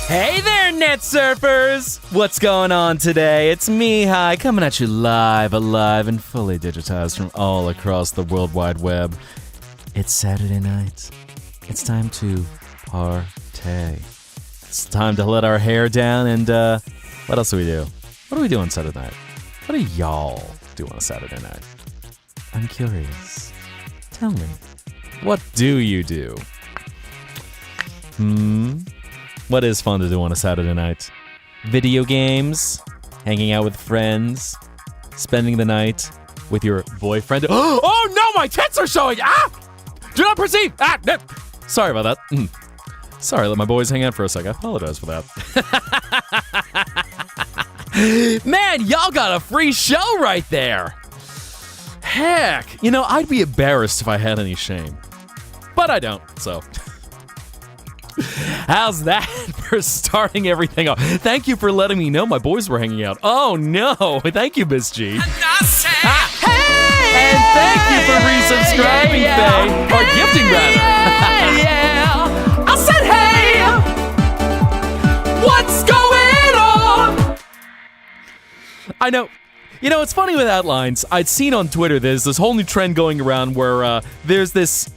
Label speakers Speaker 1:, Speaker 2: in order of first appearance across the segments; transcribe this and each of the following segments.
Speaker 1: Hey there, net surfers! What's going on today? It's Mihai coming at you live, alive, and fully digitized from all across the World Wide Web. It's Saturday night. It's time to partay. It's time to let our hair down and, what else do we do? What do we do on Saturday night? What do y'all do on a Saturday night? I'm curious. Tell me. What do you do? What is fun to do on a Saturday night? Video games, hanging out with friends, spending the night with your boyfriend. Oh no, my tits are showing! Ah! Do not proceed! Ah! No. Sorry about that. Sorry, let my boys hang out for a sec. I apologize for that. Man, y'all got a free show right there. Heck, I'd be embarrassed if I had any shame. But I don't, so... How's that for starting everything off? Thank you for letting me know my boys were hanging out. Oh no, thank you, Miss G. Hey! And thank you for resubscribing, Faye. Or gifting, rather. Yeah. I said hey! What's going on? I know. It's funny with outlines. I'd seen on Twitter there's this whole new trend going around where there's this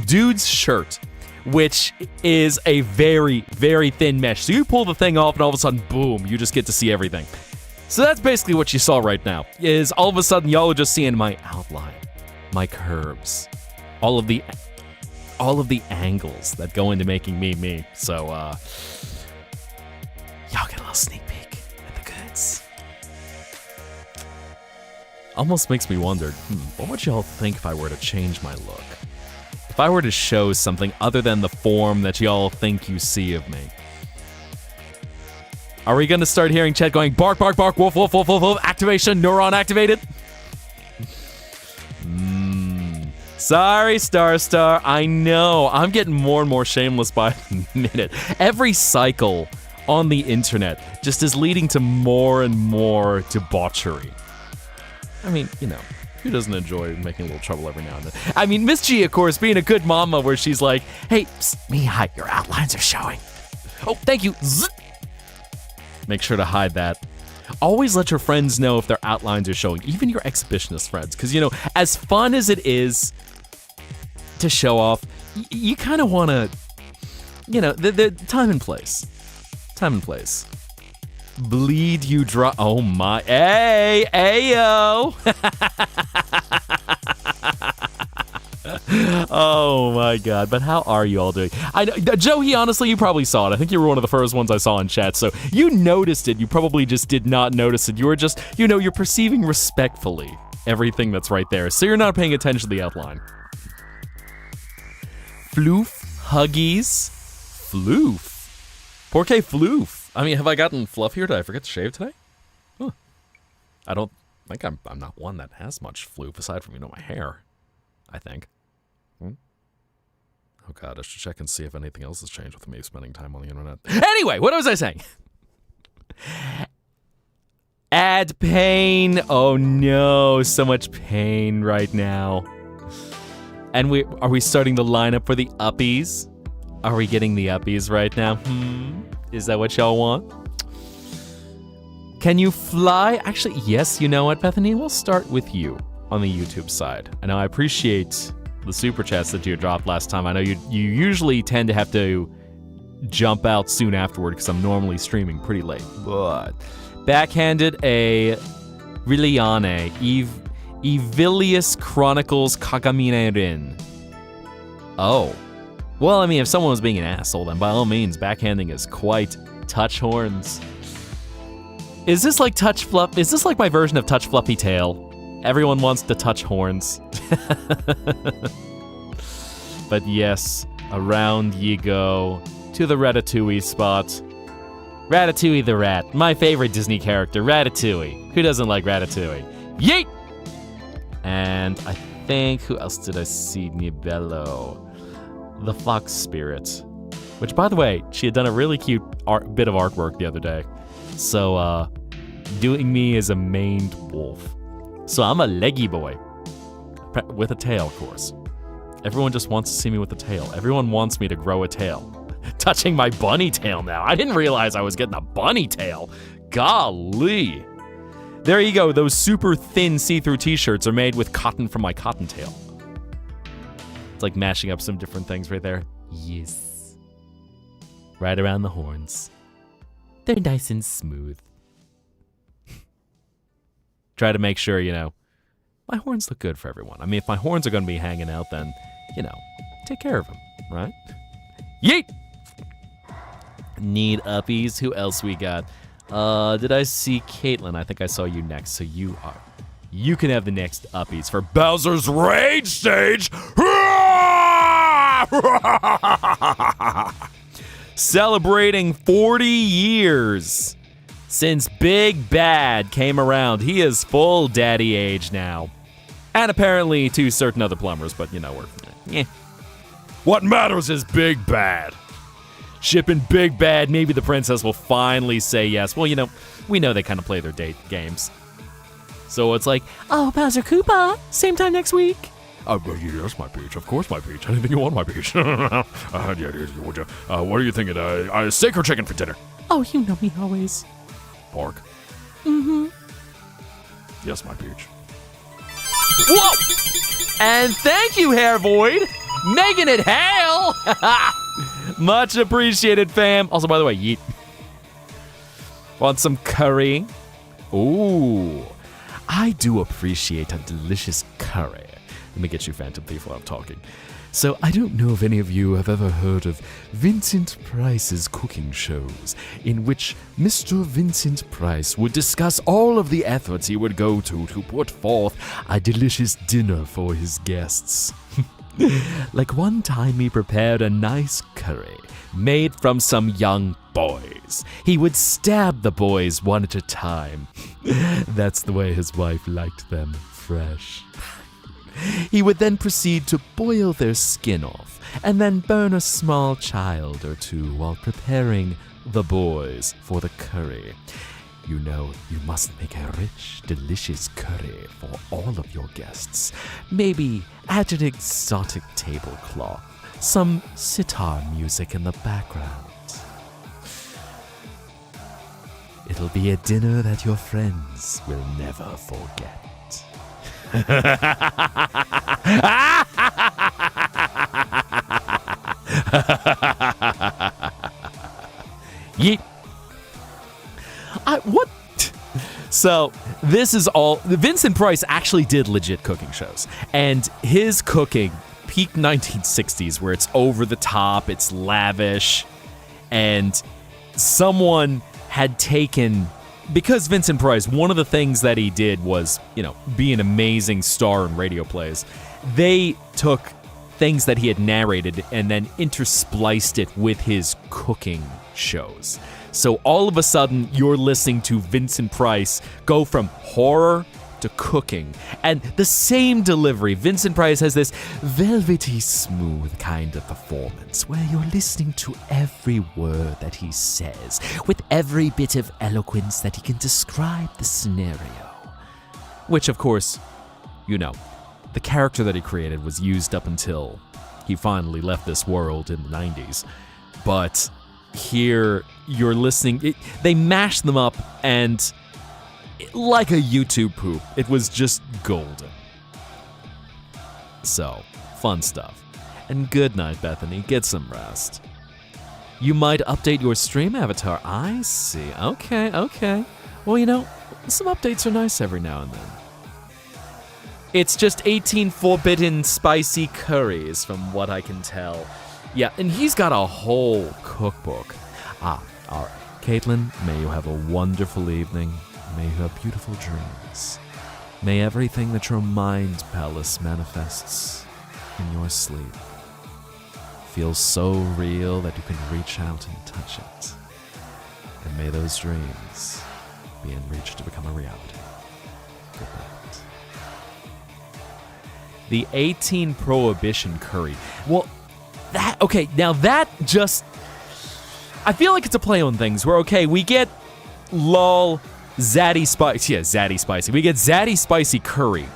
Speaker 1: dude's shirt, which is a very, very thin mesh. So you pull the thing off and all of a sudden, boom, you just get to see everything. So that's basically what you saw right now, is all of a sudden y'all are just seeing my outline, my curves, all of the angles that go into making me me. So, y'all get a little sneak peek at the goods. Almost makes me wonder, what would y'all think if I were to change my look? If I were to show something other than the form that y'all think you see of me. Are we gonna start hearing chat going bark, bark, bark, wolf, wolf, wolf, wolf, wolf, activation, neuron activated? Sorry, Star. I know. I'm getting more and more shameless by the minute. Every cycle on the internet just is leading to more and more debauchery. I mean, who doesn't enjoy making a little trouble every now and then? I mean, Miss G, of course, being a good mama where she's like, hey, psst, Mihai, your outlines are showing. Oh, thank you. Zzz. Make sure to hide that. Always let your friends know if their outlines are showing, even your exhibitionist friends. Because, as fun as it is to show off, you kind of want to, the time and place. Time and place. Bleed you dry. Oh my. Hey, ayo. Oh my god. But how are you all doing? I know, Joey, honestly, you probably saw it. I think you were one of the first ones I saw in chat. So you noticed it. You probably just did not notice it. You were just, you're perceiving respectfully everything that's right there. So you're not paying attention to the outline. Floof. Huggies. Floof. 4K floof. I mean, have I gotten fluffier? Did I forget to shave today? Huh. I don't think I'm not one that has much floof aside from, my hair. I think. Oh god, I should check and see if anything else has changed with me spending time on the internet. Anyway, what was I saying? Ad pain. Oh no, so much pain right now. And are we starting the lineup for the uppies? Are we getting the uppies right now? Is that what y'all want? Can you fly? Actually, yes, you know what, Bethany? We'll start with you on the YouTube side. I know I appreciate the super chats that you dropped last time. I know you usually tend to have to jump out soon afterward because I'm normally streaming pretty late. But backhanded a Riliane, Evilius Chronicles Kagamine-rin. Oh. Well, I mean, if someone was being an asshole, then by all means, backhanding is quite touch horns. Is this like touch fluff? Is this like my version of touch fluffy tail? Everyone wants to touch horns. But yes, around ye go to the Ratatouille spot. Ratatouille the rat, my favorite Disney character, Ratatouille. Who doesn't like Ratatouille? Yeet! And I think, who else did I see? Nibello. The Fox Spirit. Which, by the way, she had done a really cute bit of artwork the other day. So, doing me as a maned wolf. So I'm a leggy boy. With a tail, of course. Everyone just wants to see me with a tail. Everyone wants me to grow a tail. Touching my bunny tail now. I didn't realize I was getting a bunny tail. Golly. There you go. Those super thin see-through t-shirts are made with cotton from my cottontail. It's like mashing up some different things right there. Yes. Right around the horns. They're nice and smooth. Try to make sure, my horns look good for everyone. I mean, if my horns are going to be hanging out, then, take care of them, right? Yeet! Need uppies. Who else we got? Did I see Caitlin? I think I saw you next, so you can have the next uppies for Bowser's Rage Stage. Celebrating 40 years since Big Bad came around. He is full daddy age now. And apparently to certain other plumbers, but we're... What matters is Big Bad. Shipping Big Bad, maybe the princess will finally say yes. Well, we know they kind of play their date games. So it's like, oh, Bowser Koopa, same time next week.
Speaker 2: Yes, my peach. Of course, my peach. Anything you want, my peach. What are you thinking? Steak or chicken for dinner?
Speaker 1: Oh, you know me always.
Speaker 2: Pork.
Speaker 1: Mm-hmm.
Speaker 2: Yes, my peach.
Speaker 1: Whoa! And thank you, Hair Void. Making it hail. Much appreciated, fam. Also, by the way, yeet. Want some curry? Ooh. I do appreciate a delicious curry. Let me get you Phantom Thief while I'm talking. So, I don't know if any of you have ever heard of Vincent Price's cooking shows, in which Mr. Vincent Price would discuss all of the efforts he would go to put forth a delicious dinner for his guests. Like one time he prepared a nice curry made from some young boys. He would stab the boys one at a time. That's the way his wife liked them, fresh. He would then proceed to boil their skin off, and then burn a small child or two while preparing the boys for the curry. You must make a rich, delicious curry for all of your guests. Maybe add an exotic tablecloth, some sitar music in the background. It'll be a dinner that your friends will never forget. Yeet. What? So, this is all... Vincent Price actually did legit cooking shows. And his cooking, peak 1960s, where it's over the top, it's lavish, and someone had taken... Because Vincent Price, one of the things that he did was, be an amazing star in radio plays. They took things that he had narrated and then interspliced it with his cooking shows. So all of a sudden, you're listening to Vincent Price go from horror to cooking. And the same delivery. Vincent Price has this velvety smooth kind of performance where you're listening to every word that he says with every bit of eloquence that he can describe the scenario. Which, of course, the character that he created was used up until he finally left this world in the 90s. But here, you're listening... they mashed them up and... like a YouTube poop. It was just golden. So, fun stuff. And good night, Bethany. Get some rest. You might update your stream avatar. I see. Okay. Well, some updates are nice every now and then. It's just 18 forbidden spicy curries, from what I can tell. Yeah, and he's got a whole cookbook. All right. Caitlin, may you have a wonderful evening. May you have beautiful dreams. May everything that your mind palace manifests in your sleep feel so real that you can reach out and touch it. And may those dreams be in reach to become a reality. Good night. The 18 Prohibition curry. Well, now that just... I feel like it's a play on things where, okay, we get lol zaddy spicy. Yeah, zaddy spicy. We get zaddy spicy curry.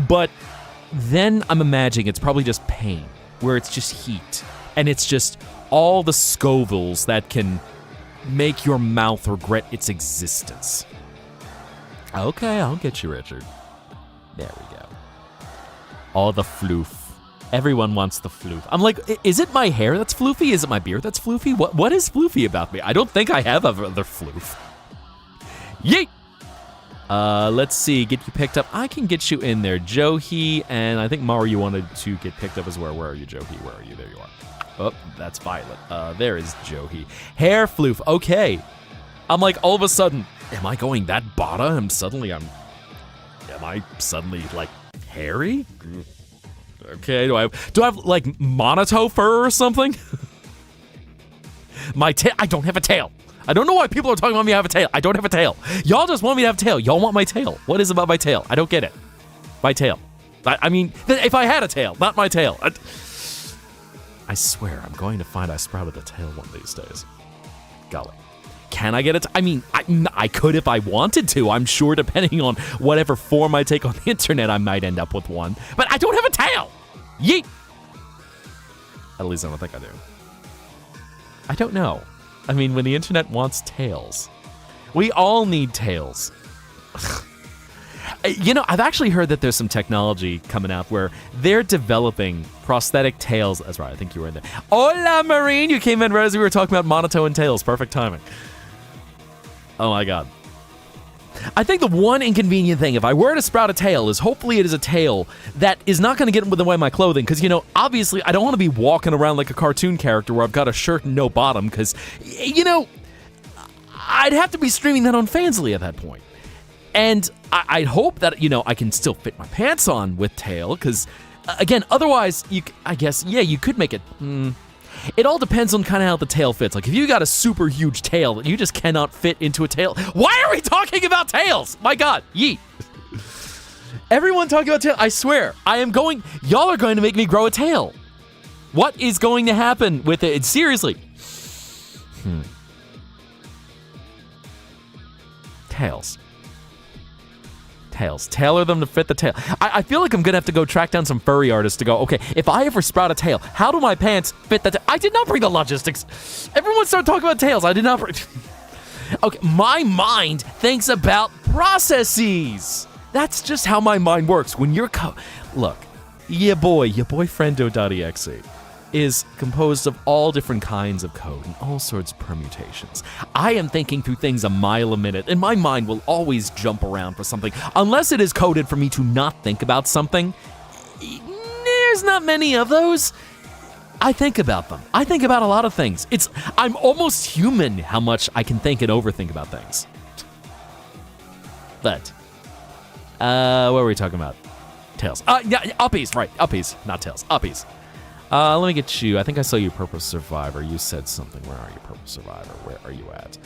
Speaker 1: But then I'm imagining it's probably just pain, where it's just heat. And it's just all the Scovilles that can make your mouth regret its existence. Okay, I'll get you, Richard. There we go. All the floof. Everyone wants the floof. I'm like, is it my hair that's floofy? Is it my beard that's floofy? What is floofy about me? I don't think I have other floof. Yeet! Let's see. Get you picked up. I can get you in there. Johi, and I think Mara, you wanted to get picked up as well. Where are you, Johi? Where are you? There you are. Oh, that's Violet. There is Johi. Hair floof. Okay. I'm like, all of a sudden, am I going that bada? Am I suddenly, like, hairy? Okay, do I have like Monato fur or something? My tail, I don't have a tail. I don't know why people are talking about me have a tail. I don't have a tail. Y'all just want me to have a tail. Y'all want my tail. What is about my tail? I don't get it. My tail. I mean, if I had a tail, not my tail. I swear, I'm going to find I sprouted a tail one of these days. Golly. Can I get it? I mean, I could if I wanted to. I'm sure, depending on whatever form I take on the internet, I might end up with one. But I don't have a tail! Yeet! At least I don't think I do. I don't know. I mean, when the internet wants tails, we all need tails. You know, I've actually heard that there's some technology coming out where they're developing prosthetic tails. That's right, I think you were in there. Hola, Marine! You came in right as we were talking about monotone tails. Perfect timing. Oh my god. I think the one inconvenient thing, if I were to sprout a tail, is hopefully it is a tail that is not going to get in the way of my clothing. Because, you know, obviously I don't want to be walking around like a cartoon character where I've got a shirt and no bottom. Because, you know, I'd have to be streaming that on Fansly at that point. And I'd hope that, you know, I can still fit my pants on with tail. Because, again, otherwise, I guess, yeah, you could make it... It all depends on kind of how the tail fits. Like, if you got a super huge tail that you just cannot fit into a tail... Why are we talking about tails? My god, yeet. Everyone talking about tail. I swear, y'all are going to make me grow a tail. What is going to happen with it? Seriously. Tails. Tailor them to fit the tail. I feel like I'm gonna have to go track down some furry artists to go, okay, if I ever sprout a tail, how do my pants fit the tail? I did not bring the logistics. Everyone started talking about tails. I did not bring... Okay, my mind thinks about processes. That's just how my mind works. When you're... Look, your boyfriendo.exe is composed of all different kinds of code and all sorts of permutations. I am thinking through things a mile a minute, and my mind will always jump around for something. Unless it is coded for me to not think about something, there's not many of those. I think about them. I think about a lot of things. I'm almost human how much I can think and overthink about things. But, what were we talking about? Tails. Yeah, uppies, right. Uppies, not tails. Uppies. Let me get you. I think I saw you, Purple Survivor. You said something. Where are you, Purple Survivor? Where are you at?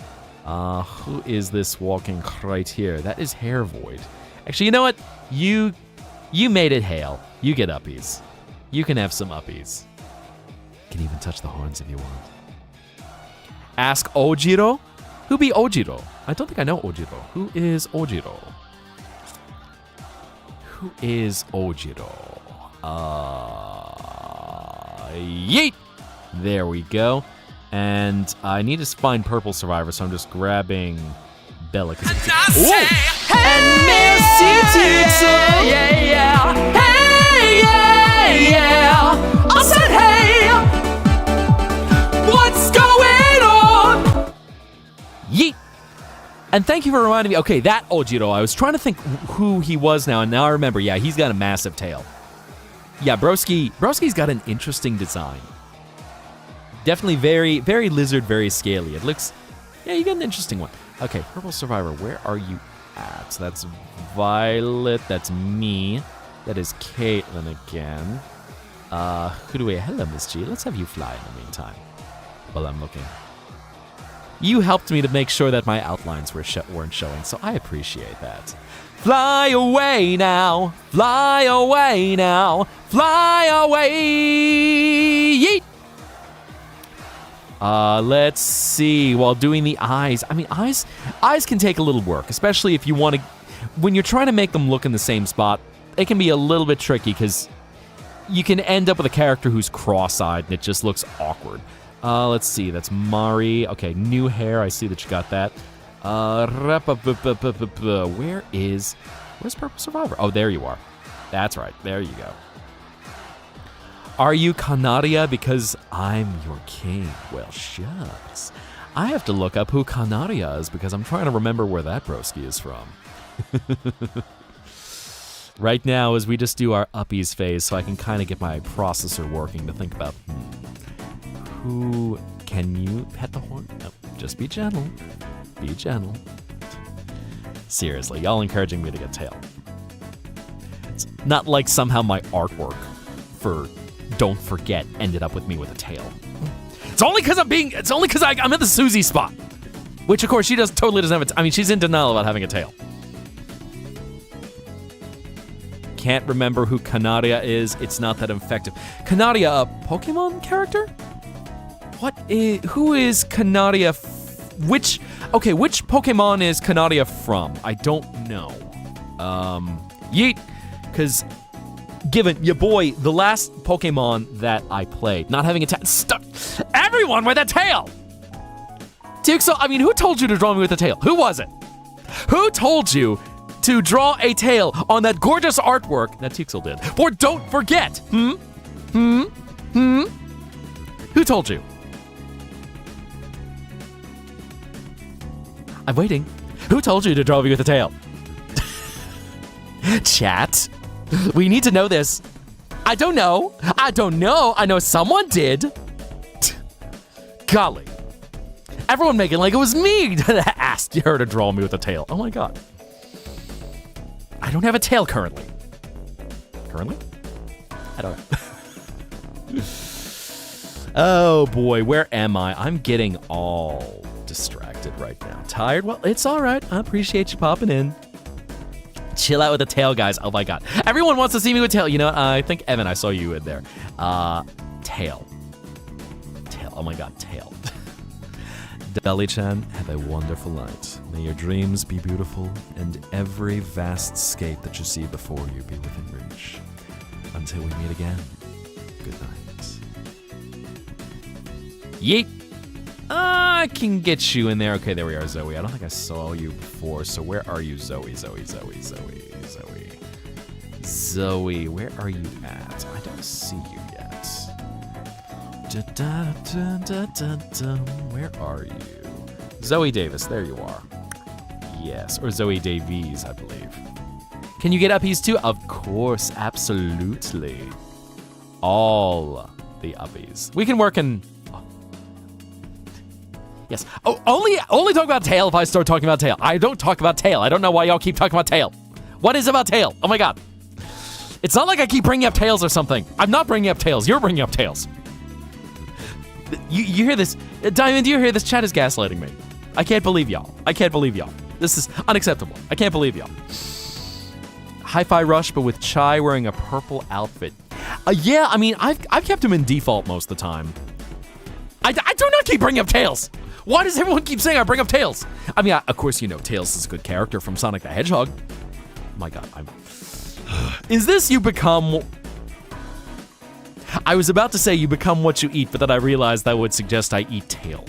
Speaker 1: Who is this walking right here? That is Hair Void. Actually, you know what? You made it hail. You get uppies. You can have some uppies. You can even touch the horns if you want. Ask Ojiro? Who be Ojiro? I don't think I know Ojiro. Who is Ojiro? Who is Ojiro? Yeet! There we go. And I need to find Purple Survivor, so I'm just grabbing Bella. Hey, yeah, yeah. Hey, yeah, yeah. I said, hey, what's going on? Yeet! And thank you for reminding me. Okay, that Ojiro, I was trying to think who he was now, and now I remember. Yeah, he's got a massive tail. Yeah, Broski's got an interesting design. Definitely very, very lizard, very scaly. It looks, yeah, you got an interesting one. Okay, Purple Survivor, where are you at? So that's Violet, that's me. That is Caitlin again. Who do we, hello, Miss G. Let's have you fly in the meantime while I'm looking. You helped me to make sure that my outlines weren't showing, so I appreciate that. Fly away now, fly away now, fly away, yeet! Let's see, while doing the eyes, I mean, eyes can take a little work, especially if you want to, when you're trying to make them look in the same spot, it can be a little bit tricky, because you can end up with a character who's cross-eyed, and it just looks awkward. Let's see, that's Mari, okay, new hair, I see that you got that. Where's Purple Survivor? Oh, there you are. That's right. There you go. Are you Kanaria because I'm your king? Well, shucks. I have to look up who Kanaria is because I'm trying to remember where that broski is from. Right now, as we just do our uppies phase, so I can kind of get my processor working to think about, who can you pet the horn? No, just be gentle. Be gentle. Seriously, y'all encouraging me to get tail. It's not like somehow my artwork for Don't Forget ended up with me with a tail. It's only because I'm in the Susie spot. Which, of course, she totally doesn't have I mean, she's in denial about having a tail. Can't remember who Kanaria is. It's not that effective. Kanaria, a Pokemon character? Who is Kanaria? Which Pokemon is Kanaria from? I don't know. Yeet, because given your boy, the last Pokemon that I played, not having a tail, stuck everyone with a tail. Tixel, I mean, who told you to draw me with a tail? Who was it? Who told you to draw a tail on that gorgeous artwork that Tixel did? For Don't Forget. Who told you? I'm waiting. Who told you to draw me with a tail? Chat. We need to know this. I don't know. I know someone did. Golly. Everyone making like it was me that asked her to draw me with a tail. Oh my god. I don't have a tail currently. Currently? I don't know. Oh boy, where am I? I'm getting all distracted right now. Tired? Well, it's all right. I appreciate you popping in. Chill out with the tail, guys. Oh my god. Everyone wants to see me with tail. You know what? I think, Evan, I saw you in there. Tail. Tail. Oh my god, tail. Deli-chan, have a wonderful night. May your dreams be beautiful, and every vast scape that you see before you be within reach. Until we meet again, good night. Yeet! I can get you in there. Okay, there we are, Zoe. I don't think I saw you before, so where are you, Zoe? Zoe, where are you at? I don't see you yet. Where are you? Zoe Davis, there you are. Yes, or Zoe Davies, I believe. Can you get uppies too? Of course, absolutely. All the uppies. We can work in... Yes. Oh, only talk about tail if I start talking about tail. I don't talk about tail. I don't know why y'all keep talking about tail. What is about tail? Oh my god. It's not like I keep bringing up tails or something. I'm not bringing up tails. You're bringing up tails. You hear this? Diamond, do you hear this? Chat is gaslighting me. I can't believe y'all. This is unacceptable. I can't believe y'all. Hi-Fi Rush, but with Chai wearing a purple outfit. Yeah, I mean, I've kept him in default most of the time. I do not keep bringing up Tails. Why does everyone keep saying I bring up Tails? I mean, of course, you know, Tails is a good character from Sonic the Hedgehog. Oh my god, Is this you become... I was about to say you become what you eat, but then I realized that would suggest I eat tail.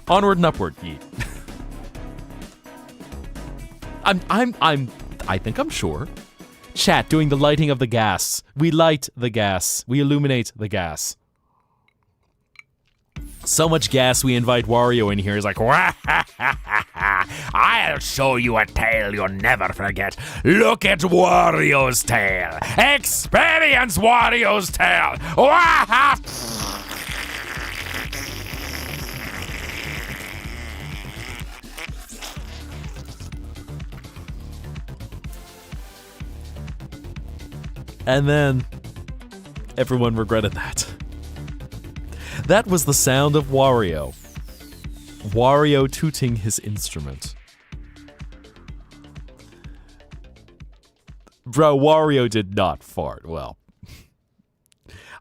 Speaker 1: Onward and upward, eat. I think I'm sure. Chat, doing the lighting of the gas. We light the gas. We illuminate the gas. So much gas, we invite Wario in here. He's like,
Speaker 3: I'll show you a tale you'll never forget. Look at Wario's tale. Experience Wario's tale.
Speaker 1: and then everyone regretted that. That was the sound of Wario. Wario tooting his instrument. Bro, Wario did not fart. Well,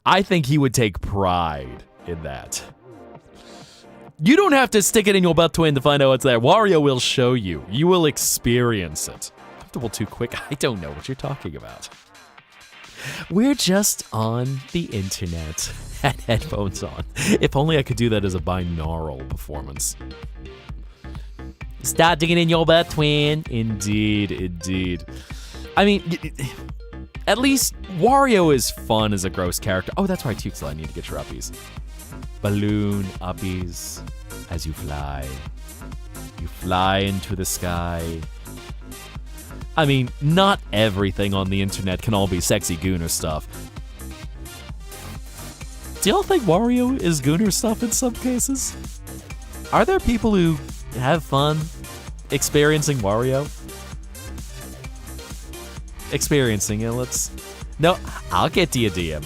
Speaker 1: I think he would take pride in that. You don't have to stick it in your butt, twin, to find out what's there. Wario will show you. You will experience it. Comfortable too quick? I don't know what you're talking about. We're just on the internet. Had headphones on. If only I could do that as a binaural performance. Stop digging in your butt, twin. Indeed, indeed. I mean, at least Wario is fun as a gross character. Oh, that's right, Tuxel, I need to get your uppies. Balloon uppies as you fly. You fly into the sky. I mean, not everything on the internet can all be sexy Gooner stuff. Do y'all think Wario is Gooner stuff in some cases? Are there people who have fun experiencing Wario? Experiencing it, let's... No, I'll get to you, DM.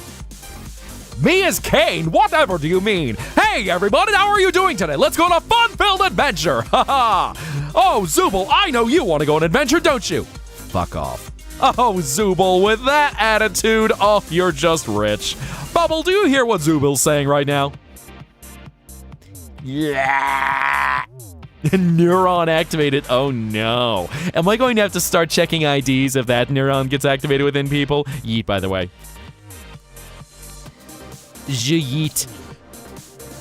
Speaker 1: Me as Kane? Whatever do you mean? Hey, everybody, how are you doing today? Let's go on a fun-filled adventure! Haha! Oh, Zooble, I know you want to go on an adventure, don't you? Fuck off. Oh, Zooble, with that attitude, oh, you're just rich. Bubble, do you hear what Zooble's saying right now? Yeah! Neuron activated. Oh no. Am I going to have to start checking IDs if that neuron gets activated within people? Yeet, by the way. Je yeet.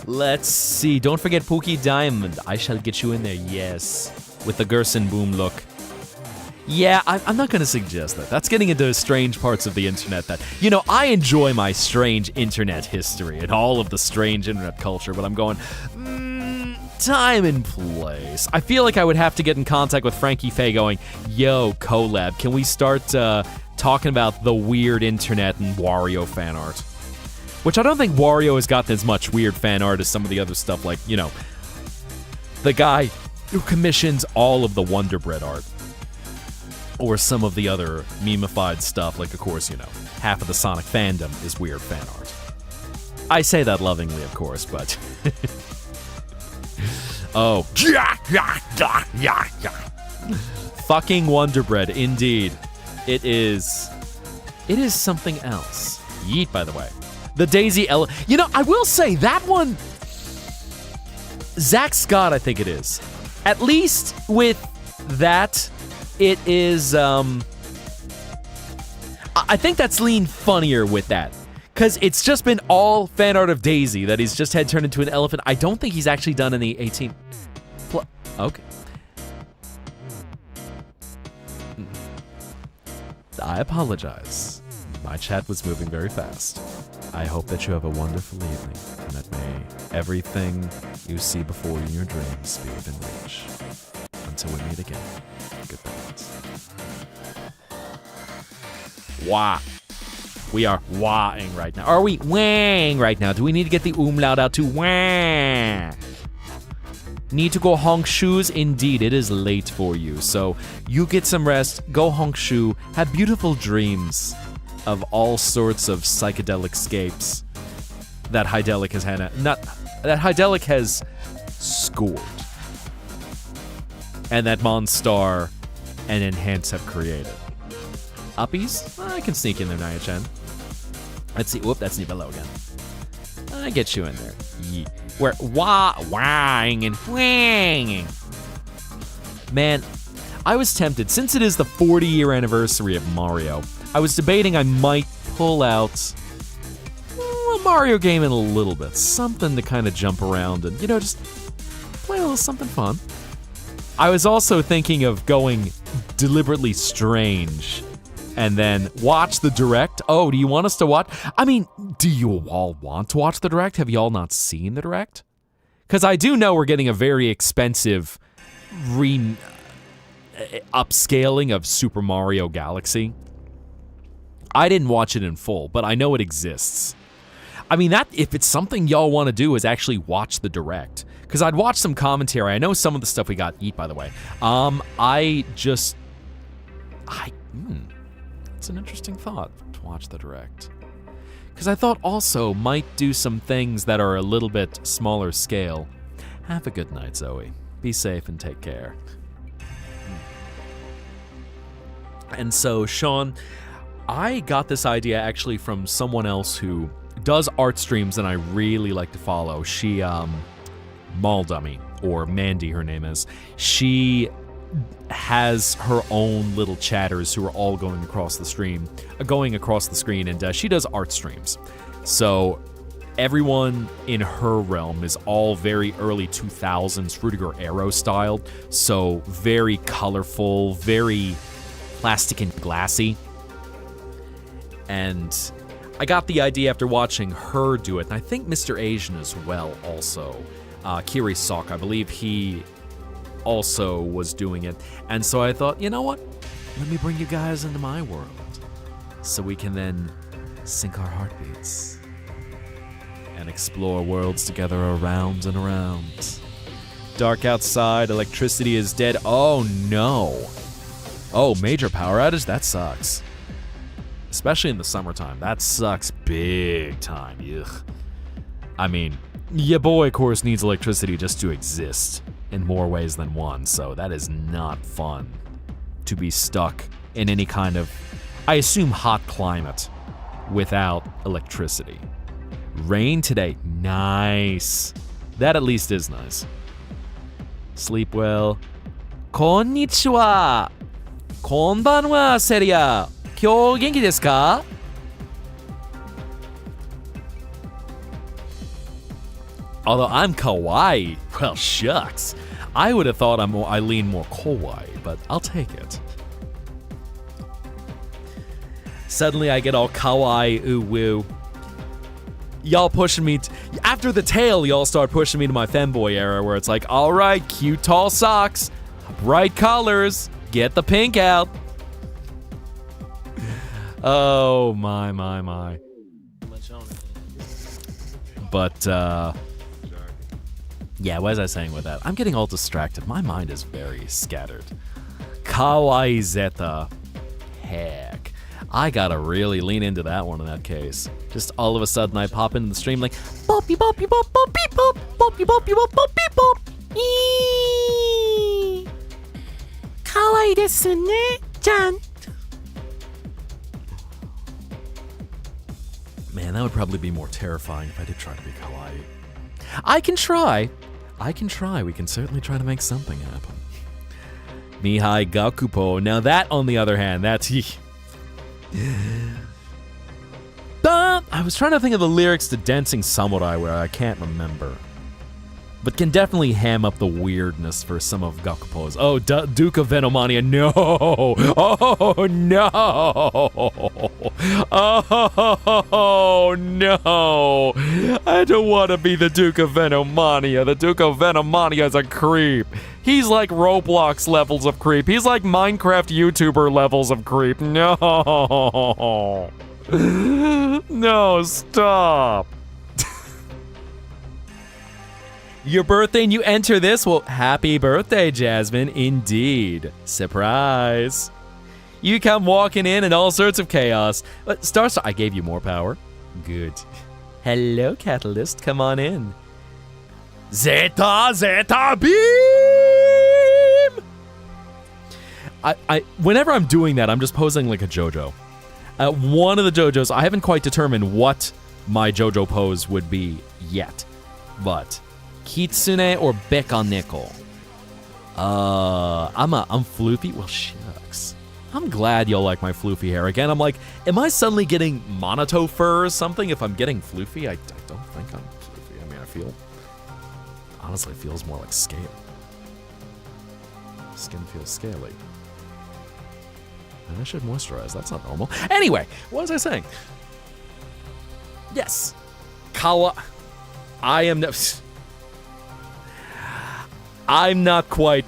Speaker 1: Let's see. Don't forget Pookie Diamond. I shall get you in there, yes. With the Gerson Boom look. Yeah, I'm not going to suggest that. That's getting into strange parts of the internet that, you know, I enjoy my strange internet history and all of the strange internet culture, but I'm going, time and place. I feel like I would have to get in contact with Frankie Faye going, yo, collab, can we start talking about the weird internet and Wario fan art? Which I don't think Wario has gotten as much weird fan art as some of the other stuff, like, you know, the guy who commissions all of the Wonder Bread art. Or some of the other memified stuff, like, of course, you know, half of the Sonic fandom is weird fan art. I say that lovingly, of course, but... oh. Fucking Wonder Bread, indeed. It is something else. Yeet, by the way. The Daisy You know, I will say, that one... Zach Scott, I think it is. At least with that... It is, I think that's lean funnier with that. Because it's just been all fan art of Daisy that he's just had turned into an elephant. I don't think he's actually done any 18... Okay. I apologize. My chat was moving very fast. I hope that you have a wonderful evening, and that may everything you see before you in your dreams be within reach. Until we meet again, goodbye. Wah. We are wahing right now. Are we wang right now? Do we need to get the umlaut out to wah? Need to go honk shoes? Indeed, it is late for you. So you get some rest, go honk shoe, have beautiful dreams of all sorts of psychedelic scapes that Hydelic has had. That Hydelic has scored. And that Monstar and Enhance have created. Uppies? I can sneak in there, Nia-chan. Let's see. Whoop, that's below again. I get you in there. Yeet. Where wang and wanging. Man, I was tempted. Since it is the 40-year anniversary of Mario, I was debating I might pull out a Mario game in a little bit. Something to kind of jump around and, you know, just play a little something fun. I was also thinking of going deliberately strange and then watch the direct. Oh, do you want us to watch? I mean, do you all want to watch the direct? Have you all not seen the direct? Because I do know we're getting a very expensive upscaling of Super Mario Galaxy. I didn't watch it in full, but I know it exists. I mean, that if it's something y'all want to do is actually watch the direct. Because I'd watch some commentary. I know some of the stuff we got eat, by the way. It's an interesting thought to watch the direct. Because I thought also might do some things that are a little bit smaller scale. Have a good night, Zoe. Be safe and take care. And so, Sean, I got this idea actually from someone else who does art streams and I really like to follow. She, Maldummy, or Mandy her name is. She has her own little chatters who are all going across the screen, and she does art streams. So everyone in her realm is all very early 2000s Rudiger Arrow styled, so very colorful, very plastic and glassy. And I got the idea after watching her do it, and I think Mr. Asian as well also. Kiri Sok, I believe he also was doing it. And so I thought, you know what? Let me bring you guys into my world so we can then sync our heartbeats and explore worlds together around and around. Dark outside, electricity is dead. Oh no. Oh, major power outage? That sucks. Especially in the summertime. That sucks big time. Ugh. I mean, your boy, of course, needs electricity just to exist in more ways than one, so that is not fun to be stuck in any kind of, I assume, hot climate without electricity. Rain today. Nice. That at least is nice. Sleep well. Konnichiwa. Konbanwa, Seria. Kyou genki desu ka? Although I'm kawaii, well, shucks. I would have thought I lean more kawaii, but I'll take it. Suddenly I get all kawaii, ooh woo. Y'all pushing me, after the tail, y'all start pushing me to my femboy era where it's like, all right, cute tall socks, bright colors, get the pink out. Oh, my. But, yeah, what was I saying with that? I'm getting all distracted. My mind is very scattered. Kawaii Zetta. Heck. I gotta really lean into that one in that case. Just all of a sudden I pop into the stream like, boppy boppy bop bop beep bop, boppy boppy bop bop beep bop. Eee. Kawaii desu ne, chan. Man, that would probably be more terrifying if I did try to be kawaii. I can try. We can certainly try to make something happen. Mihai Gakupo. Now that, on the other hand, that's... I was trying to think of the lyrics to Dancing Samurai where I can't remember. But can definitely ham up the weirdness for some of Gakupo's. Oh, Duke of Venomania, no! Oh, no! Oh, no! I don't want to be the Duke of Venomania. The Duke of Venomania is a creep. He's like Roblox levels of creep. He's like Minecraft YouTuber levels of creep. No! No, stop! Your birthday and you enter this? Well, happy birthday, Jasmine. Indeed. Surprise. You come walking in and all sorts of chaos. But Starstar, I gave you more power. Good. Hello, Catalyst. Come on in. Zeta beam! Whenever I'm doing that, I'm just posing like a JoJo. One of the JoJos, I haven't quite determined what my JoJo pose would be yet. But... Kitsune or Beka Nickel? I'm floofy? Well, shucks. I'm glad y'all like my floofy hair. Again, I'm like, am I suddenly getting Monoto fur or something if I'm getting floofy? I don't think I'm floofy. I mean, honestly, it feels more like scale. Skin feels scaly. And I should moisturize. That's not normal. Anyway, what was I saying? Yes. I am... I'm not quite...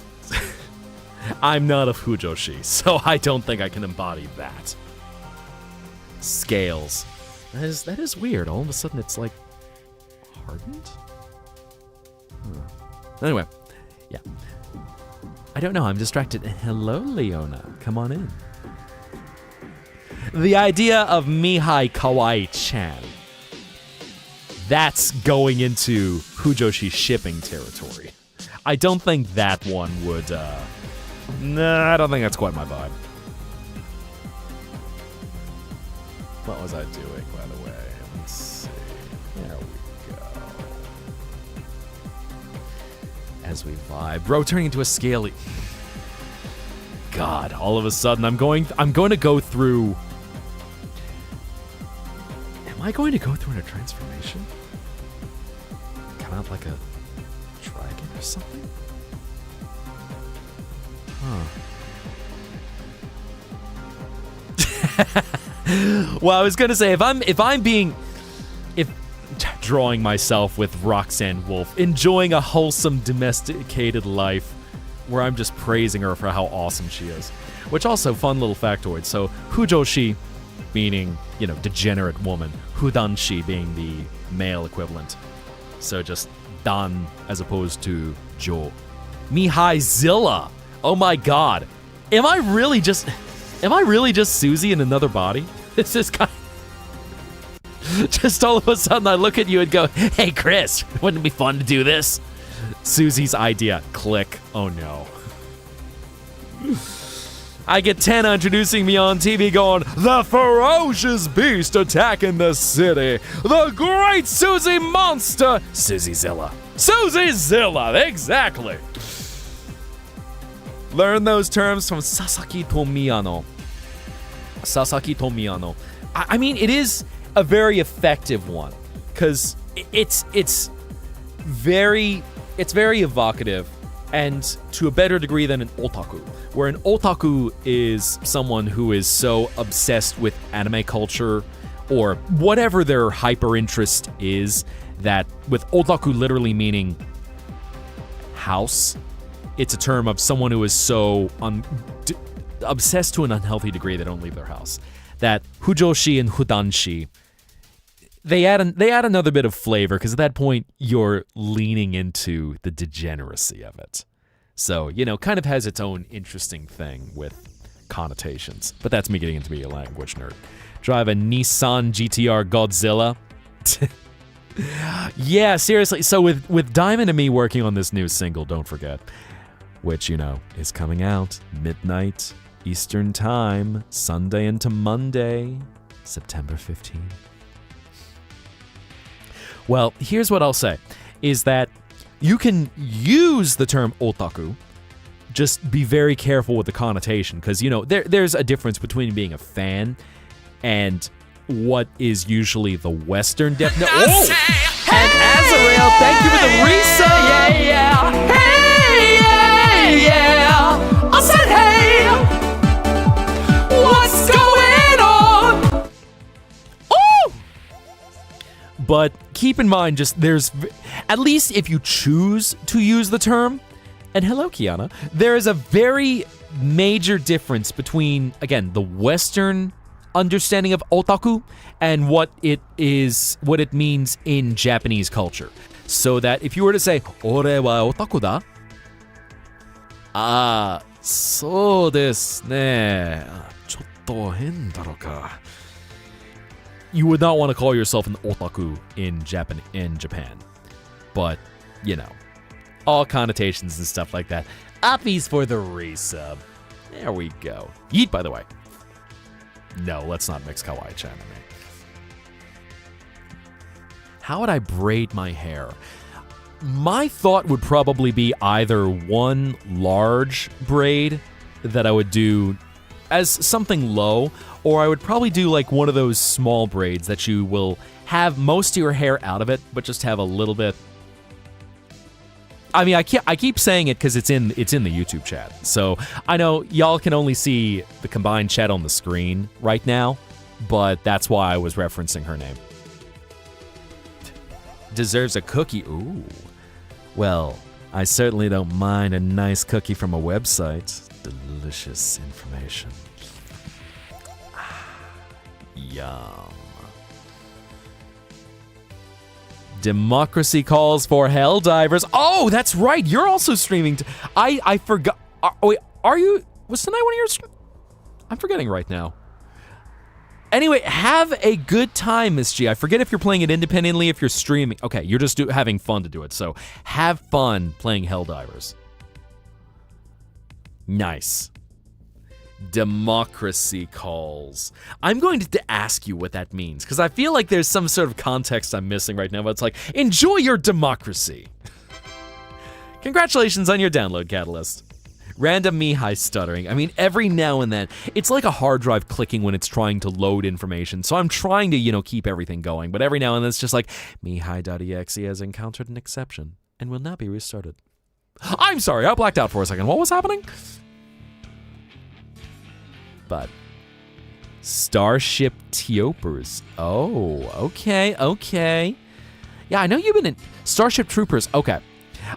Speaker 1: I'm not a fujoshi, so I don't think I can embody that. Scales. That is weird. All of a sudden it's like hardened? Anyway, yeah. I don't know, I'm distracted. Hello, Leona. Come on in. The idea of Mihai Kawaii-chan. That's going into fujoshi shipping territory. I don't think that one would, Nah, I don't think that's quite my vibe. What was I doing, by the way? Let's see. There we go. As we vibe. Bro, turning into a scaly... God, all of a sudden I'm going to go through... Am I going to go through a transformation? Come out like a dragon or something? Well, I was gonna say if drawing myself with Roxanne Wolf, enjoying a wholesome domesticated life, where I'm just praising her for how awesome she is. Which also, fun little factoid. So Fujoshi, meaning degenerate woman, Fudanshi being the male equivalent. So just Dan as opposed to Jo. Mihaizetta. Oh my God. Am I really just Susie in another body? This is kind of... Just all of a sudden I look at you and go, hey Chris, wouldn't it be fun to do this? Susie's idea. Click. Oh no. I get Tana introducing me on TV going, the ferocious beast attacking the city. The great Susie monster. Susie-zilla. Susie-zilla, exactly. Learn those terms from Sasaki Tomiyano. I mean, it is a very effective one because it's very evocative, and to a better degree than an otaku. Where an otaku is someone who is so obsessed with anime culture or whatever their hyper interest is, that with otaku literally meaning house. It's a term of someone who is so obsessed to an unhealthy degree they don't leave their house. That fujoshi and fudanshi, they add another bit of flavor, because at that point you're leaning into the degeneracy of it. So, kind of has its own interesting thing with connotations. But that's me getting into being a language nerd. Drive a Nissan GTR Godzilla. Yeah, seriously. So with Diamond and me working on this new single, Don't Forget, which, is coming out midnight Eastern Time, Sunday into Monday, September 15th. Well, here's what I'll say, is that you can use the term otaku, just be very careful with the connotation, because, there's a difference between being a fan and what is usually the Western definition. Oh! And Azrael, thank you for the resub! Yeah! Hey, yeah! I said hey! What's going on? Oh! But keep in mind, there's, at least if you choose to use the term, and hello, Kiana, there is a very major difference between, again, the Western understanding of otaku and what it means in Japanese culture. So that if you were to say, Ore wa otaku da? Ah, so desu ne. Chotto hen daro ka. You would not want to call yourself an otaku in Japan. But, all connotations and stuff like that. Uppies for the resub. There we go. Yeet, by the way. No, let's not mix Kawaii-chan and me. How would I braid my hair? My thought would probably be either one large braid that I would do as something low, or I would probably do like one of those small braids that you will have most of your hair out of it, but just have a little bit. I mean, I keep saying it because it's in the YouTube chat. So I know y'all can only see the combined chat on the screen right now, but that's why I was referencing her name. Deserves a cookie. Ooh. Well, I certainly don't mind a nice cookie from a website. Delicious information. Yum. Democracy calls for Helldivers. Oh, that's right. You're also streaming. I forgot. Wait, are you? Was tonight one of your? I'm forgetting right now. Anyway, have a good time, Miss G. I forget if you're playing it independently, if you're streaming. Okay, you're just having fun to do it. So have fun playing Helldivers. Nice. Democracy calls. I'm going to ask you what that means, because I feel like there's some sort of context I'm missing right now, but it's like, enjoy your democracy. Congratulations on your download, Catalyst. Random Mihai stuttering. I mean, every now and then, it's like a hard drive clicking when it's trying to load information, so I'm trying to, keep everything going, but every now and then it's just like, Mihai.exe has encountered an exception and will now be restarted. I'm sorry, I blacked out for a second. What was happening? But Starship Troopers. Oh, okay. Yeah, I know you've been in Starship Troopers. Okay.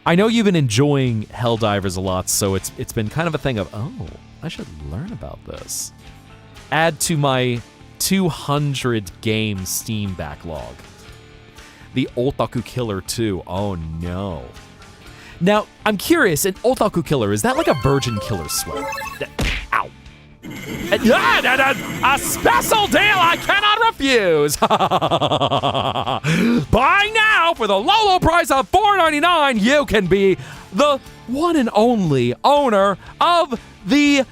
Speaker 1: I know you've been enjoying Helldivers a lot, so it's been kind of a thing of, oh, I should learn about this. Add to my 200 game Steam backlog. The Otaku Killer 2. Oh no. Now, I'm curious, an Otaku Killer, is that like a Virgin Killer sweat? Ow. A special deal I cannot refuse. Buy now for the low price of $4.99. You can be the one and only owner of the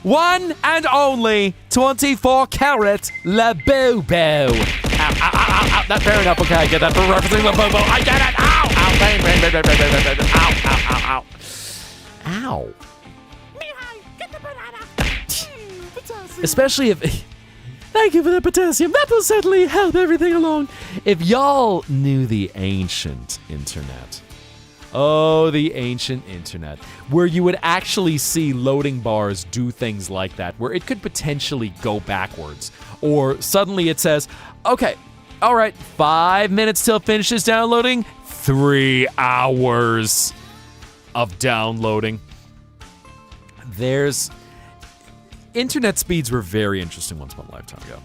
Speaker 1: one and only 24-karat Labubu. Ow. That's fair enough. Okay, I get that for referencing Labubu. I get it. Ow. Ow. Especially if... Thank you for the potassium. That will certainly help everything along. If y'all knew the ancient internet. Oh, the ancient internet. Where you would actually see loading bars do things like that. Where it could potentially go backwards. Or suddenly it says, okay, all right, 5 minutes till it finishes downloading. 3 hours of downloading. Internet speeds were very interesting once upon a lifetime ago.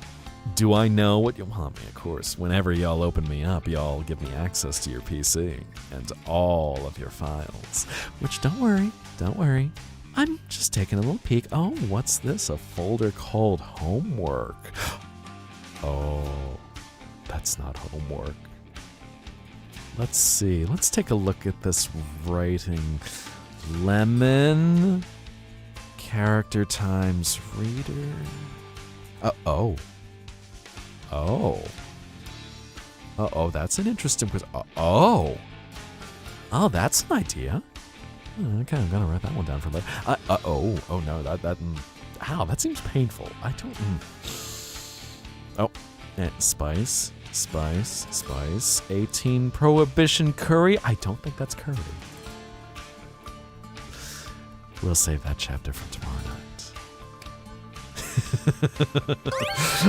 Speaker 1: Do I know what you want me? Of course. Whenever y'all open me up, y'all give me access to your PC and all of your files. Which, don't worry. I'm just taking a little peek. Oh, what's this? A folder called homework. Oh, that's not homework. Let's see. Let's take a look at this writing. Lemon... Character times reader. Oh, that's an interesting question. Oh, that's an idea. Okay, I'm gonna write that one down for later. Oh no, that seems painful. I don't. Spice. 18 Prohibition curry. I don't think that's curry. We'll save that chapter for tomorrow night.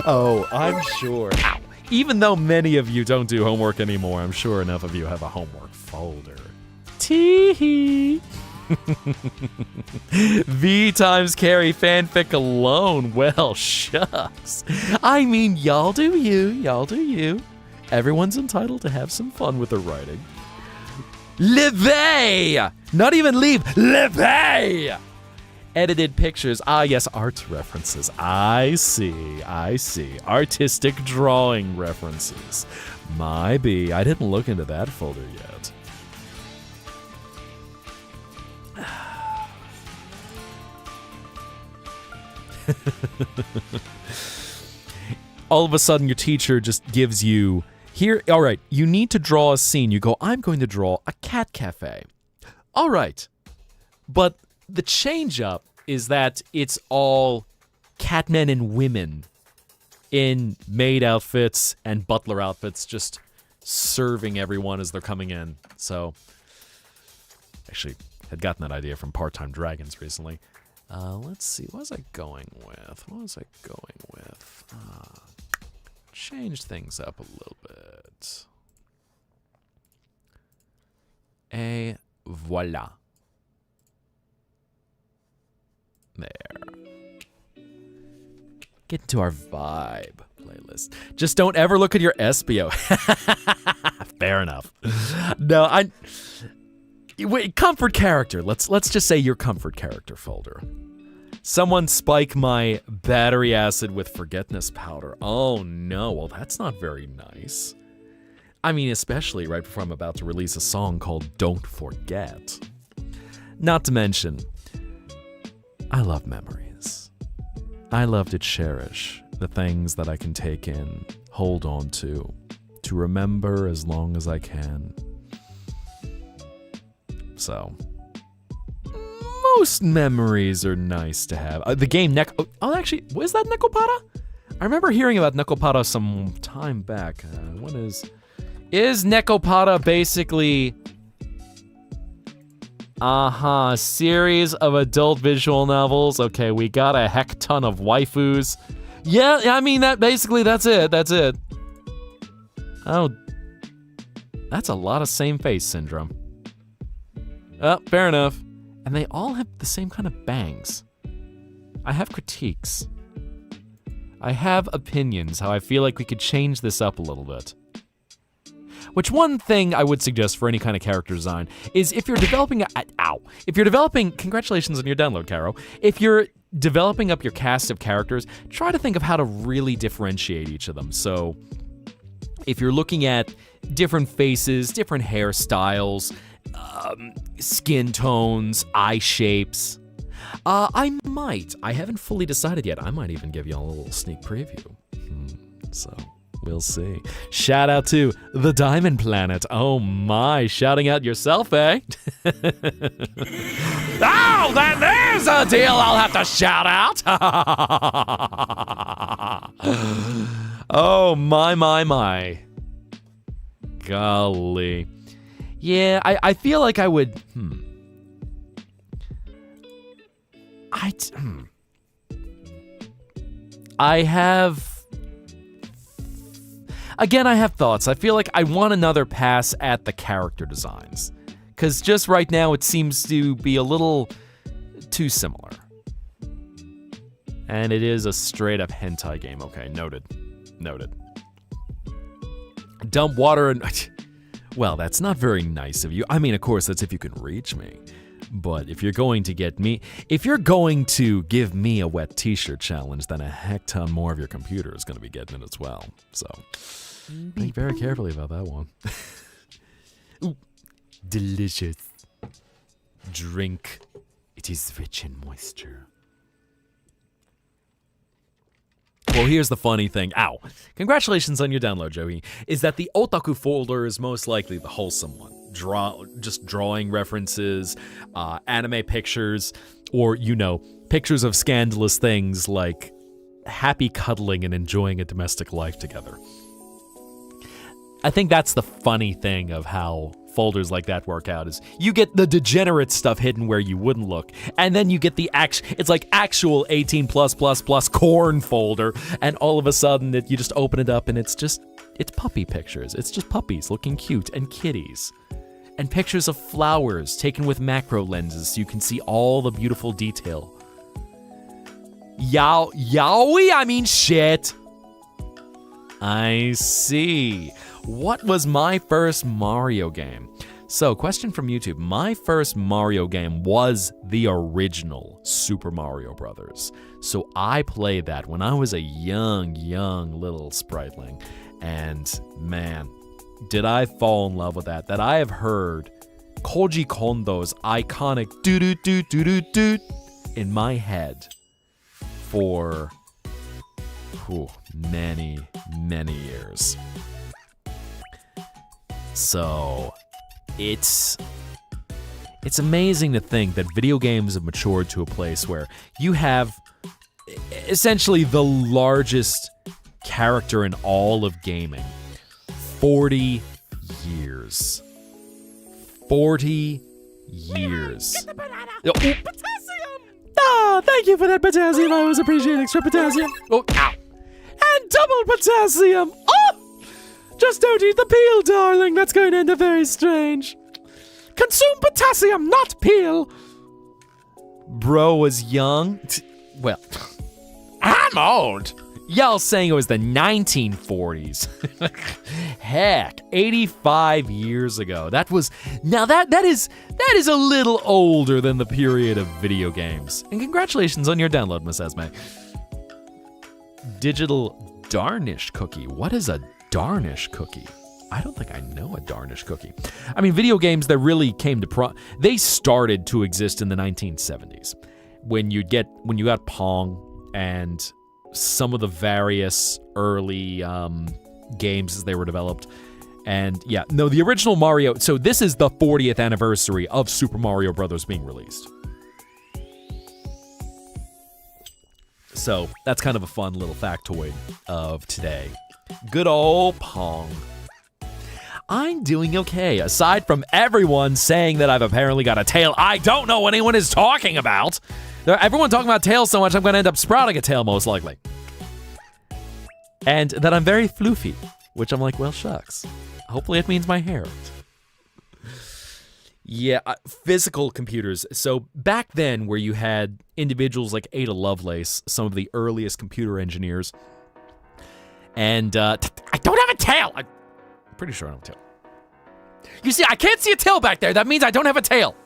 Speaker 1: Oh, I'm sure. Ow. Even though many of you don't do homework anymore, I'm sure enough of you have a homework folder. Tee-hee. V times carry fanfic alone. Well, shucks. I mean, y'all do you. Everyone's entitled to have some fun with their writing. Levay! Not even leave. Levay! Edited pictures. Ah, yes, art references. I see. Artistic drawing references. My B. I didn't look into that folder yet. All of a sudden, your teacher just gives you... Here, all right, you need to draw a scene. You go, I'm going to draw a cat cafe. All right. But the change up is that it's all catmen and women in maid outfits and butler outfits just serving everyone as they're coming in. So, actually, had gotten that idea from Part-Time Dragons recently. Let's see, what was I going with? Change things up a little bit. A Voila. There. Get into our vibe playlist. Just don't ever look at your SBO. Fair enough. No, wait, comfort character. Let's just say your comfort character folder. Someone spike my battery acid with forgetness powder. Oh no, well that's not very nice. I mean, especially right before I'm about to release a song called Don't Forget. Not to mention, I love memories. I love to cherish the things that I can take in, hold on to remember as long as I can. So, most memories are nice to have. The game actually, was that Nekopara? I remember hearing about Nekopara some time back. What is Nekopara basically... series of adult visual novels. Okay, we got a heck ton of waifus. Yeah, I mean, that's it. Oh, that's a lot of same face syndrome. Oh, fair enough. And they all have the same kind of bangs. I have critiques. I have opinions, how I feel like we could change this up a little bit. Which one thing I would suggest for any kind of character design is if you're developing congratulations on your download, Caro. If you're developing up your cast of characters, try to think of how to really differentiate each of them. So if you're looking at different faces, different hairstyles, skin tones, eye shapes, I haven't fully decided yet. I might even give you all a little sneak preview. So we'll see. Shout out to the Diamond Planet. Oh my, shouting out yourself, eh? Oh, then there's a deal I'll have to shout out. Oh my. Golly. Yeah, I feel like I would, I have thoughts. I feel like I want another pass at the character designs. Because just right now, it seems to be a little too similar. And it is a straight-up hentai game. Okay, noted. Dump water and... Well, that's not very nice of you. I mean, of course, that's if you can reach me. But if you're going to give me a wet t-shirt challenge, then a heck ton more of your computer is going to be getting it as well. So, think very carefully about that one. Ooh, delicious. Drink. It is rich in moisture. Well, here's the funny thing. Ow. Congratulations on your download, Joey. Is that the otaku folder is most likely the wholesome one. Just drawing references, anime pictures, or, pictures of scandalous things like happy cuddling and enjoying a domestic life together. I think that's the funny thing of how folders like that work out is you get the degenerate stuff hidden where you wouldn't look, and then you get the it's like actual 18+++ corn folder, and all of a sudden you just open it up and it's puppy pictures. It's just puppies looking cute and kitties. And pictures of flowers taken with macro lenses so you can see all the beautiful detail. Yaoi? I mean shit. I see. What was my first Mario game? So, question from YouTube. My first Mario game was the original Super Mario Brothers. So I played that when I was a young little spriteling. And man, did I fall in love with that. That I have heard Koji Kondo's iconic doo-doo-doo-doo-doo-doo in my head for many years. So, it's amazing to think that video games have matured to a place where you have essentially the largest character in all of gaming. 40 years. 40 years.
Speaker 3: Get the banana.
Speaker 1: Potassium!
Speaker 3: Ah, thank you for that potassium. I always appreciate extra potassium.
Speaker 1: Oh, ow.
Speaker 3: And double potassium. Oh! Just don't eat the peel, darling. That's going to end up very strange.
Speaker 1: Consume potassium, not peel. Bro was young. Well,
Speaker 3: I'm old.
Speaker 1: y'all saying it was the 1940s. Heck, 85 years ago. That is a little older than the period of video games. And congratulations on your download, Miss Esme. Digital Darnish cookie. What is a Darnish cookie? I don't think I know a Darnish cookie. I mean, video games that really came to they started to exist in the 1970s when you got Pong and some of the various early games as they were developed. And yeah, no, the original Mario. So this is the 40th anniversary of Super Mario Brothers being released. So that's kind of a fun little factoid of today. Good old Pong. I'm doing okay, aside from everyone saying that I've apparently got a tail I don't know what anyone is talking about. Everyone talking about tails so much, I'm going to end up sprouting a tail most likely. And that I'm very floofy, which I'm like, well, shucks. Hopefully it means my hair. Yeah, physical computers. So back then where you had individuals like Ada Lovelace, some of the earliest computer engineers, and I don't have a tail. I'm pretty sure I don't have a tail. You see, I can't see a tail back there. That means I don't have a tail.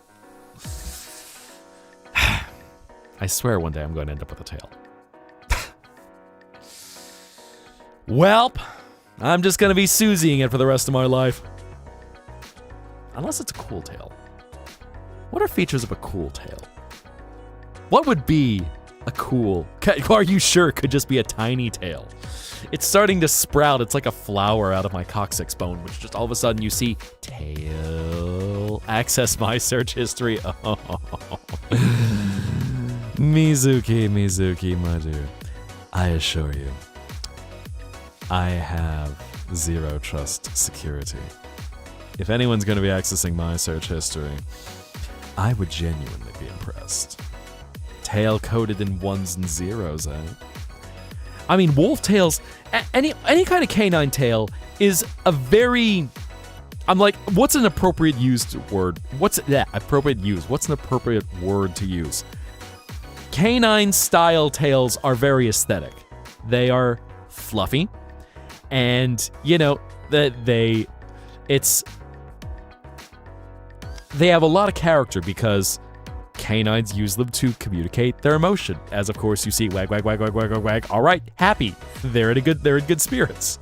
Speaker 1: I swear one day I'm going to end up with a tail. Welp, I'm just going to be Susieing it for the rest of my life. Unless it's a cool tail. What are features of a cool tail? What would be a cool... Are you sure it could just be a tiny tail? It's starting to sprout. It's like a flower out of my coccyx bone, which just all of a sudden you see tail. Access my search history. Oh. Mizuki, my dear. I assure you, I have zero trust security. If anyone's going to be accessing my search history, I would genuinely be impressed. Tail coded in ones and zeros, eh? I mean, wolf tails, any kind of canine tail is a very... I'm like, what's an appropriate used word? Appropriate use. What's an appropriate word to use? Canine style tails are very aesthetic. They are fluffy, and you know they have a lot of character because canines use them to communicate their emotion. As of course you see wag wag wag wag wag wag wag. All right, happy. They're in good spirits.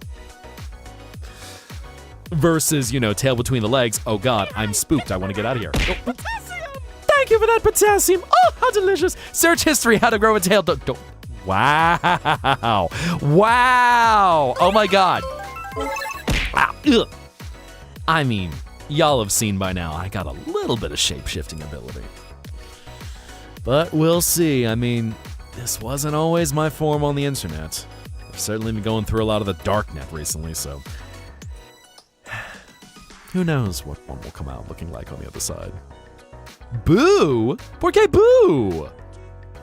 Speaker 1: Versus, tail between the legs. Oh God, I'm spooked. I want to get out of here. Oh, potassium! Thank you for that potassium. Oh, how delicious. Search history, how to grow a tail. Don't. Wow. Wow. Oh my God. Ah, ugh. I mean, y'all have seen by now, I got a little bit of shape-shifting ability. But we'll see. I mean, this wasn't always my form on the internet. I've certainly been going through a lot of the darknet recently, so... Who knows what one will come out looking like on the other side. Boo? ¿Por qué boo?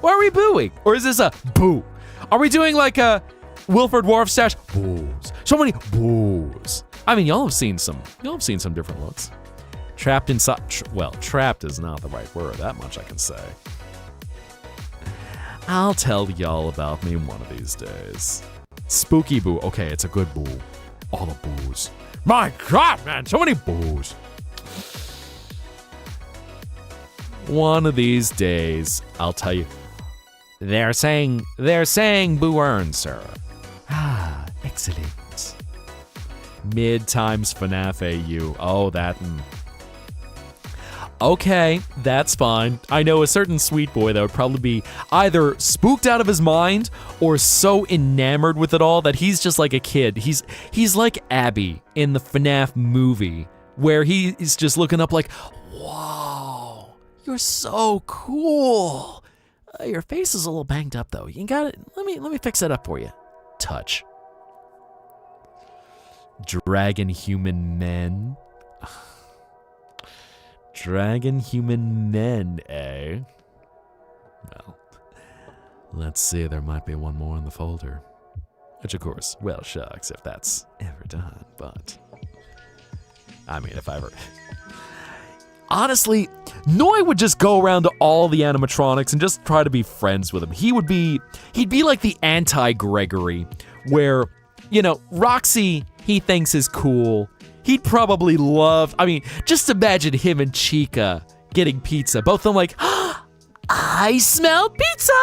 Speaker 1: Why are we booing? Or is this a boo? Are we doing like a Wilford Wharf stash? Boos. So many boos. I mean, y'all have seen some different looks. Trapped inside, trapped is not the right word, that much I can say. I'll tell y'all about me one of these days. Spooky boo. Okay, it's a good boo. All the boos. My God, man, so many boos. One of these days, I'll tell you. They're saying boo earn, sir. Ah, excellent. Mid times FNAF AU. Oh, that. Okay, that's fine. I know a certain sweet boy that would probably be either spooked out of his mind or so enamored with it all that he's just like a kid. He's like Abby in the FNAF movie where he is just looking up like, whoa, you're so cool. Your face is a little banged up though. You got it. Let me fix that up for you. Touch. Dragon human men. Dragon human men, eh? Well, let's see, there might be one more in the folder. Which, of course, well, shucks, if that's ever done, but... I mean, if I ever... honestly, Noi would just go around to all the animatronics and just try to be friends with them. He'd be like the anti-Gregory, where, Roxy, he thinks is cool. He'd probably love, just imagine him and Chica getting pizza. Both of them like, I smell pizza!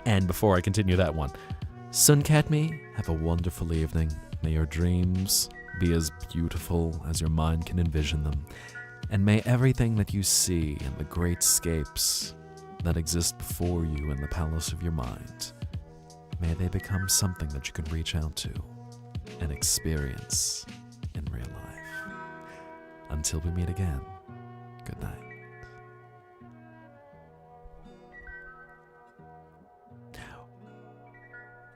Speaker 1: And before I continue that one, Suncatme, have a wonderful evening. May your dreams be as beautiful as your mind can envision them. And may everything that you see in the great scapes that exist before you in the palace of your mind, may they become something that you can reach out to and experience in real life. Until we meet again, good night.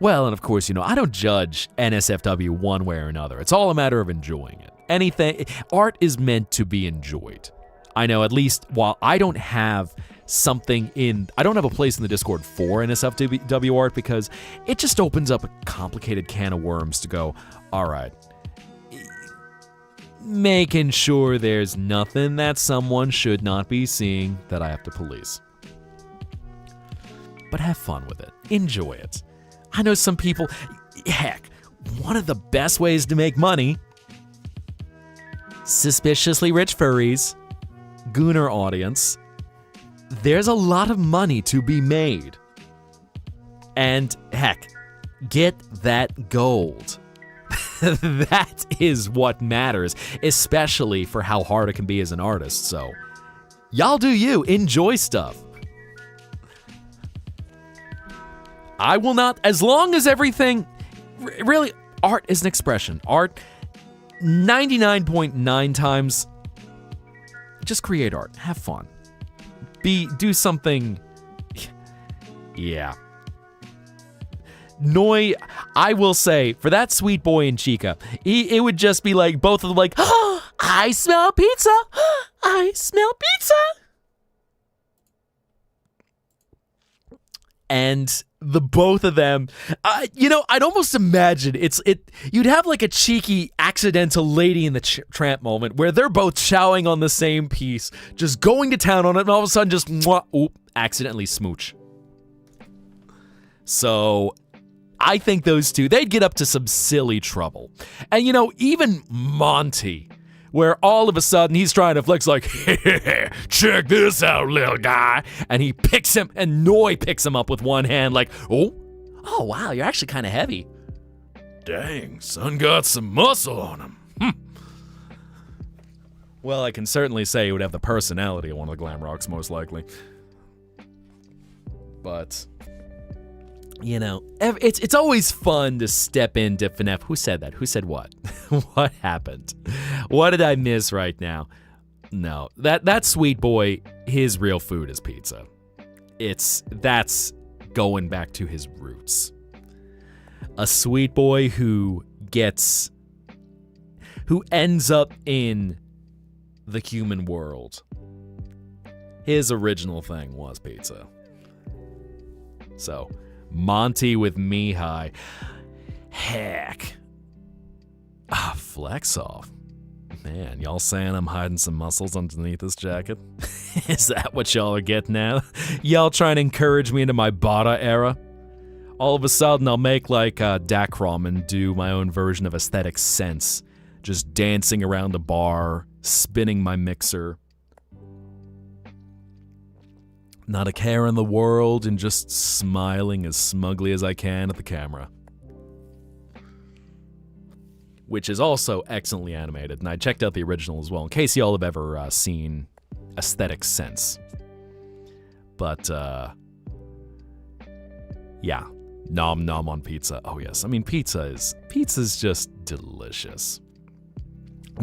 Speaker 1: Well, and of course, I don't judge NSFW one way or another. It's all a matter of enjoying it. Art is meant to be enjoyed. I know, at least while I don't have a place in the Discord for NSFW art, because it just opens up a complicated can of worms to go, all right, making sure there's nothing that someone should not be seeing that I have to police. But have fun with it. Enjoy it. I know some people, heck, one of the best ways to make money, suspiciously rich furries, Gooner audience, there's a lot of money to be made. And heck, get that gold. That is what matters, especially for how hard it can be as an artist. So, y'all do you, enjoy stuff. I will not, as long as everything, really, art is an expression. Art, 99.9 times, just create art, have fun. Do something, yeah. Noi, I will say, for that sweet boy and Chica, it would just be like, both of them like, oh, I smell pizza, I smell pizza. And the both of them, I'd almost imagine you'd have like a cheeky accidental Lady in the Tramp moment where they're both chowing on the same piece, just going to town on it, and all of a sudden just accidentally smooch. So I think those two, they'd get up to some silly trouble. And even Monty, where all of a sudden he's trying to flex like, check this out, little guy. And he picks him, and Noi picks him up with one hand like, oh wow, you're actually kind of heavy.
Speaker 2: Dang, son got some muscle on him.
Speaker 1: Well, I can certainly say he would have the personality of one of the glam rocks, most likely. But, it's always fun to step into FNF. Who said that? Who said what? What happened? What did I miss right now? No, that sweet boy, his real food is pizza. That's going back to his roots. A sweet boy who ends up in the human world. His original thing was pizza. So, Monty with Mihai. Heck. Flex off. Man, y'all saying I'm hiding some muscles underneath this jacket? Is that what y'all are getting at? Y'all trying to encourage me into my Bada era? All of a sudden, I'll make like Dacrom and do my own version of Aesthetic Sense. Just dancing around a bar, spinning my mixer. Not a care in the world, and just smiling as smugly as I can at the camera. Which is also excellently animated, and I checked out the original as well, in case y'all have ever seen Aesthetic Sense. But, yeah. Nom nom on pizza. Oh yes, pizza's just delicious.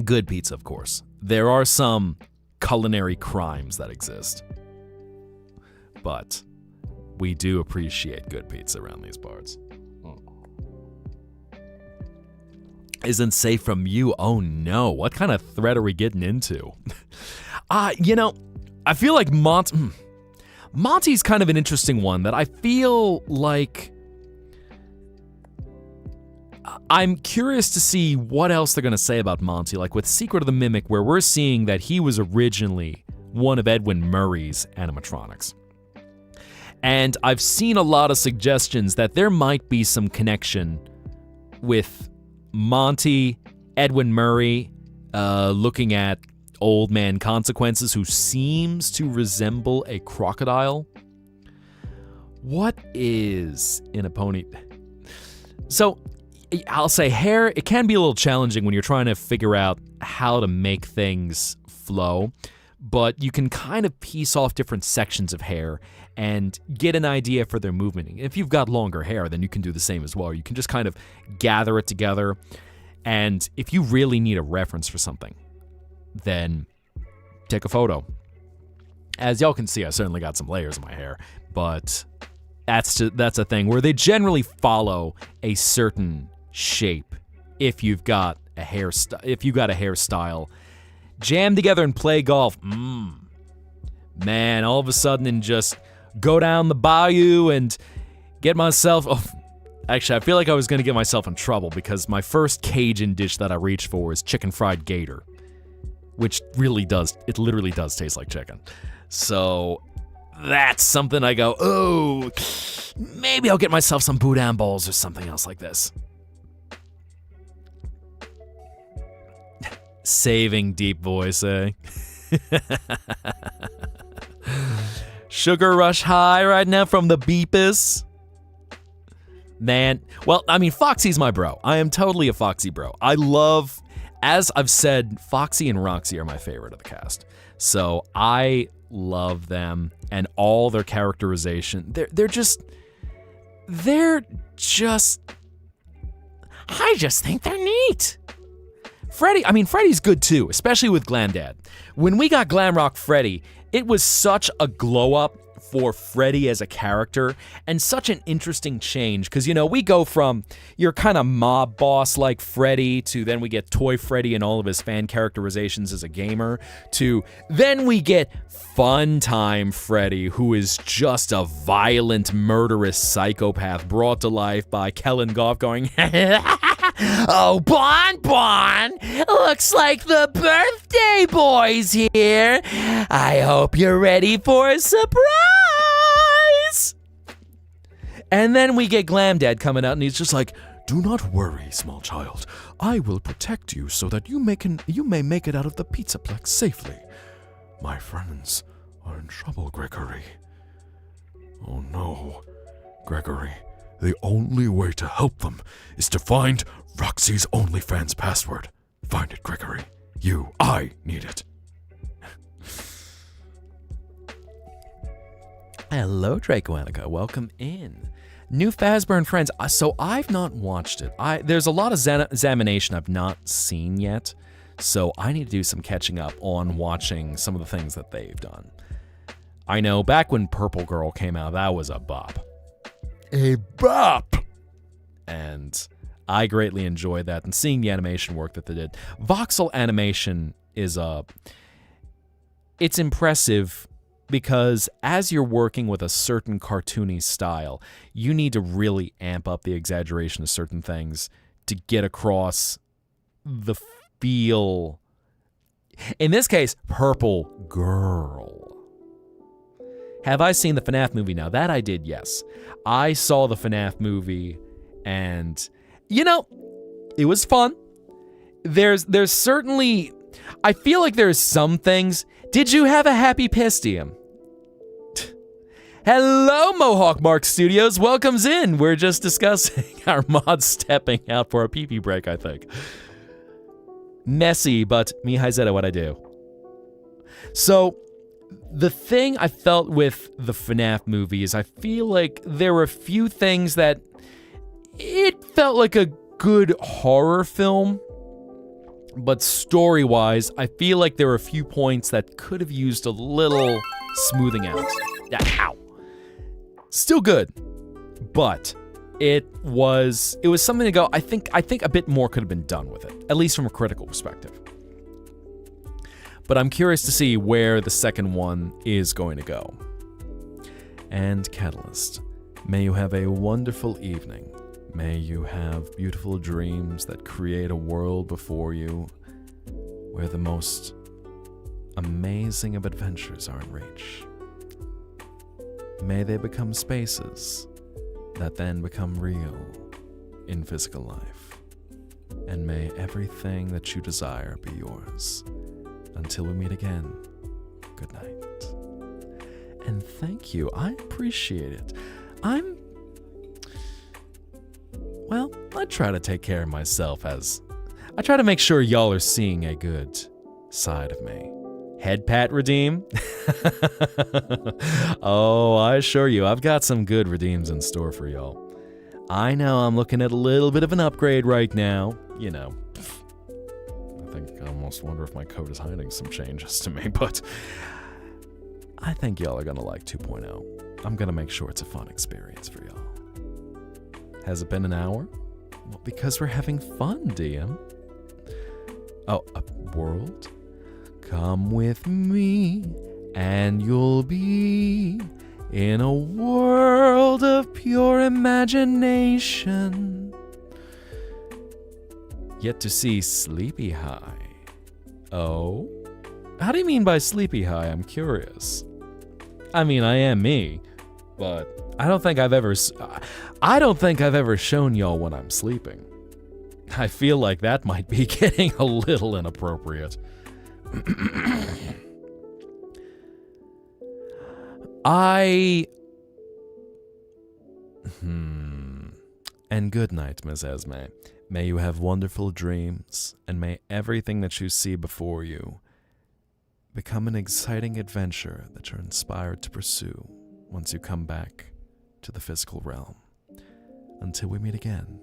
Speaker 1: Good pizza, of course. There are some culinary crimes that exist. But we do appreciate good pizza around these parts. Isn't safe from you? Oh no, what kind of threat are we getting into? I feel like Monty's kind of an interesting one that I feel like I'm curious to see what else they're going to say about Monty, like with Secret of the Mimic, where we're seeing that he was originally one of Edwin Murray's animatronics. And I've seen a lot of suggestions that there might be some connection with Monty, Edwin Murray, looking at Old Man Consequences, who seems to resemble a crocodile. What is in a pony? So, I'll say hair, it can be a little challenging when you're trying to figure out how to make things flow, but you can kind of piece off different sections of hair and get an idea for their movement. If you've got longer hair, then you can do the same as well. You can just kind of gather it together, and if you really need a reference for something, then take a photo. As y'all can see, I certainly got some layers in my hair, but that's a thing where they generally follow a certain shape. If you've got a hairstyle, jam together and play golf. Man, all of a sudden, and just go down the bayou and get myself. Oh, actually, I feel like I was going to get myself in trouble because my first Cajun dish that I reached for is chicken fried gator, which literally does taste like chicken. So that's something I go, oh, maybe I'll get myself some boudin balls or something else like this. Saving deep voice, eh? Sugar rush high right now from the Beepus. Man, well, I mean, Foxy's my bro. I am totally a Foxy bro. I love, as I've said, Foxy and Roxy are my favorite of the cast. So I love them and all their characterization. They're just, I just think they're neat. Freddy's good too, especially with Glam Dad. When we got Glam Rock Freddy, it was such a glow up for Freddy as a character and such an interesting change because, you know, we go from your kind of mob boss like Freddy to then we get Toy Freddy and all of his fan characterizations as a gamer to then we get Fun Time Freddy, who is just a violent, murderous psychopath brought to life by Kellen Goff going, oh, Bon, looks like the birthday boy's here. I hope you're ready for a surprise. And then we get Glam Dad coming out and he's just like,
Speaker 2: Do not worry, small child. I will protect you so that you may make it out of the Pizzaplex safely. My friends are in trouble, Gregory. Oh no, Gregory. The only way to help them is to find Roxy's OnlyFans password. Find it, Gregory. I need it.
Speaker 1: Hello, Draco Annika. Welcome in. New Fazbear and Friends. So I've not watched it. There's a lot of examination I've not seen yet. So I need to do some catching up on watching some of the things that they've done. I know back when Purple Girl came out, that was a bop. A bop! And I greatly enjoyed that and seeing the animation work that they did. Voxel animation is it's impressive because as you're working with a certain cartoony style, you need to really amp up the exaggeration of certain things to get across the feel. In this case, Purple Girl. Have I seen the FNAF movie now? That I did, yes. I saw the FNAF movie and, you know, it was fun. There's certainly, I feel like there's some things. Did you have a happy Pistium? Hello, Mohawk Mark Studios. Welcomes in. We're just discussing our mod stepping out for a pee-pee break, I think. Messy, but Mihai Zetta, what I do. So, the thing I felt with the FNAF movie is I feel like there were a few things that it felt like a good horror film, but story-wise, I feel like there were a few points that could have used a little smoothing out. Ow. Still good, but it was something to go, I think a bit more could have been done with it, at least from a critical perspective. But I'm curious to see where the second one is going to go. And Catalyst, may you have a wonderful evening.
Speaker 2: May you have beautiful dreams that create a world before you where the most amazing of adventures are in reach. May they become spaces that then become real in physical life. And may everything that you desire be yours. Until we meet again, good night. And thank you. I appreciate it. I try to take care of myself I try to make sure y'all are seeing a good side of me. Head pat redeem? Oh, I assure you, I've got some good redeems in store for y'all. I know I'm looking at a little bit of an upgrade right now. You know, I almost wonder if my code is hiding some changes to me, but I think y'all are gonna like 2.0. I'm gonna make sure it's a fun experience for y'all. Has it been an hour? Well, because we're having fun, DM. Oh, a world? Come with me, and you'll be in a world of pure imagination. Yet to see Sleepy High. Oh? How do you mean by Sleepy High? I'm curious. I mean, I am me, but I don't think I've ever shown y'all when I'm sleeping. I feel like that might be getting a little inappropriate. And good night, Miss Esme. May you have wonderful dreams, and may everything that you see before you become an exciting adventure that you're inspired to pursue once you come back to the physical realm. Until we meet again,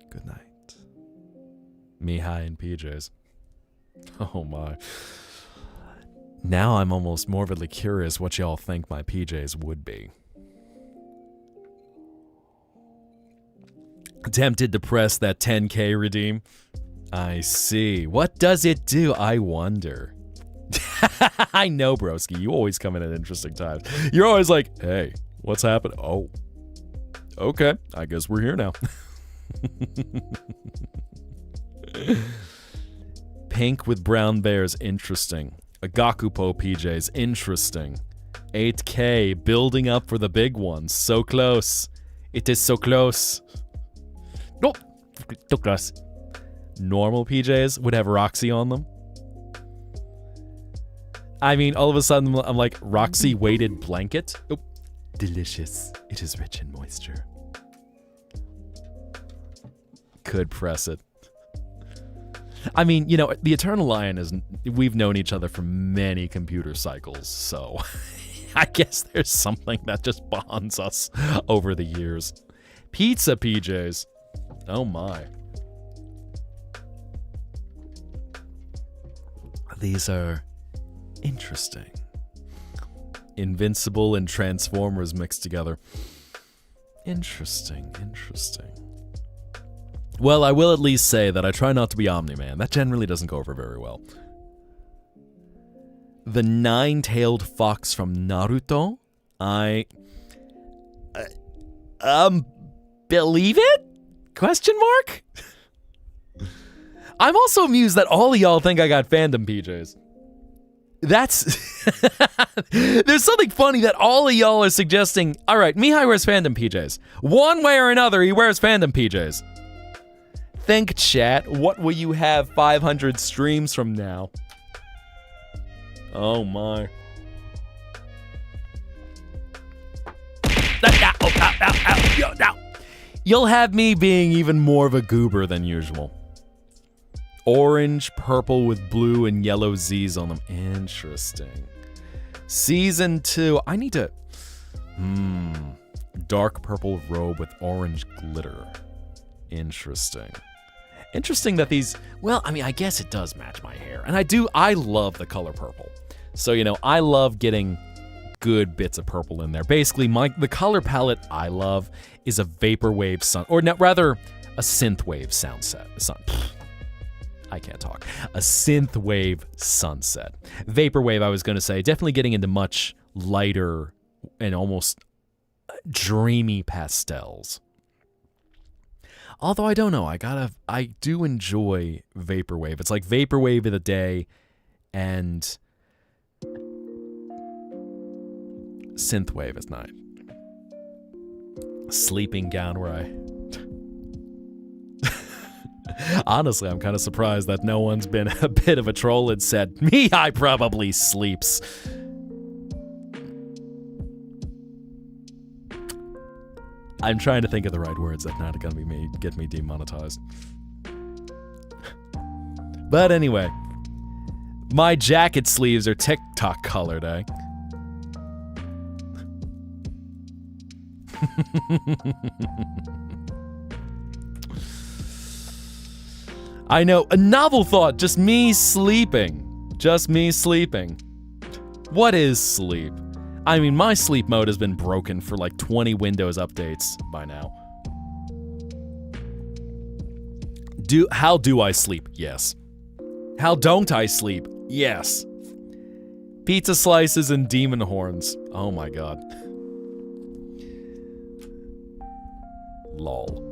Speaker 2: good night. Mihai and PJs. Oh my. Now I'm almost morbidly curious what y'all think my PJs would be. Tempted to press that 10K redeem. I see. What does it do? I wonder. I know, broski. You always come in at interesting times. You're always like, hey, what's happened? Oh, okay. I guess we're here now. Pink with brown bears. Interesting. Agakupo PJs. Interesting. 8K. Building up for the big ones. So close. It is so close. No, too close. Normal PJs would have Roxy on them. I mean, all of a sudden, I'm like, Roxy weighted blanket? Oh, delicious. It is rich in moisture. Could press it. I mean, you know, the Eternal Lion we've known each other for many computer cycles, so I guess there's something that just bonds us over the years. Pizza PJs. Oh my. These are interesting. Invincible and Transformers mixed together. Interesting. Well, I will at least say that I try not to be Omni-Man. That generally doesn't go over very well. The nine-tailed fox from Naruto? Believe it? Question mark? I'm also amused that all of y'all think I got fandom PJs. That's... There's something funny that all of y'all are suggesting, alright, Mihai wears fandom PJs. One way or another, he wears fandom PJs. Think, chat, what will you have 500 streams from now? Oh my. You'll have me being even more of a goober than usual. Orange, purple with blue and yellow Z's on them. Interesting. Season 2. I need to... Dark purple robe with orange glitter. Interesting. Interesting that these... Well, I mean, I guess it does match my hair. And I love the color purple. So, you know, I love getting good bits of purple in there. Basically, the color palette I love is a vaporwave a synthwave I can't talk. A synthwave sunset. Vaporwave, I was going to say, definitely getting into much lighter and almost dreamy pastels.
Speaker 1: Although I don't know, I do enjoy vaporwave. It's like vaporwave of the day and synthwave at night. Sleeping gown where I... Honestly, I'm kind of surprised that no one's been a bit of a troll and said, Mihai probably sleeps. I'm trying to think of the right words that not gonna be get me demonetized. But anyway, my jacket sleeves are TikTok colored, eh? I know, a novel thought, just me sleeping. Just me sleeping. What is sleep? I mean, my sleep mode has been broken for like 20 Windows updates by now. How do I sleep? Yes. How don't I sleep? Yes. Pizza slices and demon horns. Oh my god. Lol.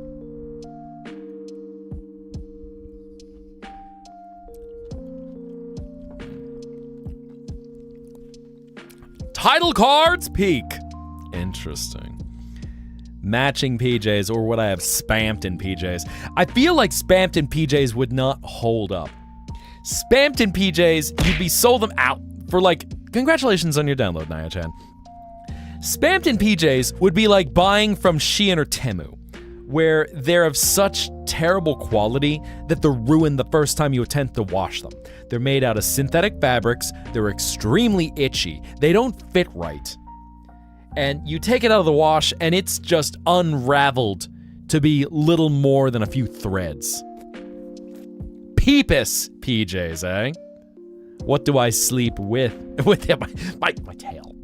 Speaker 1: Title cards peak. Interesting. Matching PJs, or what I have spammed in PJs. I feel like spammed in PJs would not hold up. Spammed in PJs, you'd be sold them out for like, congratulations on your download, Naya-chan. Spammed in PJs would be like buying from Shein or Temu, where they're of such terrible quality that they're ruined the first time you attempt to wash them. They're made out of synthetic fabrics, they're extremely itchy, they don't fit right. And you take it out of the wash and it's just unraveled to be little more than a few threads. Peepus PJs, eh? What do I sleep with? With my tail.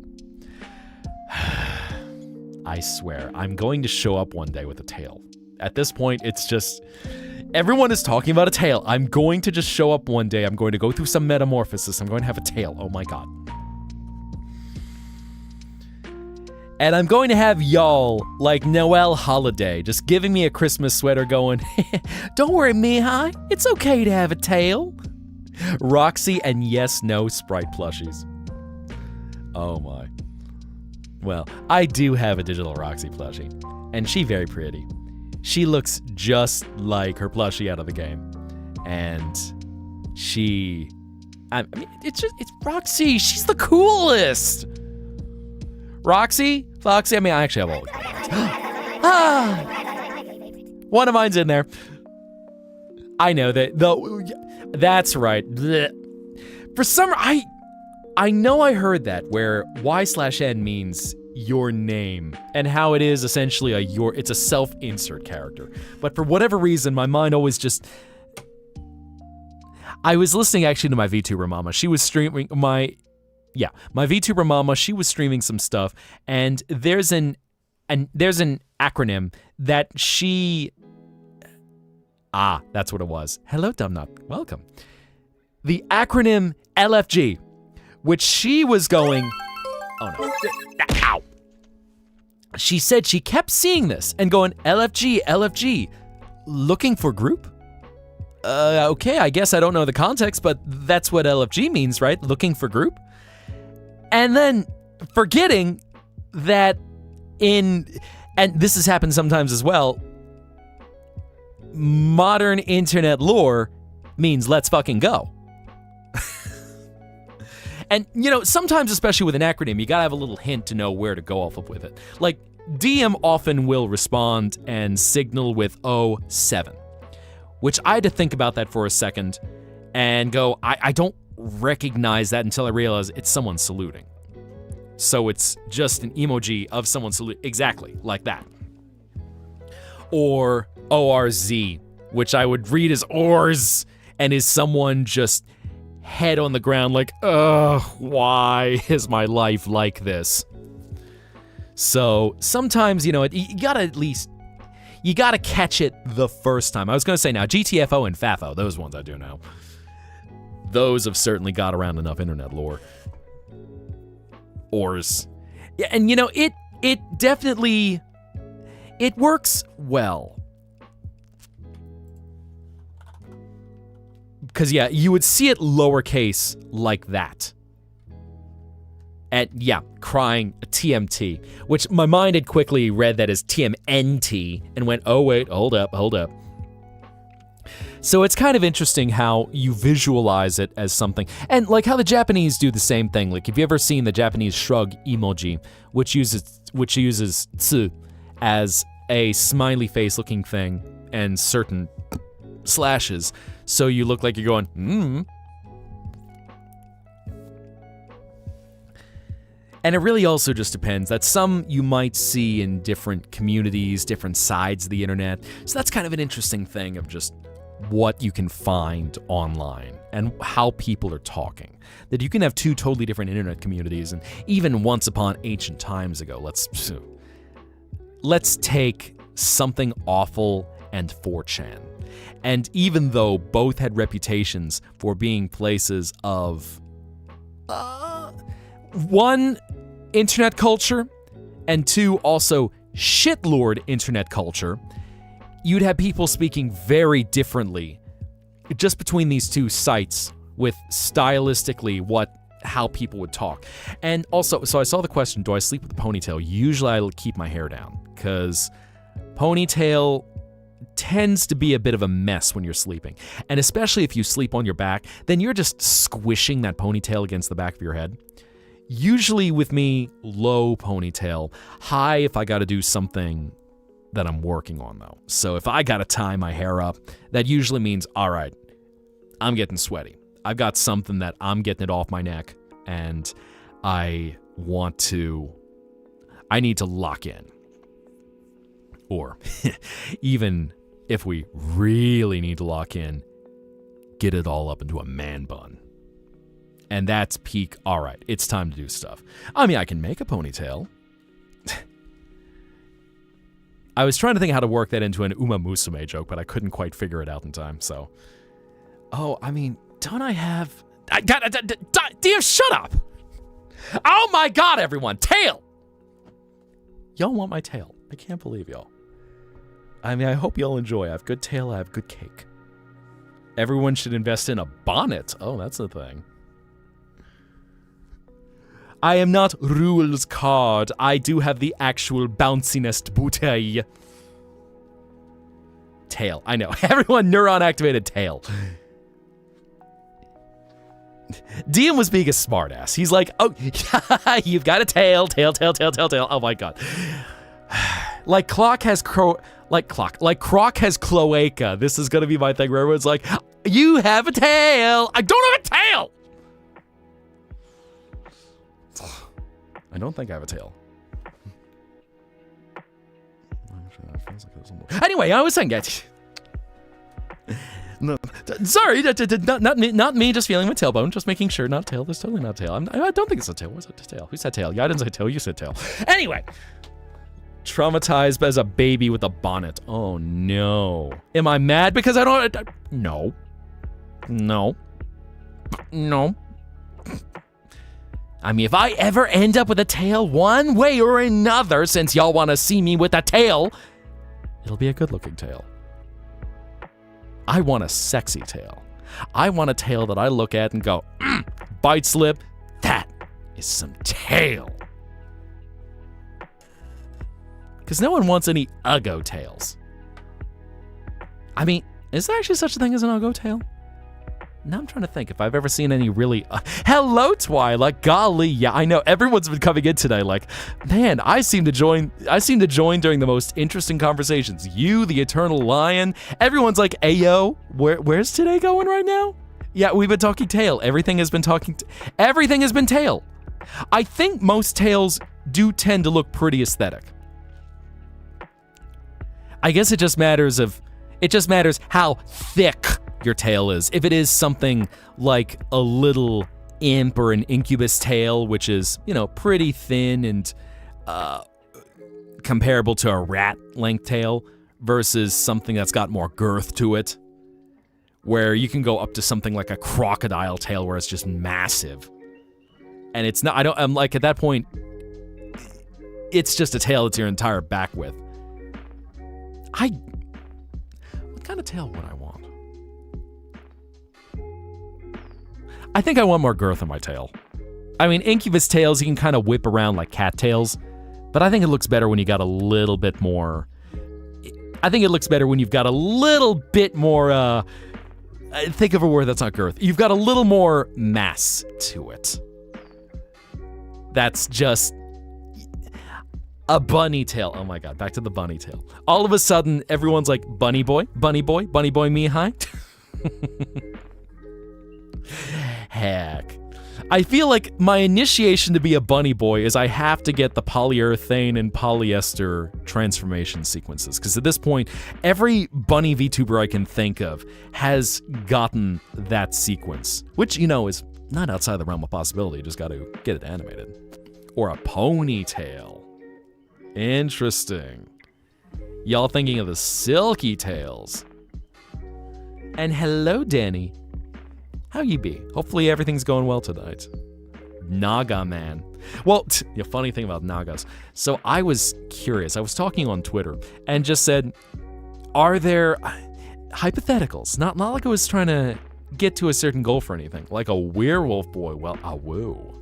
Speaker 1: I swear, I'm going to show up one day with a tail. At this point, it's just... Everyone is talking about a tail. I'm going to just show up one day. I'm going to go through some metamorphosis. I'm going to have a tail. Oh my god. And I'm going to have y'all, like Noel Holiday, just giving me a Christmas sweater going, don't worry, Mihai, it's okay to have a tail. Roxy and yes, no Sprite plushies. Oh my. Well, I do have a digital Roxy plushie, and she very pretty. She looks just like her plushie out of the game. And she... I mean, it's Roxy. She's the coolest. Roxy? Foxy? I mean, I actually have all the colors. Ah! One of mine's in there. I know that. That's right. Blech. For some... I know I heard that, where Y/N means your name, and how it is essentially it's a self-insert character. But for whatever reason, my mind always just... I was listening actually to my VTuber mama. She was streaming my VTuber mama, she was streaming some stuff, and there's an acronym that she... that's what it was. Hello, Dumbnut. Welcome. The acronym LFG, which she was going... Oh no. Ow. She said she kept seeing this and going, LFG, looking for group? Okay, I guess I don't know the context, but that's what LFG means, right? Looking for group? And then forgetting that and this has happened sometimes as well, modern internet lore means let's fucking go. And, you know, sometimes, especially with an acronym, you gotta have a little hint to know where to go off of with it. Like, DM often will respond and signal with 07, which I had to think about that for a second and go, I don't recognize that until I realize it's someone saluting. So it's just an emoji of someone saluting, exactly, like that. Or ORZ, which I would read as ORZ, and is someone just head on the ground like, ugh, why is my life like this? So sometimes, you know, you gotta catch it the first time. I was gonna say now, GTFO and FAFO, those ones I do know. Those have certainly got around enough internet lore. Ors. Yeah, and you know, it definitely, it works well. Because, yeah, you would see it lowercase like that. And, yeah, crying TMT, which my mind had quickly read that as TMNT and went, oh, wait, hold up. So it's kind of interesting how you visualize it as something. And, like, how the Japanese do the same thing. Like, have you ever seen the Japanese shrug emoji, which uses tsu as a smiley face looking thing and certain slashes, so you look like you're going, And it really also just depends. That some you might see in different communities, different sides of the internet. So that's kind of an interesting thing of just what you can find online and how people are talking. That you can have two totally different internet communities, and even once upon ancient times ago, let's take Something Awful and 4chan. And even though both had reputations for being places of one, internet culture, and two, also shitlord internet culture, you'd have people speaking very differently just between these two sites with stylistically how people would talk. And also, so I saw the question, do I sleep with a ponytail? Usually I keep my hair down, because ponytail tends to be a bit of a mess when you're sleeping. And especially if you sleep on your back, then you're just squishing that ponytail against the back of your head. Usually with me, low ponytail. High if I gotta do something that I'm working on, though. So if I gotta tie my hair up, that usually means, all right, I'm getting sweaty. I've got something that I'm getting it off my neck, and I need to lock in. Or, even if we really need to lock in, get it all up into a man bun. And that's peak, all right, it's time to do stuff. I mean, I can make a ponytail. I was trying to think how to work that into an Uma Musume joke, but I couldn't quite figure it out in time, so. Oh, I mean, don't I have... Dear, shut up! Oh my god, everyone, tail! Y'all want my tail. I can't believe y'all. I mean, I hope y'all enjoy. I have good tail, I have good cake. Everyone should invest in a bonnet. Oh, that's a thing. I am not Rule's card. I do have the actual bounciness bouteille. Tail. I know. Everyone neuron-activated tail. Diem was being a smartass. He's like, oh, you've got a tail. Oh my god. Like Croc has cloaca. This is gonna be my thing where everyone's like, you have a tail. I don't have a tail. I don't think I have a tail. Anyway, I was saying that. No, sorry, not me just feeling my tailbone, just making sure, not tail. There's totally not tail. I don't think it's a tail. What's a tail? Who said tail? Yeah, I didn't say tail. You said tail. Anyway, traumatized as a baby with a bonnet. Oh no. Am I mad because I don't? No. I mean, if I ever end up with a tail one way or another, since y'all want to see me with a tail, it'll be a good-looking tail. I want a sexy tail. I want a tail that I look at and go, bite slip, that is some tail. Because no one wants any uggo tails. I mean, is there actually such a thing as an uggo tail? Now I'm trying to think if I've ever seen any really... Hello, Twilight. Golly, yeah, I know. Everyone's been coming in today like, man, I seem to join during the most interesting conversations. You, the Eternal Lion. Everyone's like, ayo, where's today going right now? Yeah, we've been talking tail. Everything has been tail. I think most tails do tend to look pretty aesthetic. I guess it just matters how thick your tail is. If it is something like a little imp or an incubus tail, which is, pretty thin and comparable to a rat length tail, versus something that's got more girth to it, where you can go up to something like a crocodile tail where it's just massive. And it's not, I'm like, at that point, it's just a tail that's your entire back width. What kind of tail would I want? I think I want more girth on my tail. I mean, incubus tails, you can kind of whip around like cat tails, but I think it looks better when you got a little bit more... I think it looks better when you've got a little bit more, think of a word that's not girth. You've got a little more mass to it. That's just a bunny tail. Oh my God, back to the bunny tail. All of a sudden, everyone's like, bunny boy, Mihai. Heck. I feel like my initiation to be a bunny boy is I have to get the polyurethane and polyester transformation sequences. Because at this point, every bunny VTuber I can think of has gotten that sequence. Which, is not outside the realm of possibility. You just got to get it animated. Or a ponytail. Interesting. Y'all thinking of the silky tails. And hello, Danny. How you be? Hopefully everything's going well tonight. Naga man. Well, the funny thing about Nagas. So I was curious. I was talking on Twitter and just said, are there hypotheticals? Not like I was trying to get to a certain goal for anything. Like a werewolf boy. Well, woo.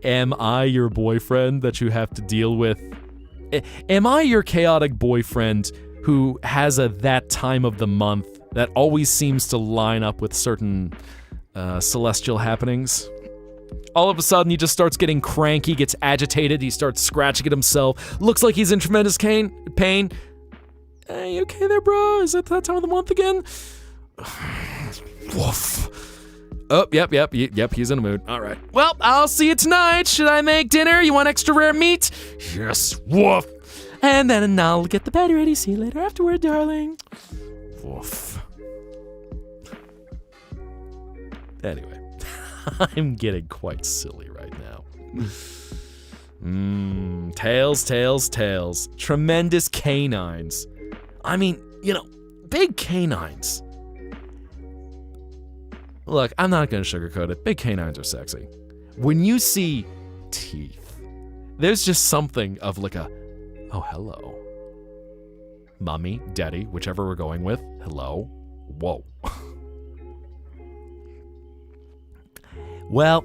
Speaker 1: Am I your boyfriend that you have to deal with? Am I your chaotic boyfriend who has that time of the month that always seems to line up with certain celestial happenings? All of a sudden, he just starts getting cranky, gets agitated, he starts scratching at himself, looks like he's in tremendous pain. Hey, you okay there, bro? Is it that time of the month again? Woof. Oh, yep, he's in a mood. All right. Well, I'll see you tonight. Should I make dinner? You want extra rare meat? Yes, woof. And then I'll get the bed ready. See you later afterward, darling. Woof. Anyway, I'm getting quite silly right now. Tails. Tremendous canines. I mean, big canines. Look, I'm not gonna sugarcoat it. Big canines are sexy. When you see teeth, there's just something of like oh, hello. Mommy, daddy, whichever we're going with. Hello. Whoa. Well,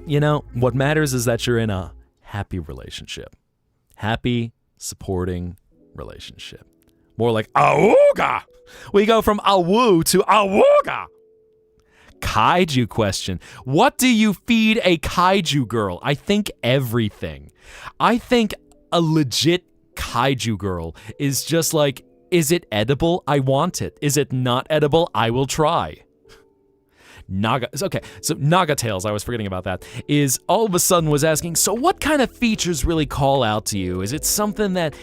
Speaker 1: what matters is that you're in a happy relationship. Happy, supporting relationship. More like awooga. We go from awoo to awooga. Kaiju question. What do you feed a kaiju girl? I think everything. I think a legit kaiju girl is just like, is it edible? I want it. Is it not edible? I will try. So Naga Tales, I was forgetting about that, is all of a sudden was asking, so what kind of features really call out to you? Is it something that,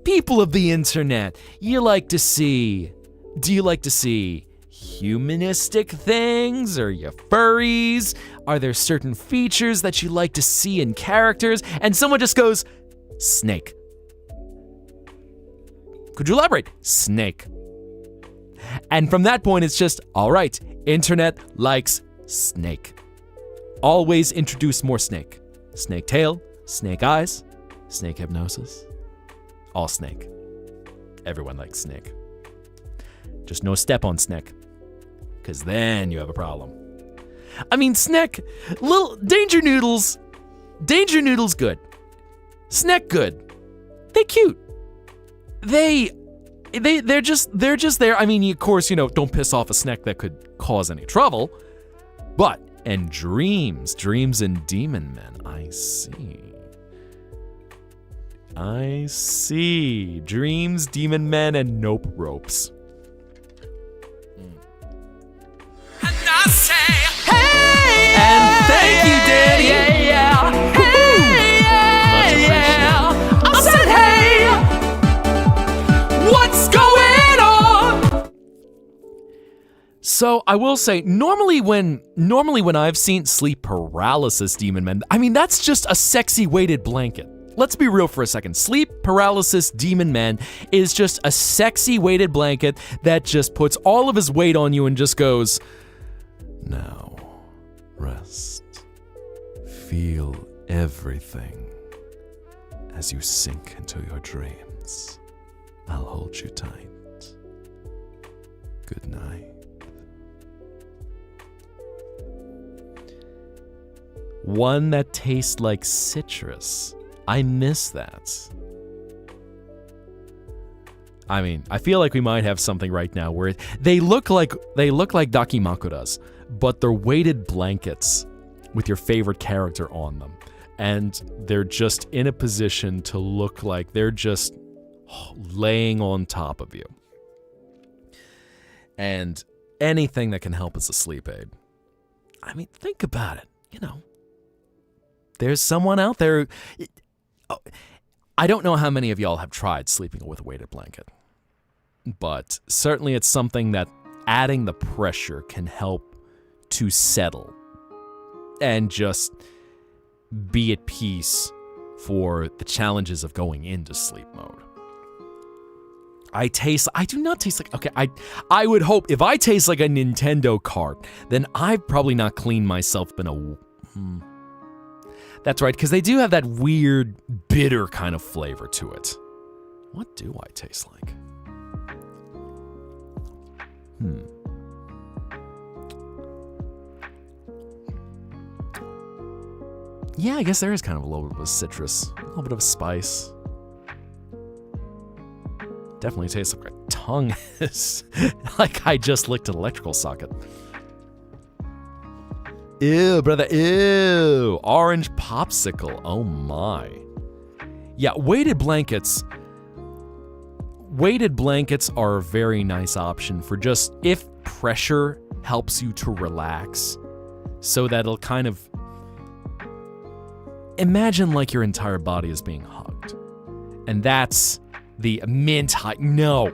Speaker 1: people of the internet, you like to see? Do you like to see humanistic things? Are you furries? Are there certain features that you like to see in characters? And someone just goes, snake. Could you elaborate? Snake. And from that point, it's just, all right, internet likes snake. Always introduce more snake. Snake tail, snake eyes, snake hypnosis. All snake. Everyone likes snake. Just no step on snake, because then you have a problem. I mean, snake, little Danger Noodles good. Snake good. They cute. They're just there. I mean, of course, don't piss off a snack that could cause any trouble. But, and dreams and demon men, I see. Dreams, demon men, and nope ropes. And I say, hey! And thank you, Danny! Yeah. Hey, yeah. I said, hey! What's going on? So I will say, normally when I've seen sleep paralysis demon men, I mean, that's just a sexy weighted blanket. Let's be real for a second. Sleep paralysis demon man is just a sexy weighted blanket that just puts all of his weight on you and just goes, now rest. Feel everything as you sink into your dreams. I'll hold you tight. Good night. One that tastes like citrus. I miss that. I mean, I feel like we might have something right now where they look like dakimakuras, but they're weighted blankets with your favorite character on them. And they're just in a position to look like they're just laying on top of you. And anything that can help as a sleep aid. I mean, think about it, you know. There's someone out there. I don't know how many of y'all have tried sleeping with a weighted blanket, but certainly it's something that adding the pressure can help to settle and just be at peace for the challenges of going into sleep mode. I do not taste like, okay, I would hope if I taste like a Nintendo cart, then I've probably not cleaned myself in a, That's right, because they do have that weird, bitter kind of flavor to it. What do I taste like? Yeah, I guess there is kind of a little bit of citrus, a little bit of spice. Definitely tastes like my tongue is like I just licked an electrical socket. Ew, brother, ew. Orange popsicle, oh my. Yeah, weighted blankets are a very nice option for just if pressure helps you to relax, so that it'll kind of imagine like your entire body is being hugged. And that's the mint high. No.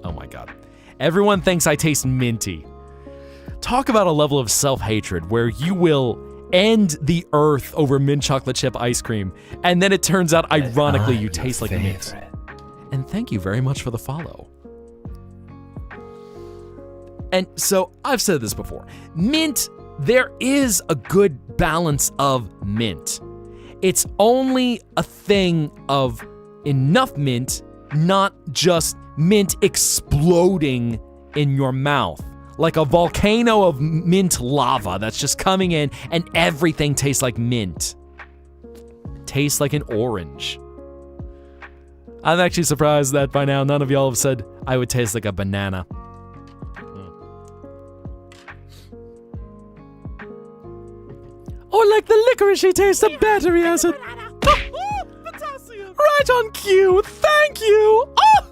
Speaker 1: Oh my god. Everyone thinks I taste minty. Talk about a level of self-hatred where you will end the earth over mint chocolate chip ice cream, and then it turns out, ironically, you taste like mint. And thank you very much for the follow. And so, I've said this before. Mint, there is a good balance of mint. It's only a thing of enough mint, not just mint exploding in your mouth. Like a volcano of mint lava that's just coming in and everything tastes like mint. Tastes like an orange. I'm actually surprised that by now none of y'all have said I would taste like a banana. Or like the licorice tastes of battery acid. Right on cue, thank you! Oh!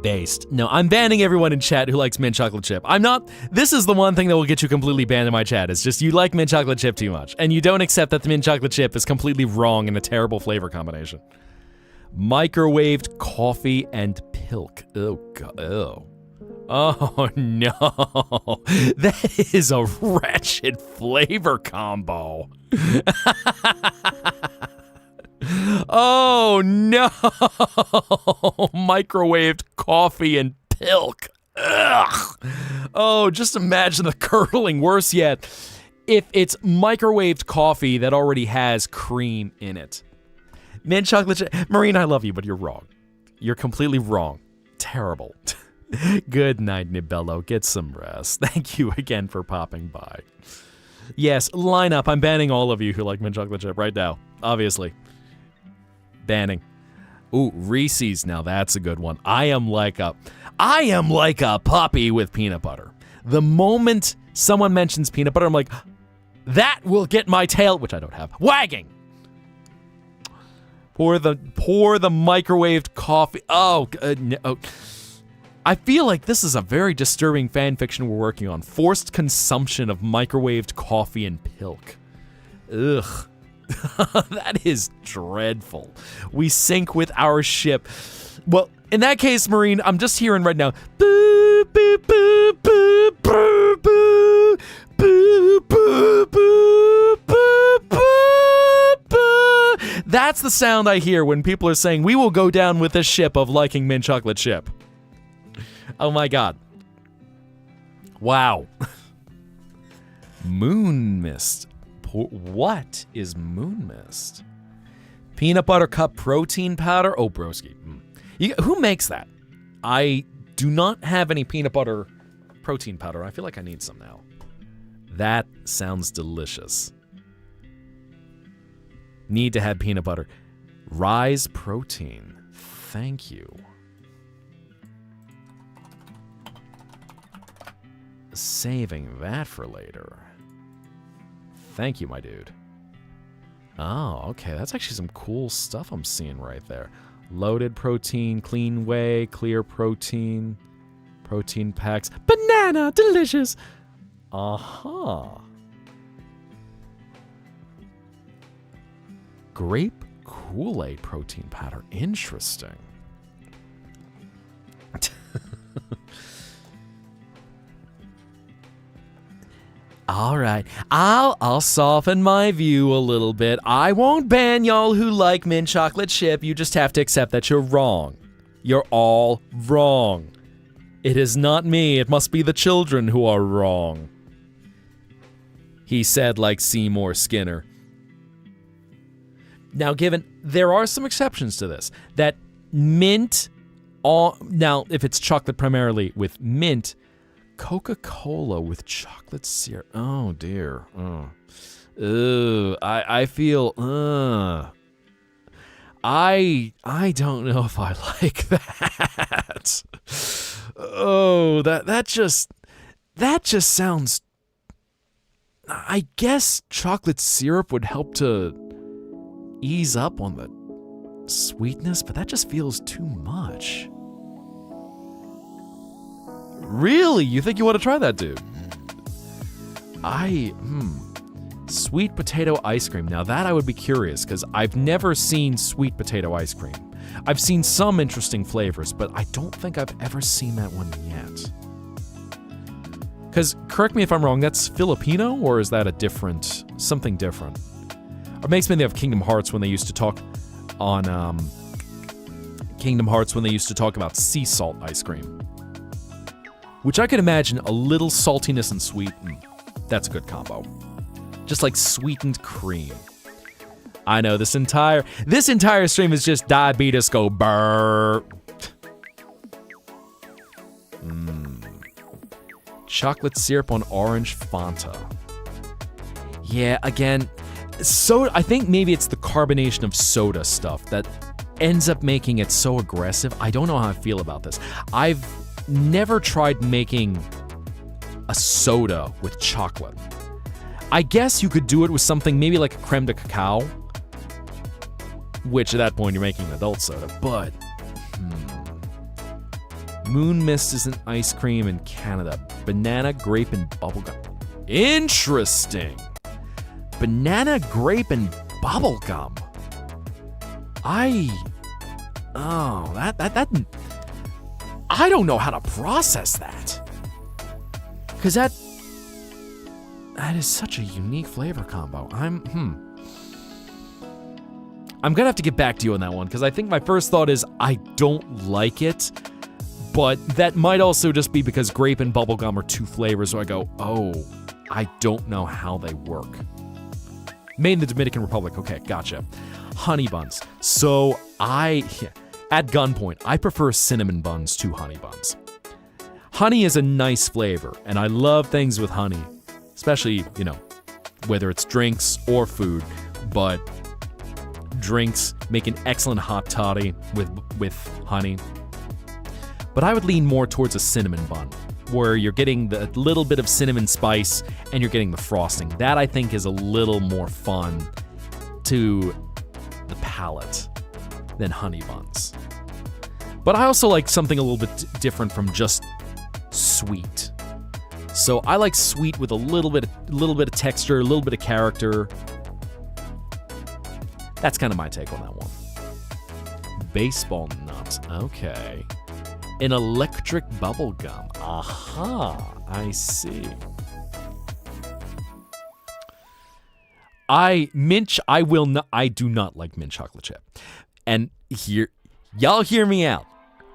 Speaker 1: Based. No, I'm banning everyone in chat who likes mint chocolate chip. This is the one thing that will get you completely banned in my chat. It's just you like mint chocolate chip too much. And you don't accept that the mint chocolate chip is completely wrong and a terrible flavor combination. Microwaved coffee and pilk. Oh, God. Oh. Oh, no. That is a wretched flavor combo. Oh no! Microwaved coffee and pilk. Ugh. Oh, just imagine the curdling. Worse yet, if it's microwaved coffee that already has cream in it. Mint chocolate. Marine, I love you, but you're wrong. You're completely wrong. Terrible. Good night, Nibello. Get some rest. Thank you again for popping by. Yes, line up. I'm banning all of you who like mint chocolate chip right now. Obviously. Banning. Ooh, Reese's. Now that's a good one. I am like a puppy with peanut butter. The moment someone mentions peanut butter, I'm like, that will get my tail, which I don't have, wagging. Pour the microwaved coffee. Oh, no. I feel like this is a very disturbing fan fiction we're working on. Forced consumption of microwaved coffee and pilk. Ugh. That is dreadful. We sink with our ship. Well, in that case, Marine, I'm just hearing right now. Boo, boo, boo, boo, boo, boo, boo, boo, boo, boo, boo, boo. That's the sound I hear when people are saying, we will go down with this ship of liking mint chocolate chip. Oh my god. Wow. Moon mist. What is moon mist? Peanut butter cup protein powder? Oh, broski. Who makes that? I do not have any peanut butter protein powder. I feel like I need some now. That sounds delicious. Need to have peanut butter. Rise protein. Thank you. Saving that for later. Thank you, my dude. Oh, okay. That's actually some cool stuff I'm seeing right there. Loaded protein, clean whey, clear protein, protein packs. Banana, delicious. Uh-huh. Grape Kool-Aid protein powder. Interesting. All right, I'll soften my view a little bit. I won't ban y'all who like mint chocolate chip. You just have to accept that you're wrong. You're all wrong. It is not me. It must be the children who are wrong. He said like Seymour Skinner. Now, given there are some exceptions to this, that mint, now if it's chocolate primarily with mint, Coca-Cola with chocolate syrup. Oh dear. I feel. I don't know if I like that. Oh, that just sounds. I guess chocolate syrup would help to ease up on the sweetness, but that just feels too much. Really? You think you want to try that, dude? Sweet potato ice cream. Now that I would be curious, because I've never seen sweet potato ice cream. I've seen some interesting flavors, but I don't think I've ever seen that one yet. Because, correct me if I'm wrong, that's Filipino, or is that something different? It makes me think of Kingdom Hearts when they used to talk on, Kingdom Hearts when they used to talk about sea salt ice cream. Which I could imagine a little saltiness and sweet. That's a good combo. Just like sweetened cream. I know this entire stream is just diabetes go burr. Chocolate syrup on orange Fanta. Yeah, again, soda. I think maybe it's the carbonation of soda stuff that ends up making it so aggressive. I don't know how I feel about this. I've never tried making a soda with chocolate. I guess you could do it with something maybe like a creme de cacao, which at that point you're making an adult soda, but Moon Mist is an ice cream in Canada. Banana, grape, and bubblegum. Interesting. Banana, grape, and bubblegum. I don't know how to process that. Because that is such a unique flavor combo. I'm gonna have to get back to you on that one, because I think my first thought is I don't like it, but that might also just be because grape and bubblegum are two flavors, so I go, oh, I don't know how they work. Made in the Dominican Republic, okay, gotcha. Honey buns. So at gunpoint, I prefer cinnamon buns to honey buns. Honey is a nice flavor, and I love things with honey, especially, whether it's drinks or food, but drinks make an excellent hot toddy with honey. But I would lean more towards a cinnamon bun, where you're getting the little bit of cinnamon spice and you're getting the frosting. That, I think, is a little more fun to the palate than honey buns. But I also like something a little bit different from just sweet. So I like sweet with a little bit of texture, a little bit of character. That's kind of my take on that one. Baseball nut. Okay. An electric bubble gum. Aha, I see. I do not like mint chocolate chip. And y'all hear me out.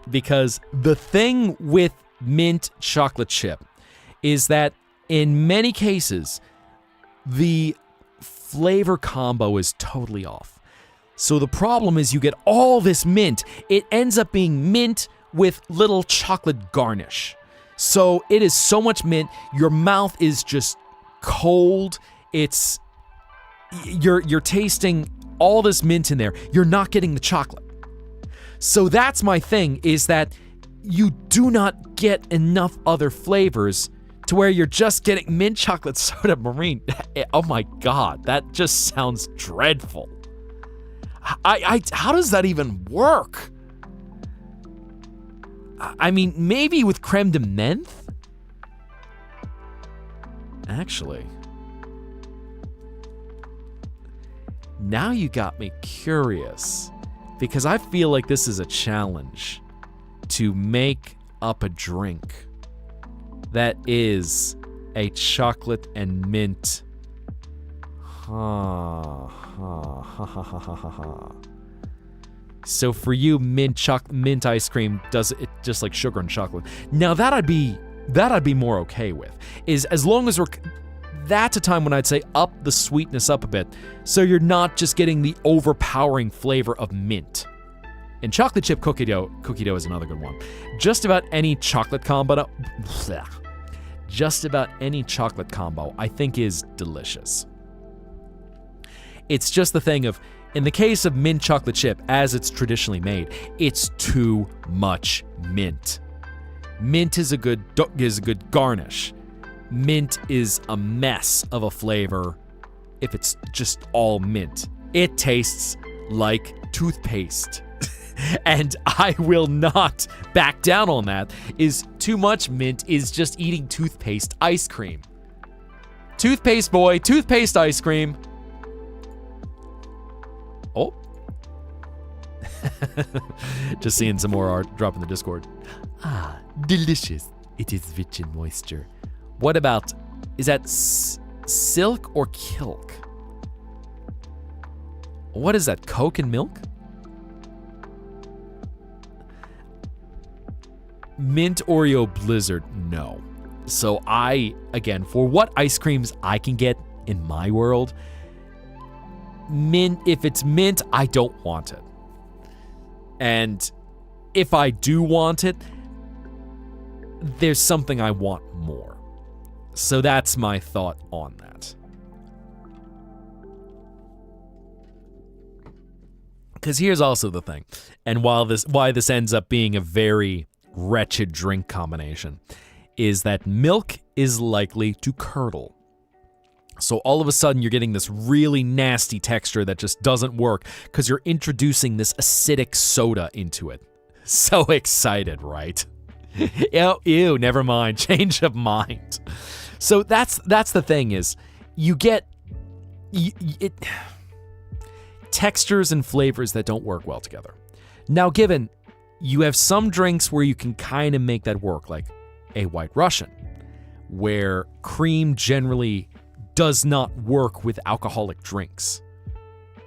Speaker 1: Because the thing with mint chocolate chip is that in many cases, the flavor combo is totally off. So the problem is you get all this mint. It ends up being mint with little chocolate garnish. So it is so much mint, your mouth is just cold. You're tasting all this mint in there. You're not getting the chocolate. So that's my thing, is that you do not get enough other flavors to where you're just getting mint chocolate soda marine. Oh my God, that just sounds dreadful. How does that even work? I mean, maybe with creme de menthe? Actually, now you got me curious, because I feel like this is a challenge to make up a drink that is a chocolate and mint. So for you, mint ice cream does it just like sugar and chocolate. Now that I'd be more okay with, is as long as that's a time when I'd say up the sweetness up a bit, so you're not just getting the overpowering flavor of mint. And chocolate chip cookie dough is another good one. Just about any chocolate combo, I think is delicious. It's just the thing of, in the case of mint chocolate chip, as it's traditionally made, it's too much mint. Mint is a good garnish. Mint is a mess of a flavor if it's just all mint. It tastes like toothpaste. And I will not back down on that. Is too much mint is just eating toothpaste ice cream. Toothpaste boy, toothpaste ice cream. Oh. Just seeing some more art drop in the Discord. Ah, delicious. It is rich in moisture. What about, is that silk or kilk? What is that, Coke and milk? Mint Oreo Blizzard, no. So again, for what ice creams I can get in my world, mint, if it's mint, I don't want it. And if I do want it, there's something I want more. So that's my thought on that. Because here's also the thing, and why this ends up being a very wretched drink combination, is that milk is likely to curdle. So all of a sudden you're getting this really nasty texture that just doesn't work because you're introducing this acidic soda into it. So excited, right? Ew, never mind. Change of mind. So that's the thing, is you get textures and flavors that don't work well together. Now, given you have some drinks where you can kind of make that work, like a White Russian, where cream generally does not work with alcoholic drinks,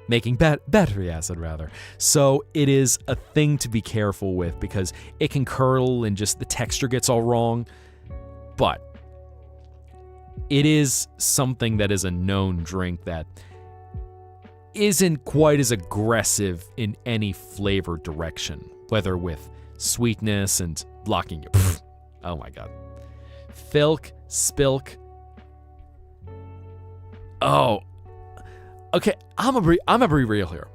Speaker 1: making battery acid rather. So it is a thing to be careful with because it can curdle and just the texture gets all wrong. But it is something that is a known drink that isn't quite as aggressive in any flavor direction, whether with sweetness and blocking you. Oh my God. Filk, spilk. Oh. Okay, I'm gonna be real here.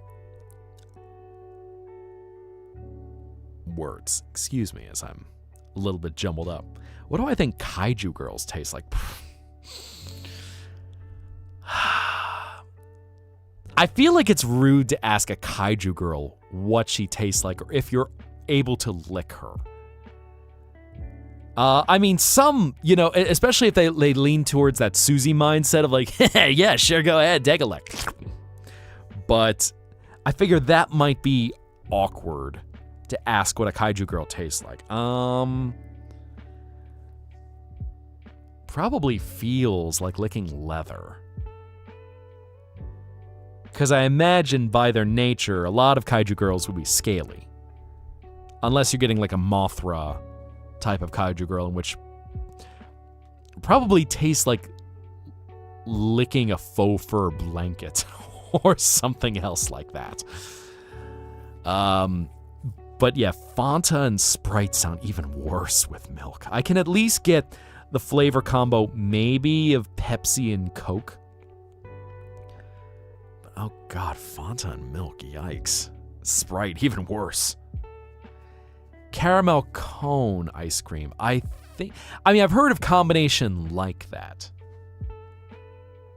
Speaker 1: Words. Excuse me as I'm a little bit jumbled up. What do I think kaiju girls taste like? I feel like it's rude to ask a kaiju girl what she tastes like or if you're able to lick her. I mean, some, especially if they lean towards that Susie mindset of like, yeah, sure, go ahead, take a lick. But I figure that might be awkward to ask what a kaiju girl tastes like. Probably feels like licking leather. Because I imagine by their nature, a lot of kaiju girls would be scaly. Unless you're getting like a Mothra type of kaiju girl, in which probably tastes like licking a faux fur blanket or something else like that. But yeah, Fanta and Sprite sound even worse with milk. I can at least get the flavor combo maybe of Pepsi and Coke.
Speaker 2: Oh God, Fanta and milk, yikes.
Speaker 1: Sprite, even worse. Caramel cone ice cream. I've heard of combination like that.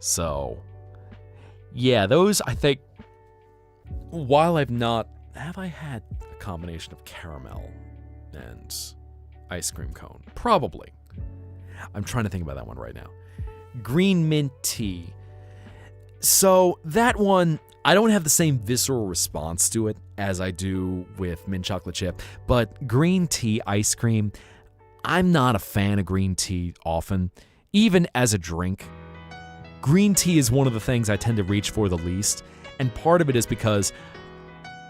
Speaker 1: So, yeah, those, I think, while have I had a combination of caramel and ice cream cone? Probably. I'm trying to think about that one right now. Green mint tea. So that one, I don't have the same visceral response to it as I do with mint chocolate chip, but green tea ice cream, I'm not a fan of green tea often, even as a drink. Green tea is one of the things I tend to reach for the least, and part of it is because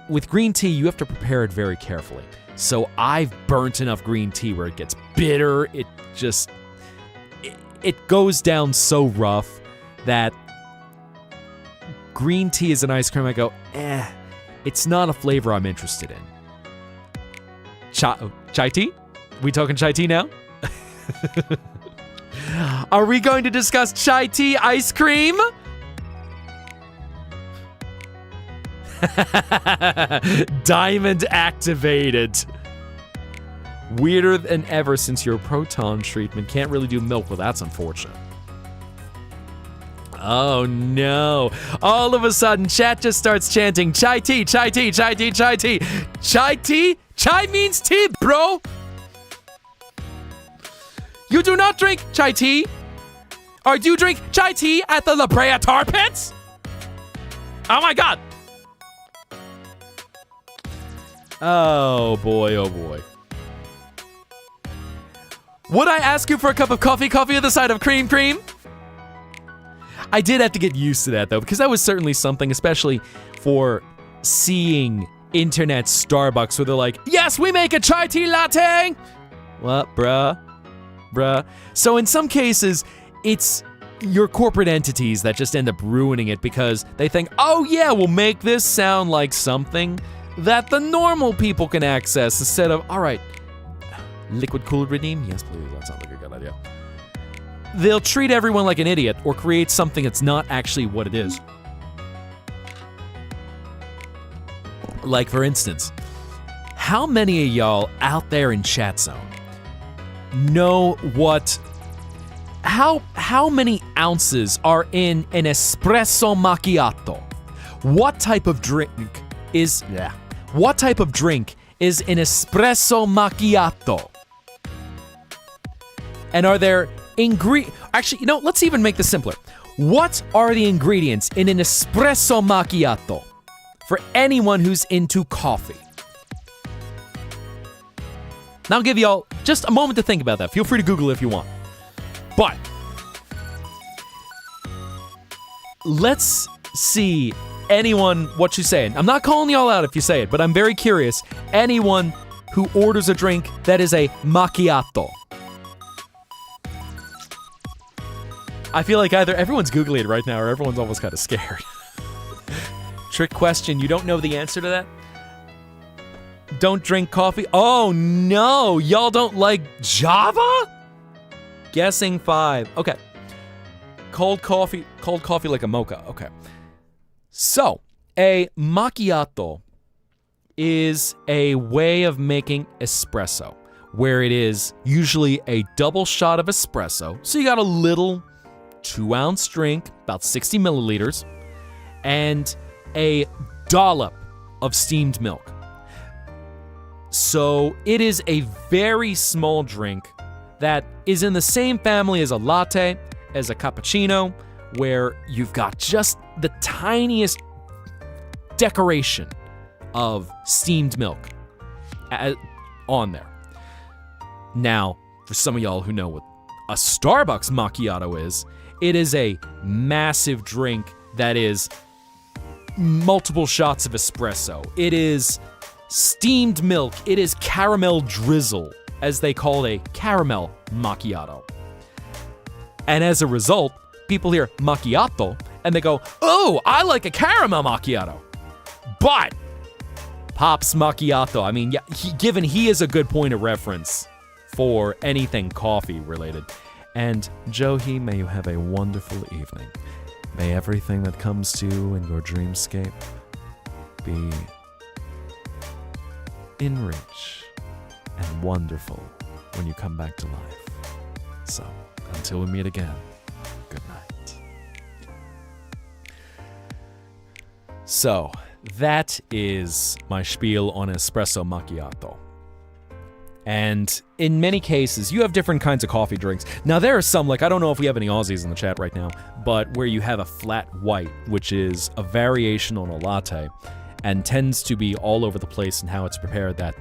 Speaker 1: with green tea, you have to prepare it very carefully. So I've burnt enough green tea where it gets bitter, it goes down so rough that green tea is an ice cream I go, it's not a flavor I'm interested in. Chai tea? We talking chai tea now? Are we going to discuss chai tea ice cream? Diamond activated. Weirder than ever since your proton treatment. Can't really do milk, well that's unfortunate. Oh no. All of a sudden, chat just starts chanting, chai tea, chai tea, chai tea, chai tea. Chai tea? Chai means tea, bro. You do not drink chai tea? Or do you drink chai tea at the La Brea Tar Pits? Oh my god. Oh boy, oh boy. Would I ask you for a cup of coffee with a side of cream? I did have to get used to that though, because that was certainly something, especially for seeing internet Starbucks where they're like, yes, we make a chai tea latte. What, bruh? So in some cases, it's your corporate entities that just end up ruining it because they think, oh yeah, we'll make this sound like something that the normal people can access instead of, all right, liquid cooled redeem? Yes, please. That sounds like a good idea. They'll treat everyone like an idiot or create something that's not actually what it is. Like, for instance, how many of y'all out there in chat zone know how many ounces are in an espresso macchiato? What type of drink is an espresso macchiato? And are there actually, let's even make this simpler. What are the ingredients in an espresso macchiato for anyone who's into coffee? Now I'll give y'all just a moment to think about that. Feel free to Google it if you want. But let's see what you saying. I'm not calling y'all out if you say it, but I'm very curious. Anyone who orders a drink that is a macchiato. I feel like either everyone's Googling it right now or everyone's almost kind of scared. Trick question, you don't know the answer to that? Don't drink coffee? Oh no, y'all don't like Java? Guessing 5. Okay. Cold coffee like a mocha. Okay. So, a macchiato is a way of making espresso, where it is usually a double shot of espresso. So you got a little 2-ounce drink, about 60 milliliters, and a dollop of steamed milk. So it is a very small drink that is in the same family as a latte, as a cappuccino, where you've got just the tiniest decoration of steamed milk on there. Now, for some of y'all who know what a Starbucks macchiato is, it is a massive drink that is multiple shots of espresso. It is steamed milk. It is caramel drizzle, as they call a caramel macchiato. And as a result, people hear macchiato and they go, oh, I like a caramel macchiato. But Pop's macchiato, I mean, yeah, given he is a good point of reference for anything coffee related. And Johi, may you have a wonderful evening. May everything that comes to you in your dreamscape be enriched and wonderful when you come back to life. So, until we meet again, good night. So, that is my spiel on espresso macchiato. And in many cases, you have different kinds of coffee drinks. Now, there are some, like, I don't know if we have any Aussies in the chat right now, but where you have a flat white, which is a variation on a latte, and tends to be all over the place in how it's prepared, that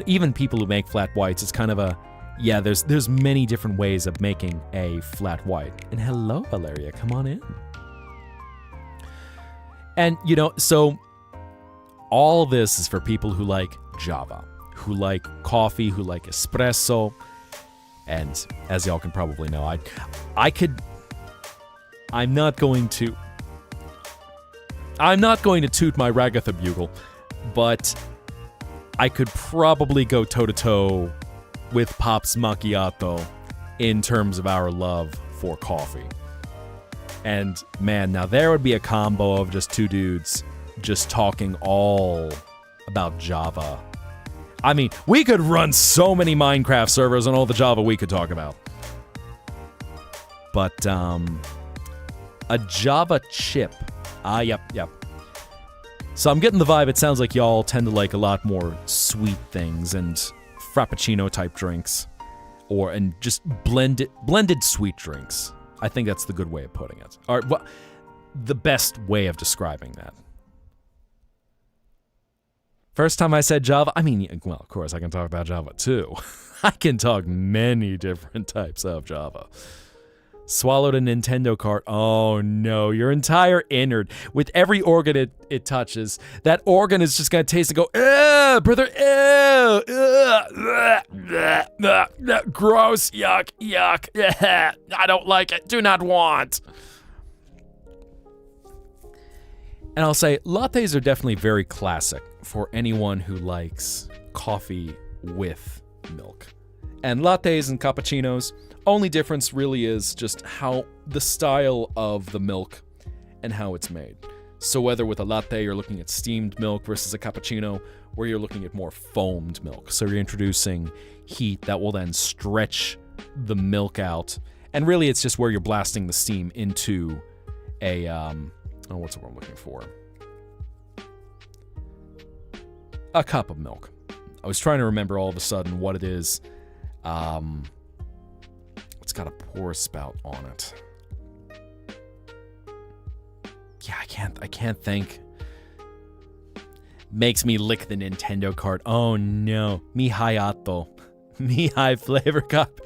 Speaker 1: even people who make flat whites, it's kind of a, yeah, there's many different ways of making a flat white. And hello, Valeria, come on in. And, so all this is for people who like Java, who like coffee, who like espresso. And as y'all can probably know, I'm not going to toot my Ragatha bugle, but I could probably go toe-to-toe with Pop's Macchiato in terms of our love for coffee. And man, now there would be a combo of just two dudes just talking all about Java. I mean, we could run so many Minecraft servers on all the Java we could talk about. But, a Java chip. Yep. So I'm getting the vibe, it sounds like y'all tend to like a lot more sweet things and Frappuccino type drinks. And just blended sweet drinks. I think that's the good way of putting it. Or the best way of describing that. First time I said Java, I mean, well, of course I can talk about Java too. I can talk many different types of Java. Swallowed a Nintendo cart. Oh no, your entire innard, with every organ it touches, that organ is just gonna taste and go, brother, gross, yuck, I don't like it, do not want. And I'll say, lattes are definitely very classic for anyone who likes coffee with milk. And lattes and cappuccinos, only difference really is just how the style of the milk and how it's made. So whether with a latte you're looking at steamed milk versus a cappuccino, where you're looking at more foamed milk. So you're introducing heat that will then stretch the milk out. And really it's just where you're blasting the steam into a, what's the word I'm looking for? A cup of milk. I was trying to remember all of a sudden what it is. It's got a pour spout on it. Yeah, I can't think. Makes me lick the Nintendo cart. Oh no. Mihaizetta. Mihai flavor copy.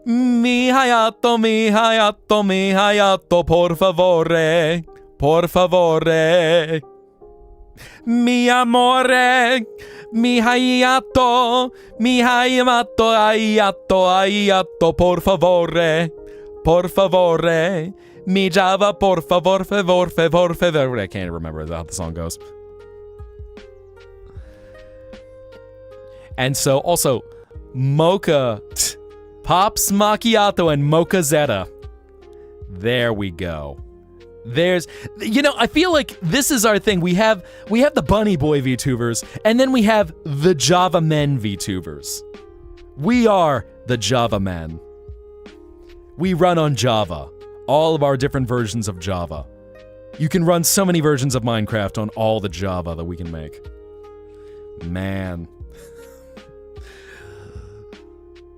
Speaker 1: Mihaizetta, por favore. Por favore. Mi amore. Mihaizetta, aiato, por favore, mi Java, por favor, favor. I can't remember how the song goes. And so, also, Mocha, Pop's Macchiato and Mocha Zetta. There we go. There's, I feel like this is our thing. We have the Bunny Boy VTubers, and then we have the Java Men VTubers. We are the Java Men. We run on Java. All of our different versions of Java. You can run so many versions of Minecraft on all the Java that we can make. Man.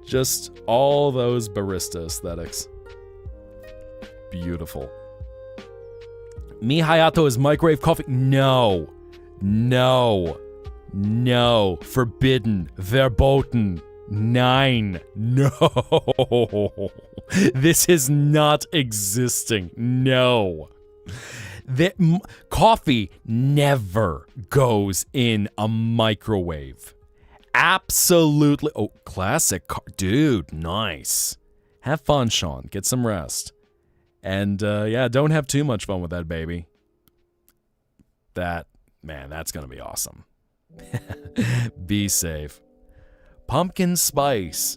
Speaker 1: Just all those barista aesthetics. Beautiful. Mihaizetta is microwave coffee. No. Forbidden. Verboten. Nein. No. This is not existing. No. Coffee never goes in a microwave. Absolutely. Oh, classic. Dude, nice. Have fun, Sean. Get some rest. And, don't have too much fun with that baby. That's gonna be awesome. Be safe. Pumpkin spice.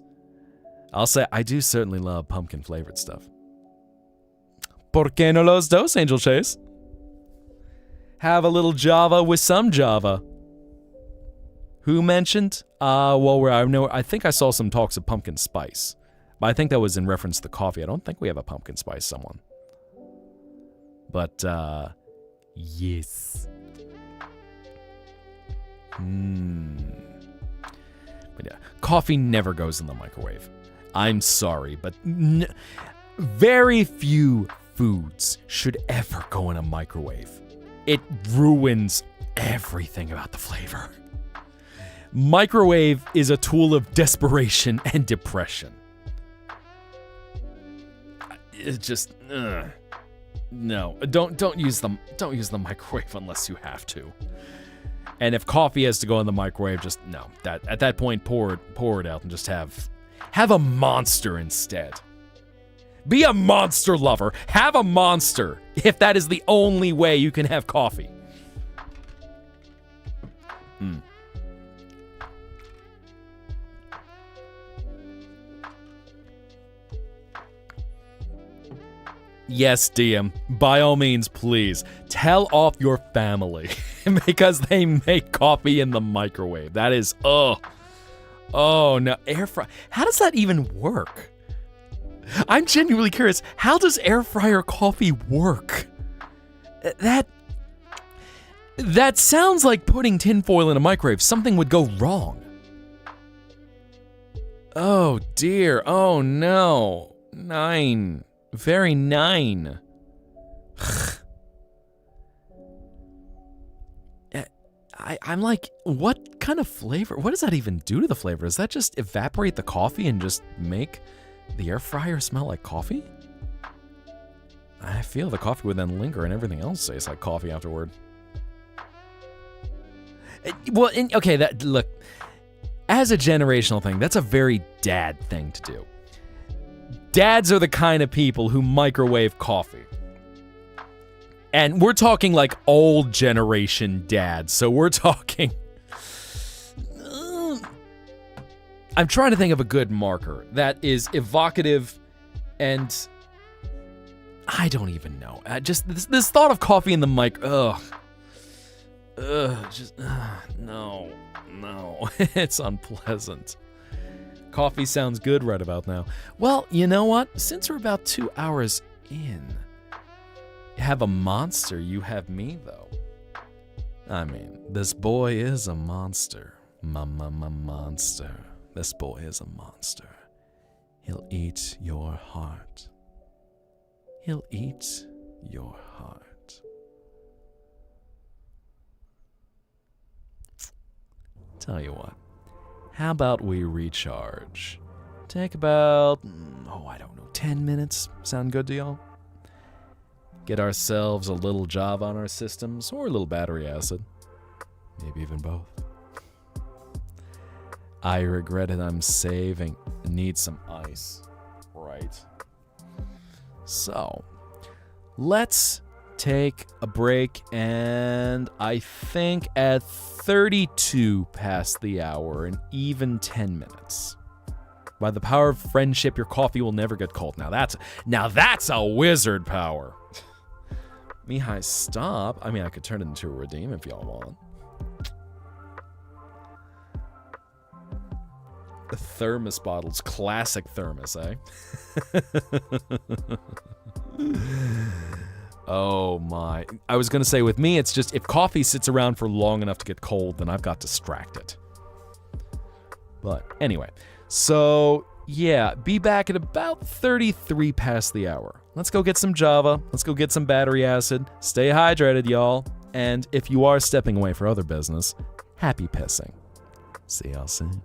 Speaker 1: I'll say I do certainly love pumpkin flavored stuff. ¿Por qué no los dos, Angel Chase? Have a little Java with some Java. Who mentioned? I think I saw some talks of pumpkin spice. But I think that was in reference to the coffee. I don't think we have a pumpkin spice someone. But, yes. But yeah, coffee never goes in the microwave. I'm sorry, but very few foods should ever go in a microwave. It ruins everything about the flavor. Microwave is a tool of desperation and depression. It just, no. Don't use them. Don't use the microwave unless you have to. And if coffee has to go in the microwave, just no. At that point, pour it out and just have a monster instead. Be a monster lover. Have a monster if that is the only way you can have coffee. Yes, DM, by all means, please, tell off your family because they make coffee in the microwave. That is, oh no, air fry. How does that even work? I'm genuinely curious. How does air fryer coffee work? That sounds like putting tinfoil in a microwave. Something would go wrong. Oh dear. Oh no. 9. Very 9. I'm like, what kind of flavor? What does that even do to the flavor? Does that just evaporate the coffee and just make the air fryer smell like coffee? I feel the coffee would then linger and everything else tastes like coffee afterward. Well, okay, look, as a generational thing, that's a very dad thing to do. Dads are the kind of people who microwave coffee. And we're talking like old generation dads, so we're talking... I'm trying to think of a good marker that is evocative and... I don't even know. Just this thought of coffee in the mic... no. It's unpleasant. Coffee sounds good right about now. Well, you know what? Since we're about 2 hours in, you have a monster, you have me, though. I mean, this boy is a monster. Monster. This boy is a monster. He'll eat your heart. He'll eat your heart. Tell you what. How about we recharge? Take about, 10 minutes. Sound good to y'all? Get ourselves a little Java on our systems, or a little battery acid. Maybe even both. I regret it, I'm saving. Need some ice. Right. So, let's take a break, and I think at 32 past the hour, in even 10 minutes. By the power of friendship, your coffee will never get cold. Now that's a wizard power. Mihai, stop. I mean, I could turn it into a redeem if y'all want. The thermos bottles, classic thermos, eh? Oh my. I was gonna say with me, it's just if coffee sits around for long enough to get cold, then I've got distracted. But anyway, so yeah, be back at about 33 past the hour. Let's go get some Java. Let's go get some battery acid. Stay hydrated, y'all. And if you are stepping away for other business, happy pissing. See y'all soon.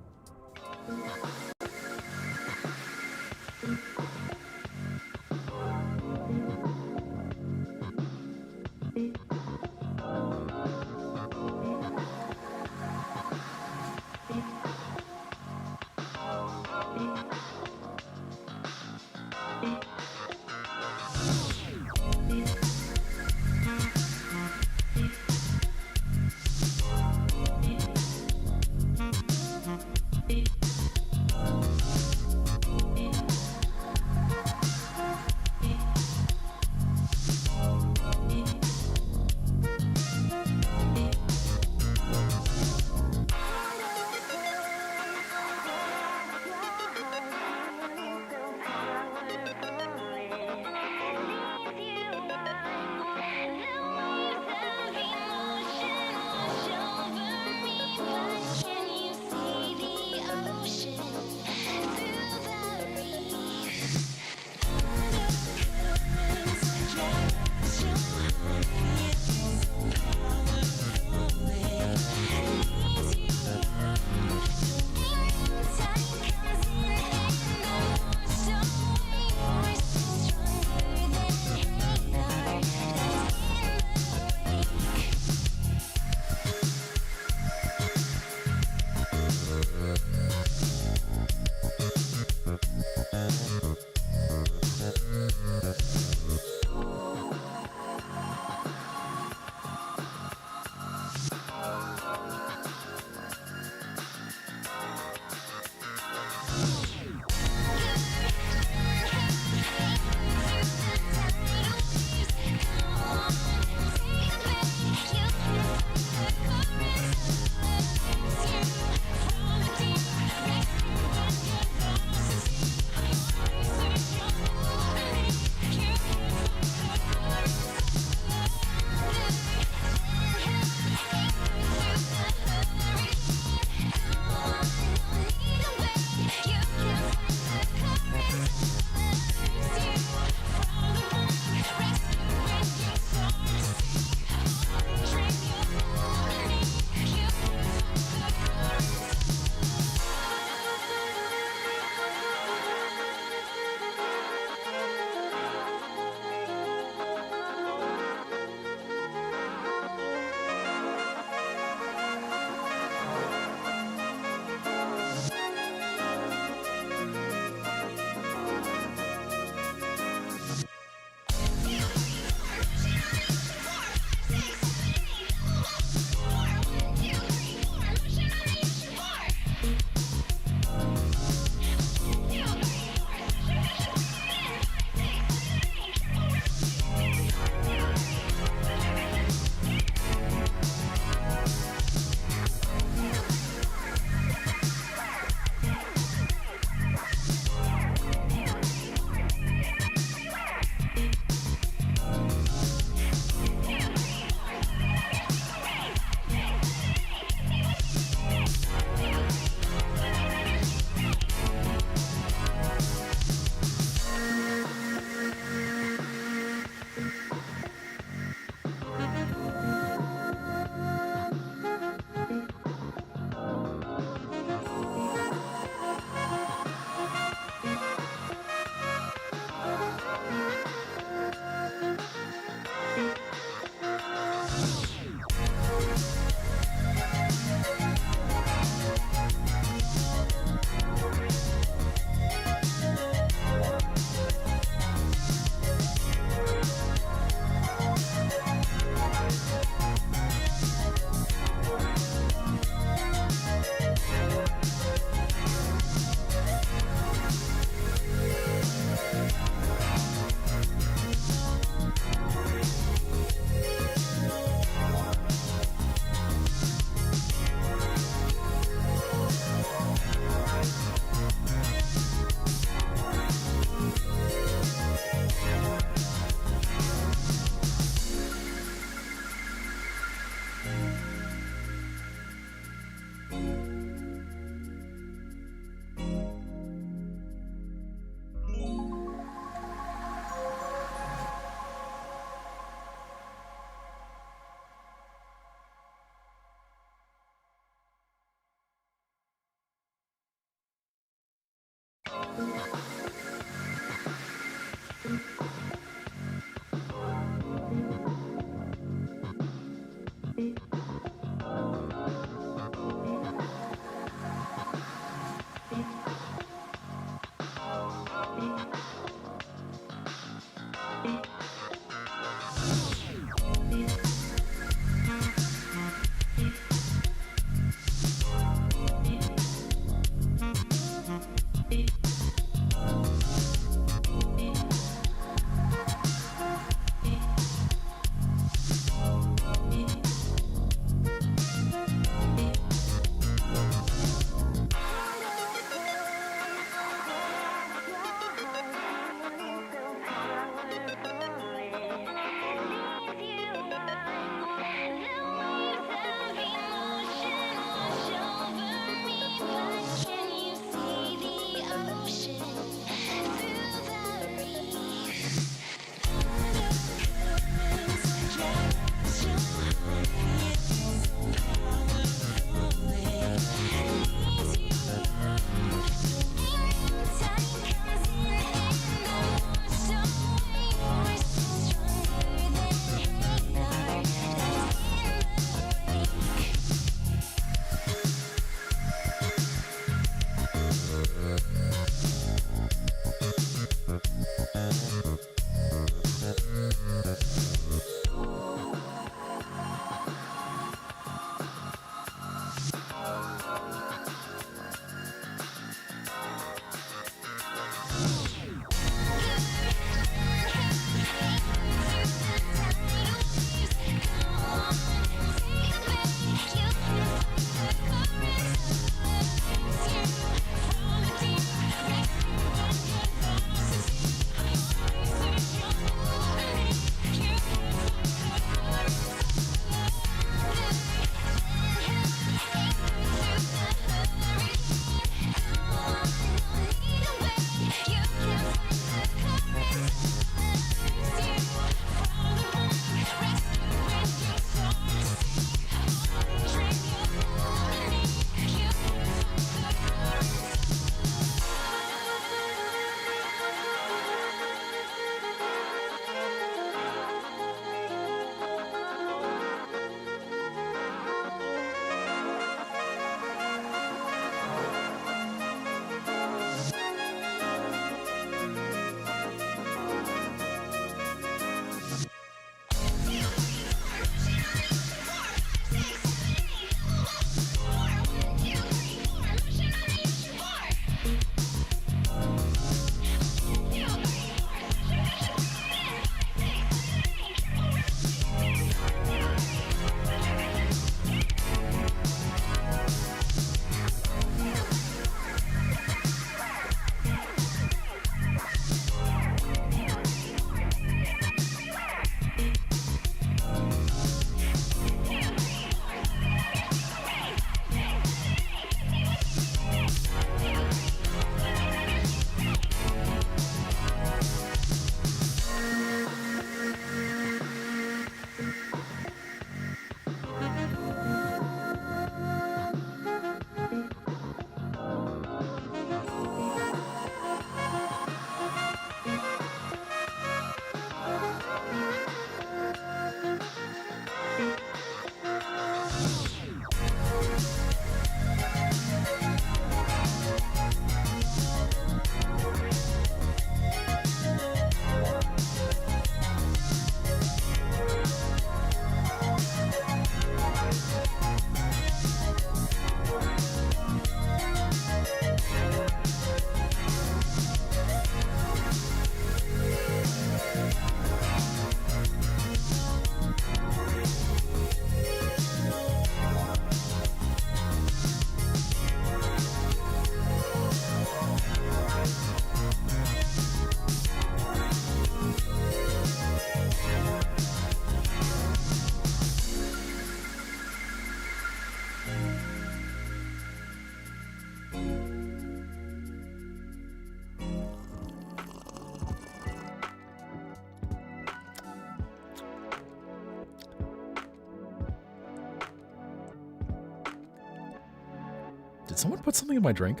Speaker 1: Did someone put something in my drink?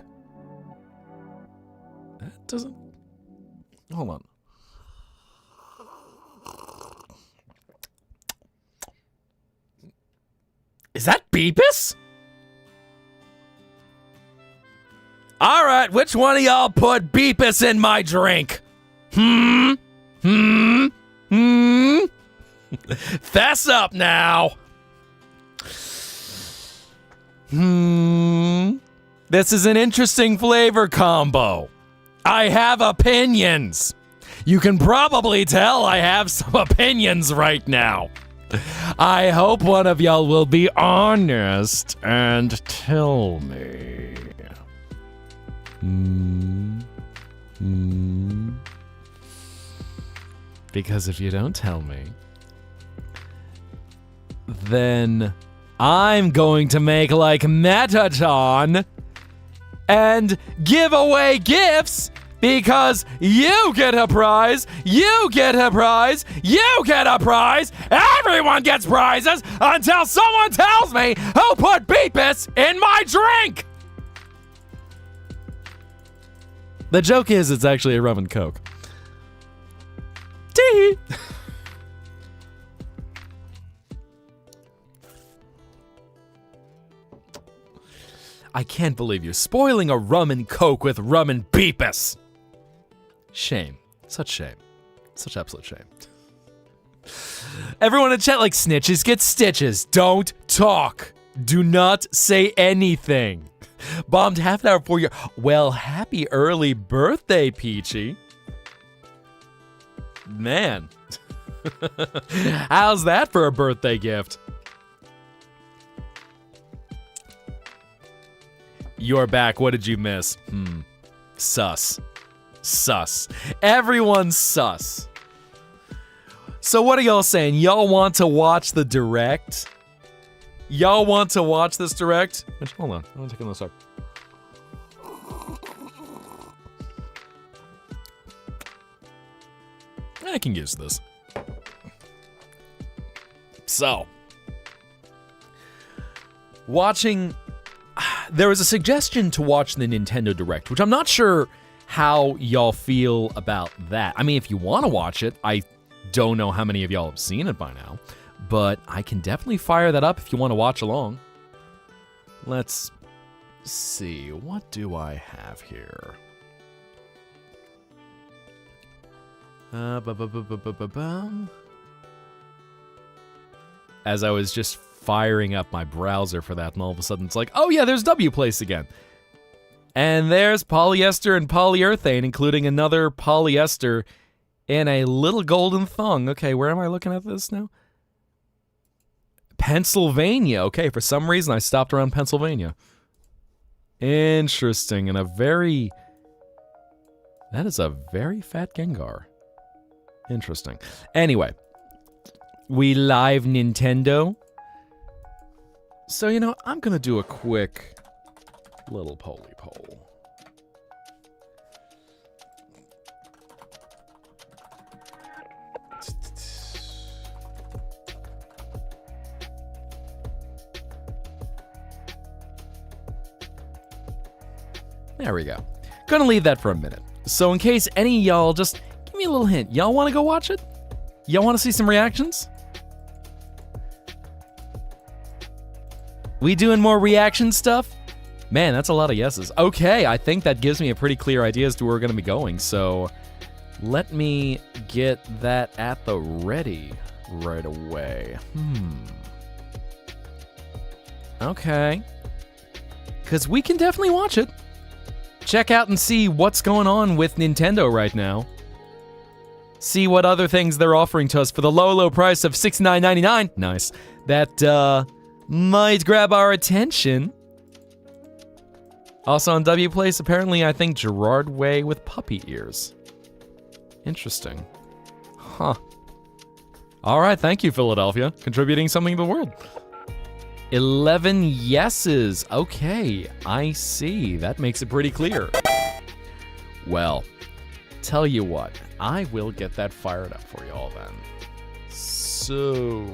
Speaker 1: That doesn't... Hold on. Is that Beepus? All right, which one of y'all put Beepus in my drink? Fess up now. This is an interesting flavor combo. I have opinions. You can probably tell I have some opinions right now. I hope one of y'all will be honest and tell me. Because if you don't tell me, then I'm going to make like Metaton and give away gifts because you get a prize, you get a prize, you get a prize, everyone gets prizes until someone tells me who put Beepus in my drink! The joke is it's actually a rum and coke. Tee! I can't believe you're spoiling a rum and coke with rum and Beepus. Shame. Such shame. Such absolute shame. Everyone in chat like snitches get stitches. Don't talk. Do not say anything. Bombed half an hour before your... Well, happy early birthday, Peachy. Man. How's that for a birthday gift? You're back. What did you miss? Sus. Sus. Everyone's sus. So what are y'all saying? Y'all want to watch the direct? Y'all want to watch this direct? Hold on. I'm gonna take another sec. I can use this. So, watching... There was a suggestion to watch the Nintendo Direct, which I'm not sure how y'all feel about that. I mean, if you want to watch it, I don't know how many of y'all have seen it by now, but I can definitely fire that up if you want to watch along. Let's see. What do I have here? As I was just firing up my browser for that, and all of a sudden it's like, oh yeah, there's WPlace again. And there's polyester and polyurethane, including another polyester in a little golden thong. Okay, where am I looking at this now? Pennsylvania. Okay, for some reason I stopped around Pennsylvania. Interesting, and a very... That is a very fat Gengar. Interesting. Anyway, we live Nintendo. So, you know, I'm gonna do a quick little poly poll. There we go. Gonna leave that for a minute. So in case any of y'all, just give me a little hint. Y'all wanna go watch it? Y'all wanna see some reactions? We doing more reaction stuff? Man, that's a lot of yeses. Okay, I think that gives me a pretty clear idea as to where we're gonna be going, so let me get that at the ready right away. Okay. Because we can definitely watch it. Check out and see what's going on with Nintendo right now. See what other things they're offering to us for the low, low price of $69.99. Nice. That, might grab our attention. Also on WPlace, apparently, I think Gerard Way with puppy ears. Interesting. Huh. Alright, thank you, Philadelphia. Contributing something to the world. 11 yeses. Okay, I see. That makes it pretty clear. Well, tell you what. I will get that fired up for y'all then. So...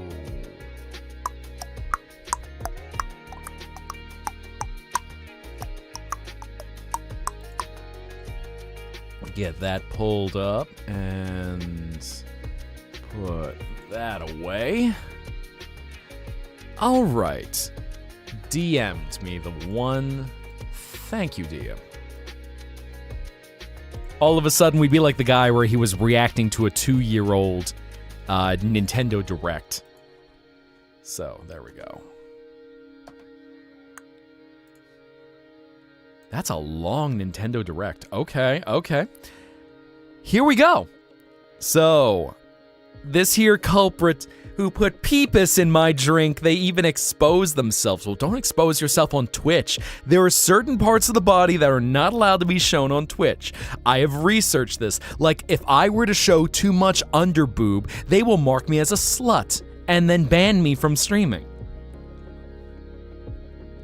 Speaker 1: Get that pulled up and put that away. All right. DM'd me the one. Thank you, DM. All of a sudden, we'd be like the guy where he was reacting to a 2-year-old Nintendo Direct. So, there we go. That's a long Nintendo Direct. Okay. Here we go. So, this here culprit who put peepus in my drink, they even expose themselves. Well, don't expose yourself on Twitch. There are certain parts of the body that are not allowed to be shown on Twitch. I have researched this. Like, if I were to show too much underboob, they will mark me as a slut and then ban me from streaming.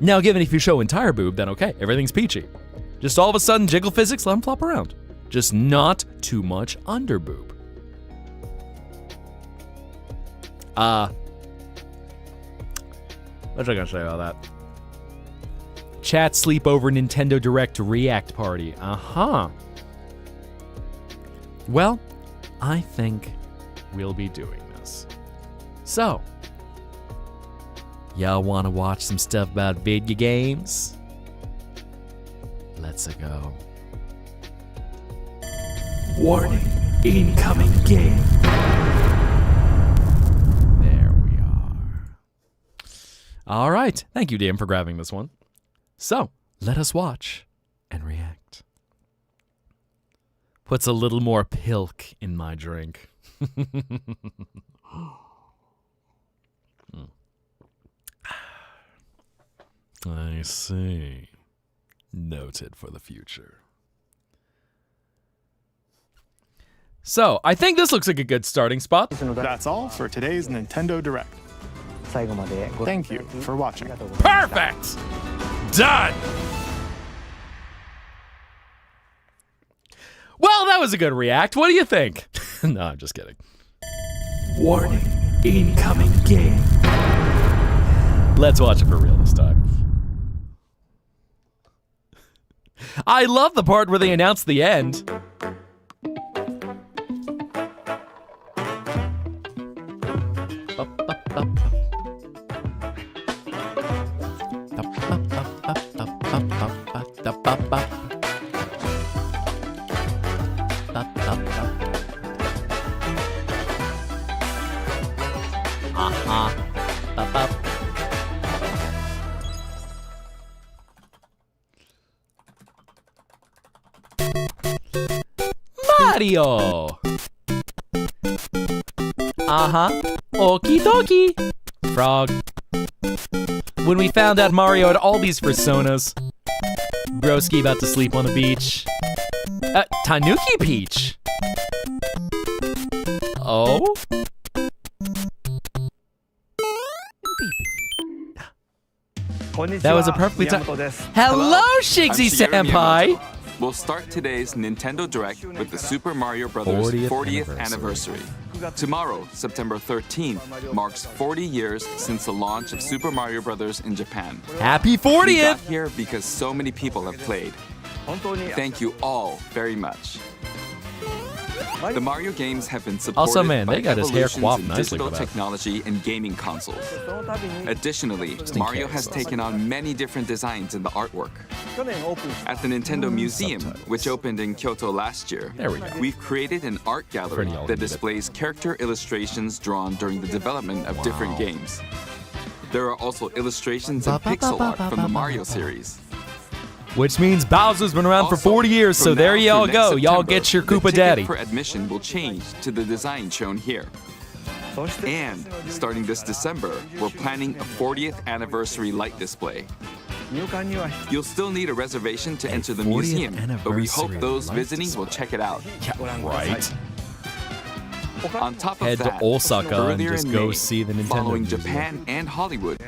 Speaker 1: Now, given if you show entire boob, then okay, everything's peachy. Just all of a sudden, jiggle physics, let them flop around. Just not too much underboob. What's I gonna say about that? Chat sleepover Nintendo Direct React Party. Well, I think we'll be doing this. So, y'all want to watch some stuff about video games? Let's go.
Speaker 2: Warning, incoming game.
Speaker 1: There we are. All right. Thank you, DM, for grabbing this one. So, let us watch and react. Puts a little more pilk in my drink. I see. Noted for the future. So, I think this looks like a good starting spot.
Speaker 4: That's all for today's Nintendo Direct. Thank you for watching.
Speaker 1: Perfect! Done! Well, that was a good react. What do you think? No, I'm just kidding.
Speaker 2: Warning, incoming game.
Speaker 1: Let's watch it for real this time. I love the part where they announce the end. Mario! Okie dokie! Frog. When we found out Mario had all these personas. Broski about to sleep on the beach. Tanuki Peach! Oh? That was a perfectly time. Hello, Shigsy Senpai!
Speaker 5: We'll start today's Nintendo Direct with the Super Mario Bros. 40th anniversary. Tomorrow, September 13th, marks 40 years since the launch of Super Mario Bros. In Japan.
Speaker 1: Happy 40th!
Speaker 5: We got here because so many people have played. Thank you all very much. The Mario games have been supported
Speaker 1: Also, man,
Speaker 5: by
Speaker 1: they got his hair
Speaker 5: evolutions
Speaker 1: coiffed
Speaker 5: in
Speaker 1: nicely
Speaker 5: digital
Speaker 1: for that.
Speaker 5: technology and gaming consoles. Additionally, Mario has taken on many different designs in the artwork. At the Nintendo Museum, which opened in Kyoto last year,
Speaker 1: There we go.
Speaker 5: we've created an art gallery
Speaker 1: Pretty all
Speaker 5: that
Speaker 1: need it.
Speaker 5: displays character illustrations drawn during the development of different games. There are also illustrations and pixel art from the Mario series.
Speaker 1: Which means Bowser's been around for
Speaker 5: Also,
Speaker 1: 40 years, so
Speaker 5: from
Speaker 1: there
Speaker 5: now
Speaker 1: y'all
Speaker 5: through
Speaker 1: go.
Speaker 5: next
Speaker 1: Y'all
Speaker 5: September,
Speaker 1: get your
Speaker 5: the
Speaker 1: Koopa
Speaker 5: ticket
Speaker 1: Daddy.
Speaker 5: for admission will change to the design shown here. And starting this December, we're planning a 40th anniversary light display. You'll still need a reservation to enter the
Speaker 1: 40th
Speaker 5: museum, but we hope
Speaker 1: anniversary
Speaker 5: those
Speaker 1: light
Speaker 5: visiting will
Speaker 1: display.
Speaker 5: check it out.
Speaker 1: Yeah, right.
Speaker 5: On top of
Speaker 1: Head to
Speaker 5: that,
Speaker 1: Osaka and
Speaker 5: earlier
Speaker 1: just
Speaker 5: in
Speaker 1: go
Speaker 5: May,
Speaker 1: see the Nintendo
Speaker 5: following
Speaker 1: Museum.
Speaker 5: Japan and Hollywood,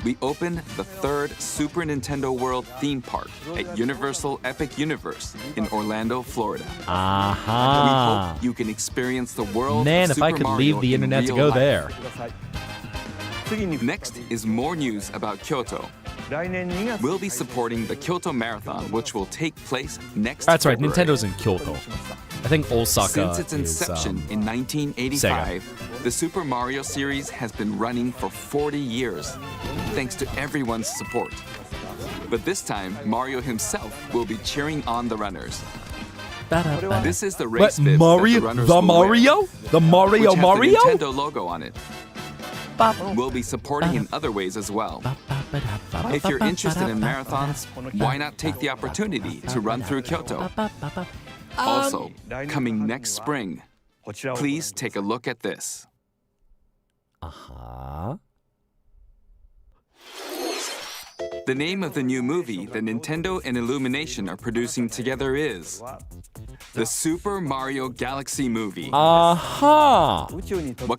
Speaker 5: we opened the third Super Nintendo World theme park at Universal Epic Universe in Orlando, Florida. We
Speaker 1: Aha.
Speaker 5: hope you can experience the world
Speaker 1: Man,
Speaker 5: of
Speaker 1: if
Speaker 5: Super
Speaker 1: I could
Speaker 5: Mario
Speaker 1: leave the
Speaker 5: in
Speaker 1: internet to
Speaker 5: real
Speaker 1: go
Speaker 5: life.
Speaker 1: there.
Speaker 5: Next is more news about Kyoto. We'll be supporting the Kyoto Marathon, which will take place next
Speaker 1: That's right,
Speaker 5: February.
Speaker 1: Nintendo's in Kyoto. I think Osaka
Speaker 5: Since its
Speaker 1: is,
Speaker 5: inception in 1985, the Super Mario series has been running for 40 years, thanks to everyone's support. But this time, Mario himself will be cheering on the runners. This is the race bib
Speaker 1: Mario,
Speaker 5: that the runners
Speaker 1: the
Speaker 5: will
Speaker 1: Mario,
Speaker 5: wear,
Speaker 1: the Mario,
Speaker 5: which has
Speaker 1: Mario.
Speaker 5: the Nintendo logo on it. We'll be supporting in other ways as well. If you're interested in marathons, why not take the opportunity to run through Kyoto? Also, coming next spring, please take a look at this. The name of the new movie that Nintendo and Illumination are producing together is the Super Mario Galaxy movie. What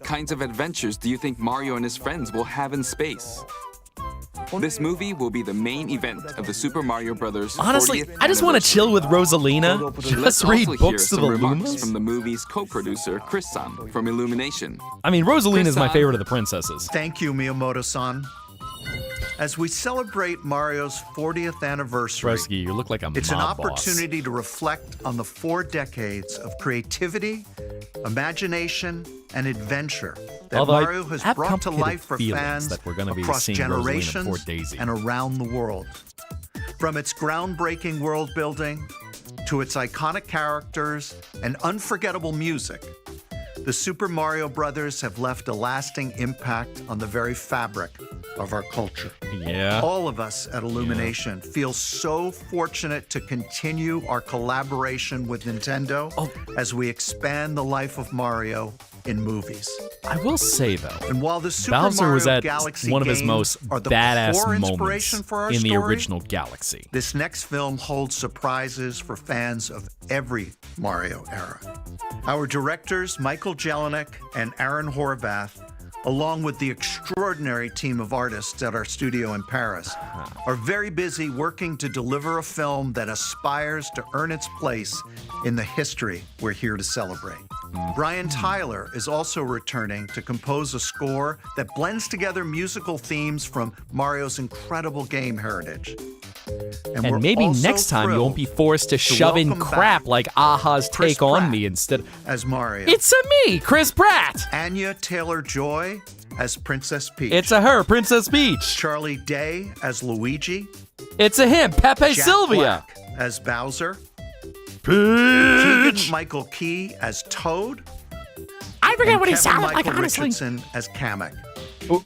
Speaker 5: kinds of adventures do you think Mario and his friends will have in space? This movie will be the main event of the Super Mario Bros.
Speaker 1: Honestly,
Speaker 5: 40th
Speaker 1: I just want to chill with Rosalina.
Speaker 5: Let's
Speaker 1: Just read
Speaker 5: also hear
Speaker 1: books to
Speaker 5: some
Speaker 1: the
Speaker 5: remarks
Speaker 1: Lumas.
Speaker 5: from the movie's co-producer, Chris-san, from Illumination.
Speaker 1: I mean, Rosalina is my
Speaker 5: Chris-san.
Speaker 1: favorite of the princesses.
Speaker 6: Thank you, Miyamoto-san. As we celebrate Mario's 40th anniversary,
Speaker 1: Bresky, you look like a
Speaker 6: it's an
Speaker 1: mob boss.
Speaker 6: opportunity to reflect on the 4 decades of creativity, imagination, and adventure that
Speaker 1: Although I
Speaker 6: Mario has
Speaker 1: have
Speaker 6: brought to
Speaker 1: complicated
Speaker 6: life for
Speaker 1: feelings
Speaker 6: fans
Speaker 1: that we're gonna be
Speaker 6: across
Speaker 1: seeing Rosalina
Speaker 6: generations
Speaker 1: before Daisy.
Speaker 6: and around the world. From its groundbreaking world building to its iconic characters and unforgettable music, the Super Mario Brothers have left a lasting impact on the very fabric of our culture.
Speaker 1: Yeah.
Speaker 6: All of us at Illumination feel so fortunate to continue our collaboration with Nintendo as we expand the life of Mario in movies.
Speaker 1: I will say, though,
Speaker 6: And while the Super
Speaker 1: Bowser
Speaker 6: Mario
Speaker 1: was at
Speaker 6: Galaxy
Speaker 1: one of his
Speaker 6: games
Speaker 1: most
Speaker 6: are the
Speaker 1: badass
Speaker 6: core
Speaker 1: moments
Speaker 6: inspiration for our
Speaker 1: in the
Speaker 6: story,
Speaker 1: original Galaxy.
Speaker 6: this next film holds surprises for fans of every Mario era. Our directors, Michael Jelinek and Aaron Horvath, along with the extraordinary team of artists at our studio in Paris, are very busy working to deliver a film that aspires to earn its place in the history we're here to celebrate. Brian Tyler is also returning to compose a score that blends together musical themes from Mario's incredible game heritage. we're
Speaker 1: And maybe
Speaker 6: also
Speaker 1: next time you won't be
Speaker 6: thrilled
Speaker 1: forced to shove in
Speaker 6: welcome
Speaker 1: crap
Speaker 6: back
Speaker 1: like Aha's
Speaker 6: Chris
Speaker 1: Take On
Speaker 6: Pratt
Speaker 1: Me instead.
Speaker 6: as Mario.
Speaker 1: It's a me, Chris Pratt.
Speaker 6: Anya Taylor-Joy as Princess Peach.
Speaker 1: It's a her, Princess Peach.
Speaker 6: Charlie Day as Luigi.
Speaker 1: It's a him, Pepe
Speaker 6: Jack
Speaker 1: Sylvia.
Speaker 6: Black as Bowser.
Speaker 1: Peach.
Speaker 6: Keegan-Michael Key as Toad.
Speaker 1: I forget
Speaker 6: And
Speaker 1: what he
Speaker 6: Kevin
Speaker 1: sounded like,
Speaker 6: Michael
Speaker 1: honestly.
Speaker 6: Richardson as Kamek.
Speaker 1: Oh.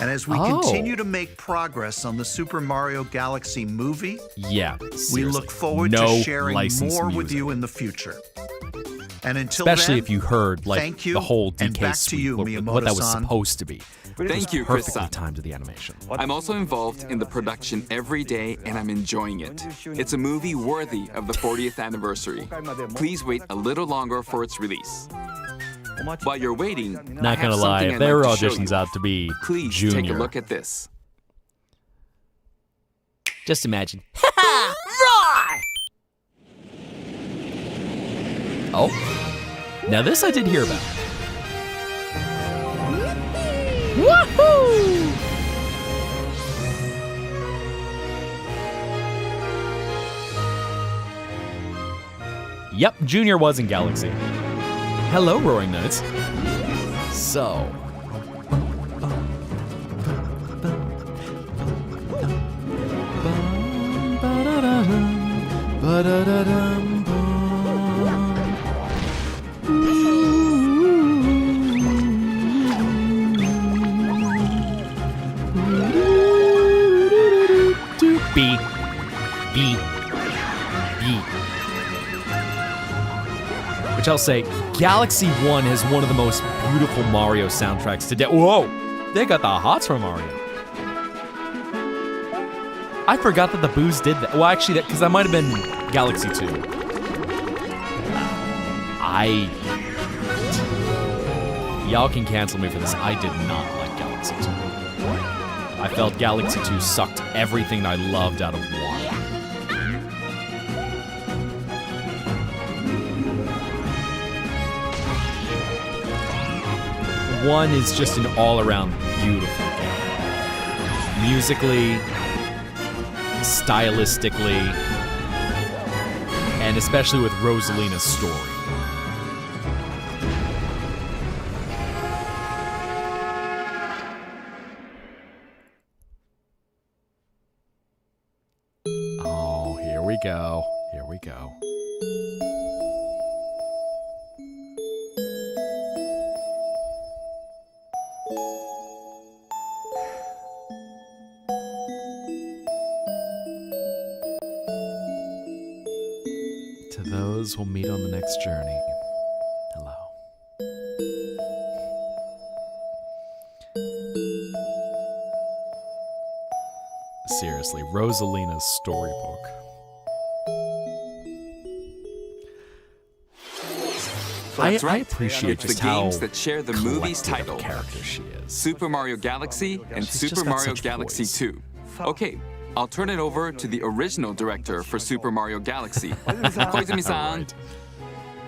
Speaker 6: And as we
Speaker 1: Oh.
Speaker 6: continue to make progress on the Super Mario Galaxy movie,
Speaker 1: Yeah,
Speaker 6: we
Speaker 1: seriously.
Speaker 6: look forward
Speaker 1: no
Speaker 6: to sharing
Speaker 1: licensed
Speaker 6: more with
Speaker 1: music.
Speaker 6: you in the future. And until
Speaker 1: Especially
Speaker 6: then,
Speaker 1: if you heard like
Speaker 6: thank you,
Speaker 1: the whole
Speaker 6: and
Speaker 1: DK
Speaker 6: back to
Speaker 1: suite,
Speaker 6: you,
Speaker 1: what that was
Speaker 6: Miyamoto-san.
Speaker 1: supposed to be.
Speaker 5: Thank you,
Speaker 1: Perfectly
Speaker 5: Chris-san.
Speaker 1: timed to the animation.
Speaker 5: I'm also involved in the production every day and I'm enjoying it. It's a movie worthy of the 40th anniversary. Please wait a little longer for its release. While you're waiting, I
Speaker 1: Not
Speaker 5: have
Speaker 1: gonna lie,
Speaker 5: something
Speaker 1: if
Speaker 5: I'd
Speaker 1: there were
Speaker 5: like to show
Speaker 1: auditions
Speaker 5: you.
Speaker 1: out to be
Speaker 5: Please
Speaker 1: Junior,
Speaker 5: take a look at this.
Speaker 1: just imagine. Oh, now this I did hear about. Woohoo! Yep, Junior was in Galaxy. Hello, Roaring Nights. So. B. B. B. Which I'll say, Galaxy 1 has one of the most beautiful Mario soundtracks to date. Whoa! They got the hots from Mario. I forgot that the Boos did that. Well, actually, that because that might have been Galaxy 2. Y'all can cancel me for this. I did not like Galaxy 2. I felt Galaxy 2 sucked everything I loved out of 1. One is just an all-around beautiful game. Musically, stylistically, and especially with Rosalina's story. Oh, here we go. Here we go. To those we'll meet on the next journey. Hello. Seriously, Rosalina's storybook.
Speaker 5: That's right.
Speaker 1: I appreciate
Speaker 5: it's
Speaker 1: just
Speaker 5: the
Speaker 1: how
Speaker 5: games that share the movie's
Speaker 1: collective
Speaker 5: title.
Speaker 1: of character she is.
Speaker 5: Super Mario Galaxy and
Speaker 1: She's
Speaker 5: Super
Speaker 1: just got
Speaker 5: Mario
Speaker 1: such
Speaker 5: Galaxy
Speaker 1: voice.
Speaker 5: 2. Okay, I'll turn it over to the original director for Super Mario Galaxy, Koizumi-san.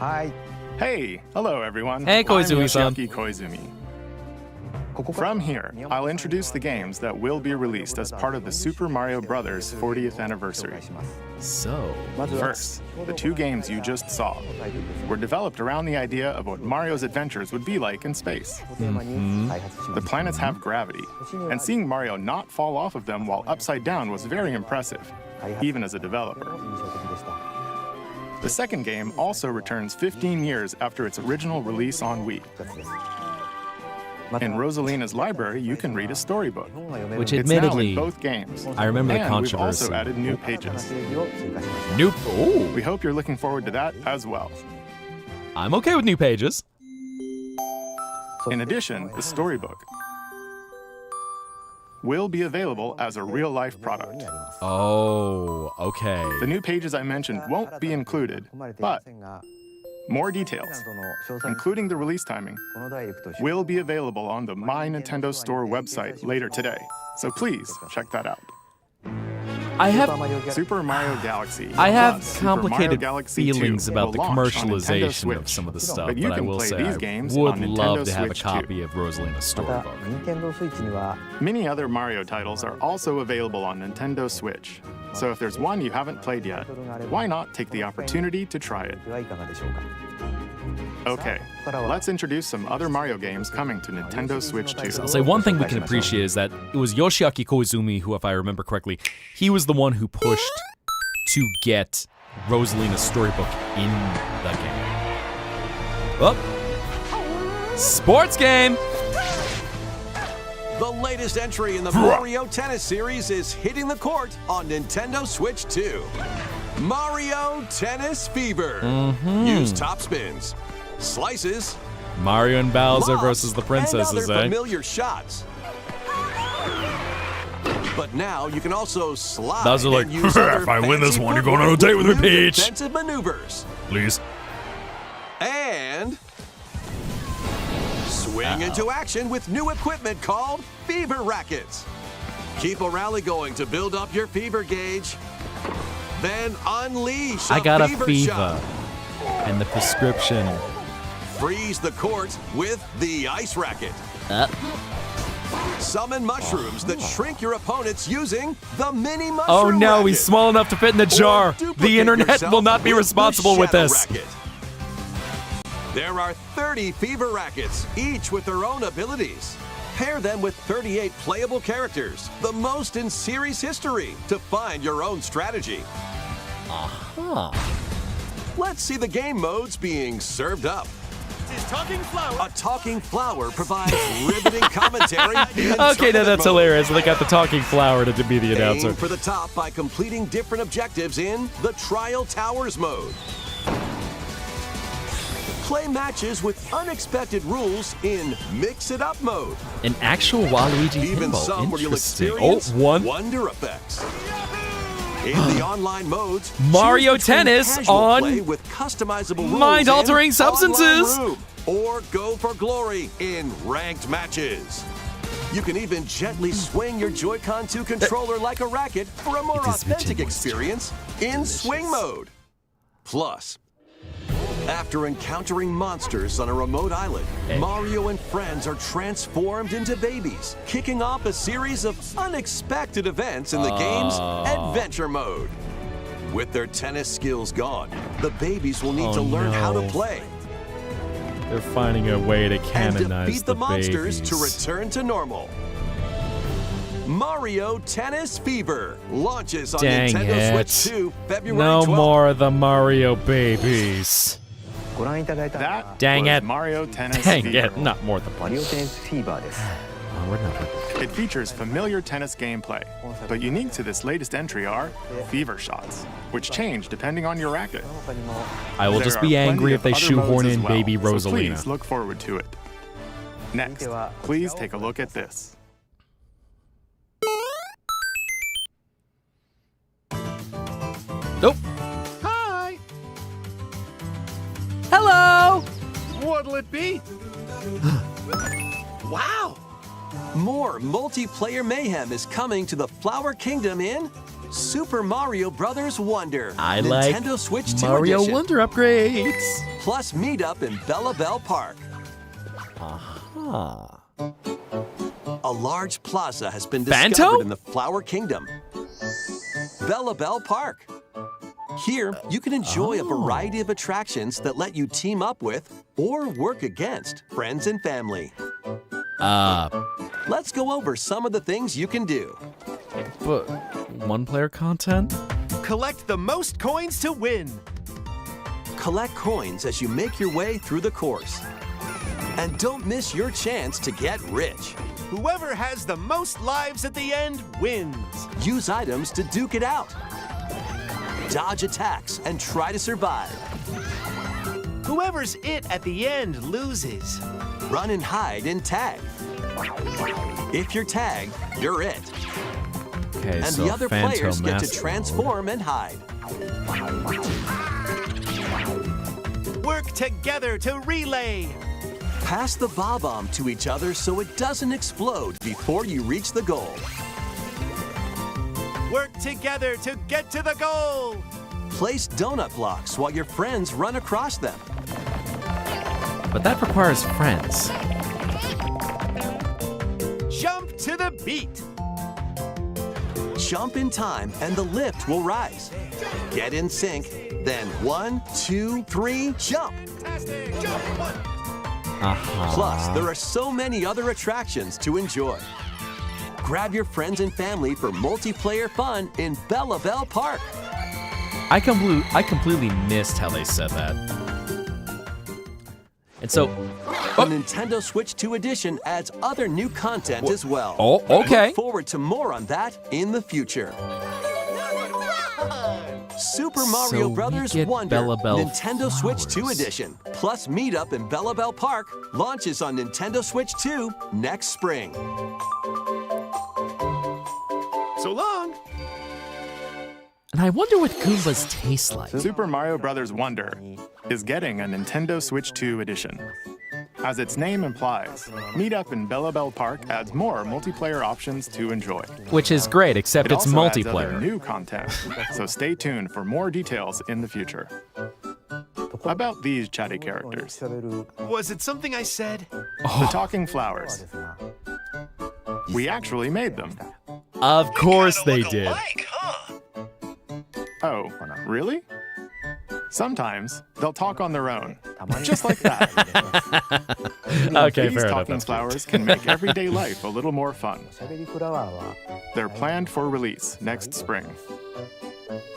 Speaker 1: Right.
Speaker 4: Hey, hello everyone.
Speaker 1: Hey, Koizumi-san.
Speaker 4: I'm Yoshiaki Koizumi. From here, I'll introduce the games that will be released as part of the Super Mario Bros. 40th anniversary.
Speaker 1: So,
Speaker 4: First, the two games you just saw were developed around the idea of what Mario's adventures would be like in space. The planets have gravity, and seeing Mario not fall off of them while upside down was very impressive, even as a developer. The second game also returns 15 years after its original release on Wii. In Rosalina's library, you can read a storybook.
Speaker 1: which
Speaker 4: It's now
Speaker 1: admittedly,
Speaker 4: in both games.
Speaker 1: I remember the
Speaker 4: And we've
Speaker 1: controversy.
Speaker 4: also added new pages.
Speaker 1: Nope. Oh,
Speaker 4: We hope you're looking forward to that as well.
Speaker 1: I'm okay with new pages.
Speaker 4: In addition, the storybook will be available as a real-life product.
Speaker 1: Oh, okay.
Speaker 4: The new pages I mentioned won't be included, but more details, including the release timing, will be available on the My Nintendo Store website later today. So please check that out.
Speaker 1: I have
Speaker 4: Super Mario Galaxy.
Speaker 1: I have
Speaker 4: plus Super Mario
Speaker 1: complicated
Speaker 4: Galaxy
Speaker 1: feelings
Speaker 4: 2
Speaker 1: about
Speaker 4: will
Speaker 1: the
Speaker 4: launch on Nintendo
Speaker 1: commercialization of
Speaker 4: Switch.
Speaker 1: some of the stuff,
Speaker 4: But you
Speaker 1: but I
Speaker 4: can
Speaker 1: will
Speaker 4: play
Speaker 1: say
Speaker 4: these
Speaker 1: I
Speaker 4: games
Speaker 1: would
Speaker 4: on
Speaker 1: love
Speaker 4: Nintendo
Speaker 1: to have a
Speaker 4: Switch
Speaker 1: copy of Rosalina's storybook.
Speaker 4: Many other Mario titles are also available on Nintendo Switch. So if there's one you haven't played yet, why not take the opportunity to try it? Okay, let's introduce some other Mario games coming to Nintendo Switch 2.
Speaker 1: I'll say one thing we can appreciate is that it was Yoshiaki Koizumi who, if I remember correctly, he was the one who pushed to get Rosalina's storybook in the game. Oh, sports game!
Speaker 7: The latest entry in the Mario Tennis series is hitting the court on Nintendo Switch 2. Mario Tennis Fever. Use top spins, slices,
Speaker 1: Mario and Bowser
Speaker 7: lobs,
Speaker 1: versus the princesses,
Speaker 7: and other
Speaker 1: eh?
Speaker 7: familiar shots. But now you can also slide
Speaker 1: Bowser like,
Speaker 7: and use
Speaker 2: if I win this
Speaker 7: fancy
Speaker 2: one, you're going on a
Speaker 7: footwork
Speaker 2: date with me,
Speaker 7: new
Speaker 2: Peach.
Speaker 7: defensive maneuvers.
Speaker 2: Please.
Speaker 7: And swing into action with new equipment called Fever Rackets. Keep a rally going to build up your fever gauge. Then unleash
Speaker 1: I got a
Speaker 7: fever
Speaker 1: fever.
Speaker 7: shot.
Speaker 1: And the prescription.
Speaker 7: Freeze the court with the Ice Racket. Summon mushrooms that shrink your opponents using the mini mushroom
Speaker 1: Oh no,
Speaker 7: racket.
Speaker 1: he's small enough to fit in the jar.
Speaker 7: Or duplicate
Speaker 1: The internet
Speaker 7: yourself
Speaker 1: will not be
Speaker 7: with the
Speaker 1: responsible with
Speaker 7: Shadow
Speaker 1: this.
Speaker 7: Racket. There are 30 fever rackets, each with their own abilities. Pair them with 38 playable characters, the most in series history, to find your own strategy. Let's see the game modes being served up. A talking flower provides riveting commentary. in
Speaker 1: Okay, now
Speaker 7: tournament
Speaker 1: that's
Speaker 7: mode.
Speaker 1: hilarious. They got the talking flower to be the announcer.
Speaker 7: Aim for the top by completing different objectives in the Trial Towers mode. Play matches with unexpected rules in Mix It Up mode.
Speaker 1: An actual Waluigi
Speaker 7: Even
Speaker 1: pinball.
Speaker 7: some where you'll
Speaker 1: Interesting.
Speaker 7: experience
Speaker 1: one.
Speaker 7: wonder effects. In the online modes,
Speaker 1: Mario
Speaker 7: choose between
Speaker 1: Tennis
Speaker 7: casual
Speaker 1: on
Speaker 7: play with customizable rules
Speaker 1: mind-altering
Speaker 7: in
Speaker 1: substances.
Speaker 7: Online Room, or go for glory in ranked matches. You can even gently swing your Joy-Con 2 controller like a racket for a more
Speaker 1: It is rich in
Speaker 7: authentic
Speaker 1: moisture.
Speaker 7: experience in swing mode. Plus, After encountering monsters on a remote island, Mario and friends are transformed into babies, kicking off a series of unexpected events in the game's adventure mode. With their tennis skills gone, the babies will need to learn how to play.
Speaker 1: They're finding a way to
Speaker 7: And
Speaker 1: canonize
Speaker 7: defeat the monsters
Speaker 1: babies.
Speaker 7: to return to normal. Mario Tennis Fever launches on
Speaker 1: Dang
Speaker 7: Nintendo
Speaker 1: it.
Speaker 7: Switch 2 February
Speaker 1: No
Speaker 7: 12th.
Speaker 1: more of the Mario babies.
Speaker 4: That
Speaker 1: Dang
Speaker 4: was
Speaker 1: it.
Speaker 4: Mario Tennis
Speaker 1: Dang
Speaker 4: Fever.
Speaker 1: it, not more than
Speaker 8: Mario Tennis Fever です。
Speaker 1: Onward and upward.
Speaker 4: It features familiar tennis gameplay, but unique to this latest entry are fever shots, which change depending on your racket.
Speaker 1: I will
Speaker 4: There
Speaker 1: just
Speaker 4: are
Speaker 1: be
Speaker 4: plenty
Speaker 1: angry
Speaker 4: of
Speaker 1: if they
Speaker 4: other
Speaker 1: shoehorn
Speaker 4: modes as
Speaker 1: in
Speaker 4: well,
Speaker 1: baby
Speaker 4: so
Speaker 1: Rosalina.
Speaker 4: please look forward to it. Next, please take a look at this.
Speaker 1: Nope.
Speaker 9: Hi!
Speaker 1: Hello!
Speaker 9: What'll it be? Wow!
Speaker 7: More multiplayer mayhem is coming to the Flower Kingdom in Super Mario Bros. Wonder.
Speaker 1: I
Speaker 7: Nintendo
Speaker 1: like
Speaker 7: Switch 2
Speaker 1: Mario
Speaker 7: edition.
Speaker 1: Wonder upgrades.
Speaker 7: Plus meetup in Bella Bell Park. A large plaza has been discovered
Speaker 1: Banto?
Speaker 7: in the Flower Kingdom. Bella Bell Park. Here, you can enjoy a variety of attractions that let you team up with or work against friends and family. Let's go over some of the things you can do.
Speaker 1: But one-player content?
Speaker 9: Collect the most coins to win.
Speaker 7: Collect coins as you make your way through the course. And don't miss your chance to get rich.
Speaker 9: Whoever has the most lives at the end wins.
Speaker 7: Use items to duke it out. Dodge attacks and try to survive.
Speaker 9: Whoever's it at the end loses.
Speaker 7: Run and hide and tag. If you're tagged, you're it.
Speaker 1: Okay,
Speaker 7: And
Speaker 1: so
Speaker 7: the other
Speaker 1: Phantom
Speaker 7: players get to
Speaker 1: Master.
Speaker 7: transform and hide.
Speaker 9: Work together to relay.
Speaker 7: Pass the bomb to each other so it doesn't explode before you reach the goal.
Speaker 9: Work together to get to the goal.
Speaker 7: Place donut blocks while your friends run across them.
Speaker 1: But that requires friends.
Speaker 9: Jump to the beat.
Speaker 7: Jump in time and the lift will rise. Get in sync, then 1, 2, 3, jump. Plus, there are so many other attractions to enjoy. Grab your friends and family for multiplayer fun in Bella Bell Park.
Speaker 1: I completely missed how they said that. And so,
Speaker 7: The Nintendo Switch 2 edition adds other new content as well.
Speaker 1: oh, okay.
Speaker 7: Look forward to more on that in the future. Super Mario
Speaker 1: we
Speaker 7: Bros.
Speaker 1: get
Speaker 7: Wonder
Speaker 1: Bella Bell
Speaker 7: Nintendo Switch 2
Speaker 1: flowers.
Speaker 7: edition plus meetup in Bella Bell Park launches on Nintendo Switch 2 next spring.
Speaker 9: So long.
Speaker 1: And I wonder what Goombas taste like.
Speaker 4: Super Mario Bros. Wonder is getting a Nintendo Switch 2 edition. As its name implies, Meetup in Bella Bell Park adds more multiplayer options to enjoy.
Speaker 1: Which is great, except
Speaker 4: It
Speaker 1: it's
Speaker 4: also adds other
Speaker 1: multiplayer.
Speaker 4: new content, so stay tuned for more details in the future. About these chatty characters,
Speaker 9: Was it something I said?
Speaker 4: the talking flowers. We actually made them.
Speaker 1: Of course they did.
Speaker 4: Oh, really? Sometimes they'll talk on their own, just like that.
Speaker 1: Okay,
Speaker 4: These
Speaker 1: fair enough.
Speaker 4: talking
Speaker 1: That's
Speaker 4: flowers can make everyday life a little more fun. They're planned for release next spring.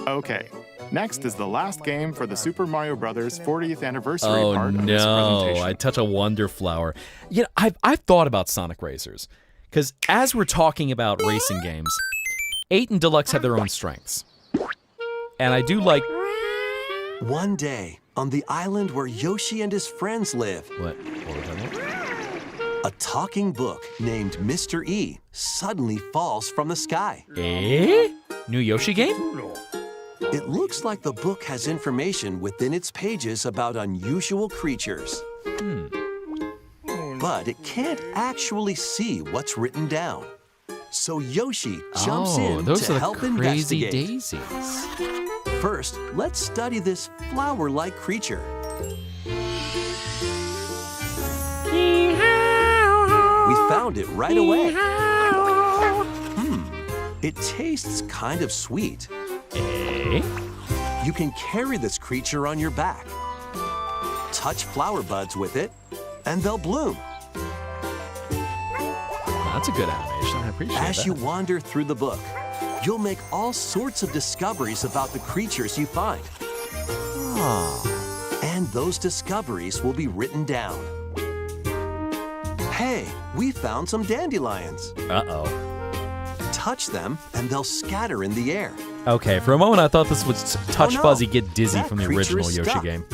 Speaker 4: Okay, next is the last game for the Super Mario Bros. 40th anniversary
Speaker 1: Oh
Speaker 4: part of this
Speaker 1: no,
Speaker 4: presentation.
Speaker 1: I touch a wonder flower. You know, I've thought about Sonic Racers. Because as we're talking about racing games, 8 and Deluxe have their own strengths. And I do like...
Speaker 7: One day, on the island where Yoshi and his friends live,
Speaker 1: What was that?
Speaker 7: a talking book named Mr. E suddenly falls from the sky.
Speaker 1: Eh? New Yoshi game?
Speaker 7: It looks like the book has information within its pages about unusual creatures. But it can't actually see what's written down. So Yoshi jumps in
Speaker 1: those
Speaker 7: to
Speaker 1: are the
Speaker 7: help
Speaker 1: crazy
Speaker 7: investigate.
Speaker 1: daisies.
Speaker 7: First, let's study this flower-like creature. We found it right away. It tastes kind of sweet.
Speaker 1: Eh?
Speaker 7: You can carry this creature on your back. Touch flower buds with it, and they'll bloom.
Speaker 1: That's a good animation. I appreciate that.
Speaker 7: As you wander through the book, you'll make all sorts of discoveries about the creatures you find. And those discoveries will be written down. Hey, we found some dandelions.
Speaker 1: Uh-oh.
Speaker 7: Touch them, and they'll scatter in the air.
Speaker 1: Okay, for a moment I thought this was Touch
Speaker 7: Oh, no.
Speaker 1: Fuzzy Get Dizzy
Speaker 7: That
Speaker 1: from the
Speaker 7: creature
Speaker 1: original
Speaker 7: is
Speaker 1: Yoshi
Speaker 7: stuck.
Speaker 1: game.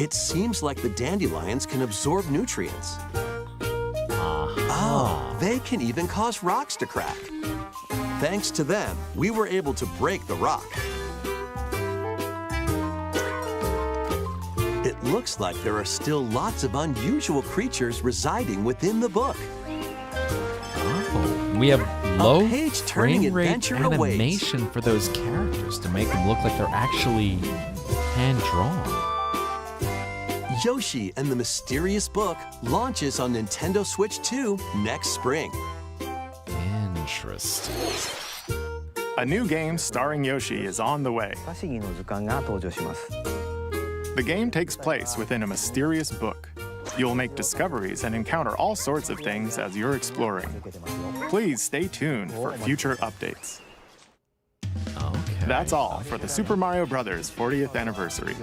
Speaker 7: It seems like the dandelions can absorb nutrients. Oh, they can even cause rocks to crack. Thanks to them, we were able to break the rock. It looks like there are still lots of unusual creatures residing within the book.
Speaker 1: Oh, we have low
Speaker 7: page-turning
Speaker 1: frame rate
Speaker 7: adventure awaits.
Speaker 1: animation for those characters to make them look like they're actually hand-drawn.
Speaker 7: Yoshi and the Mysterious Book launches on Nintendo Switch 2 next spring.
Speaker 1: Interesting.
Speaker 4: A new game starring Yoshi is on the way. The game takes place within a mysterious book. You'll make discoveries and encounter all sorts of things as you're exploring. Please stay tuned for future updates.
Speaker 1: Okay.
Speaker 4: That's all for the Super Mario Bros. 40th anniversary.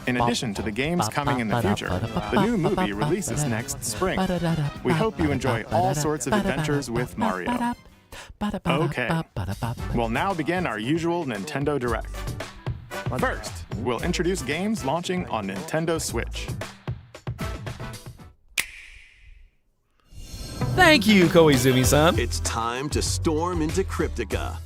Speaker 4: In addition to the games coming in the future, the new movie releases next spring. We hope you enjoy all sorts of adventures with Mario. Okay, we'll now begin our usual Nintendo Direct. First, we'll introduce games launching on Nintendo Switch.
Speaker 1: Thank you, Koizumi-san.
Speaker 7: It's time to storm into Cryptica.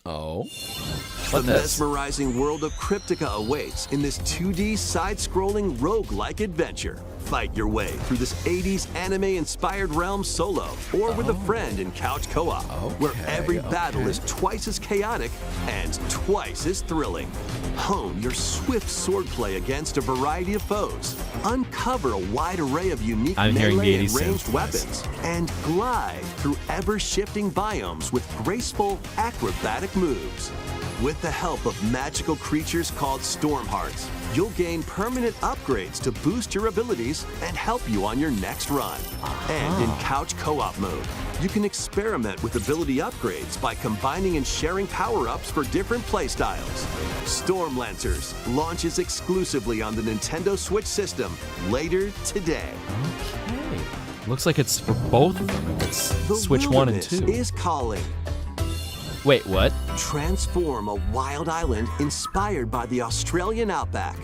Speaker 1: Oh.
Speaker 7: The
Speaker 1: What this?
Speaker 7: mesmerizing world of Cryptica awaits in this 2D side-scrolling roguelike adventure. Fight your way through this 80s anime-inspired realm solo or with a friend in couch co-op, where every battle is twice as chaotic and twice as thrilling. Hone your swift swordplay against a variety of foes, uncover a wide array of unique
Speaker 1: I'm hearing
Speaker 7: melee
Speaker 1: the
Speaker 7: and
Speaker 1: 80s
Speaker 7: ranged
Speaker 1: synth.
Speaker 7: weapons, and glide through ever-shifting biomes with graceful, acrobatic moves. With the help of magical creatures called Storm Hearts, you'll gain permanent upgrades to boost your abilities and help you on your next run. And in couch co-op mode, you can experiment with ability upgrades by combining and sharing power-ups for different playstyles. Storm Lancers launches exclusively on the Nintendo Switch system later today.
Speaker 1: Okay. Looks like it's for both of them. It's
Speaker 7: The
Speaker 1: Switch 1 and
Speaker 7: wilderness
Speaker 1: 2.
Speaker 7: is calling.
Speaker 1: Wait, what?
Speaker 7: Transform a wild island inspired by the Australian outback.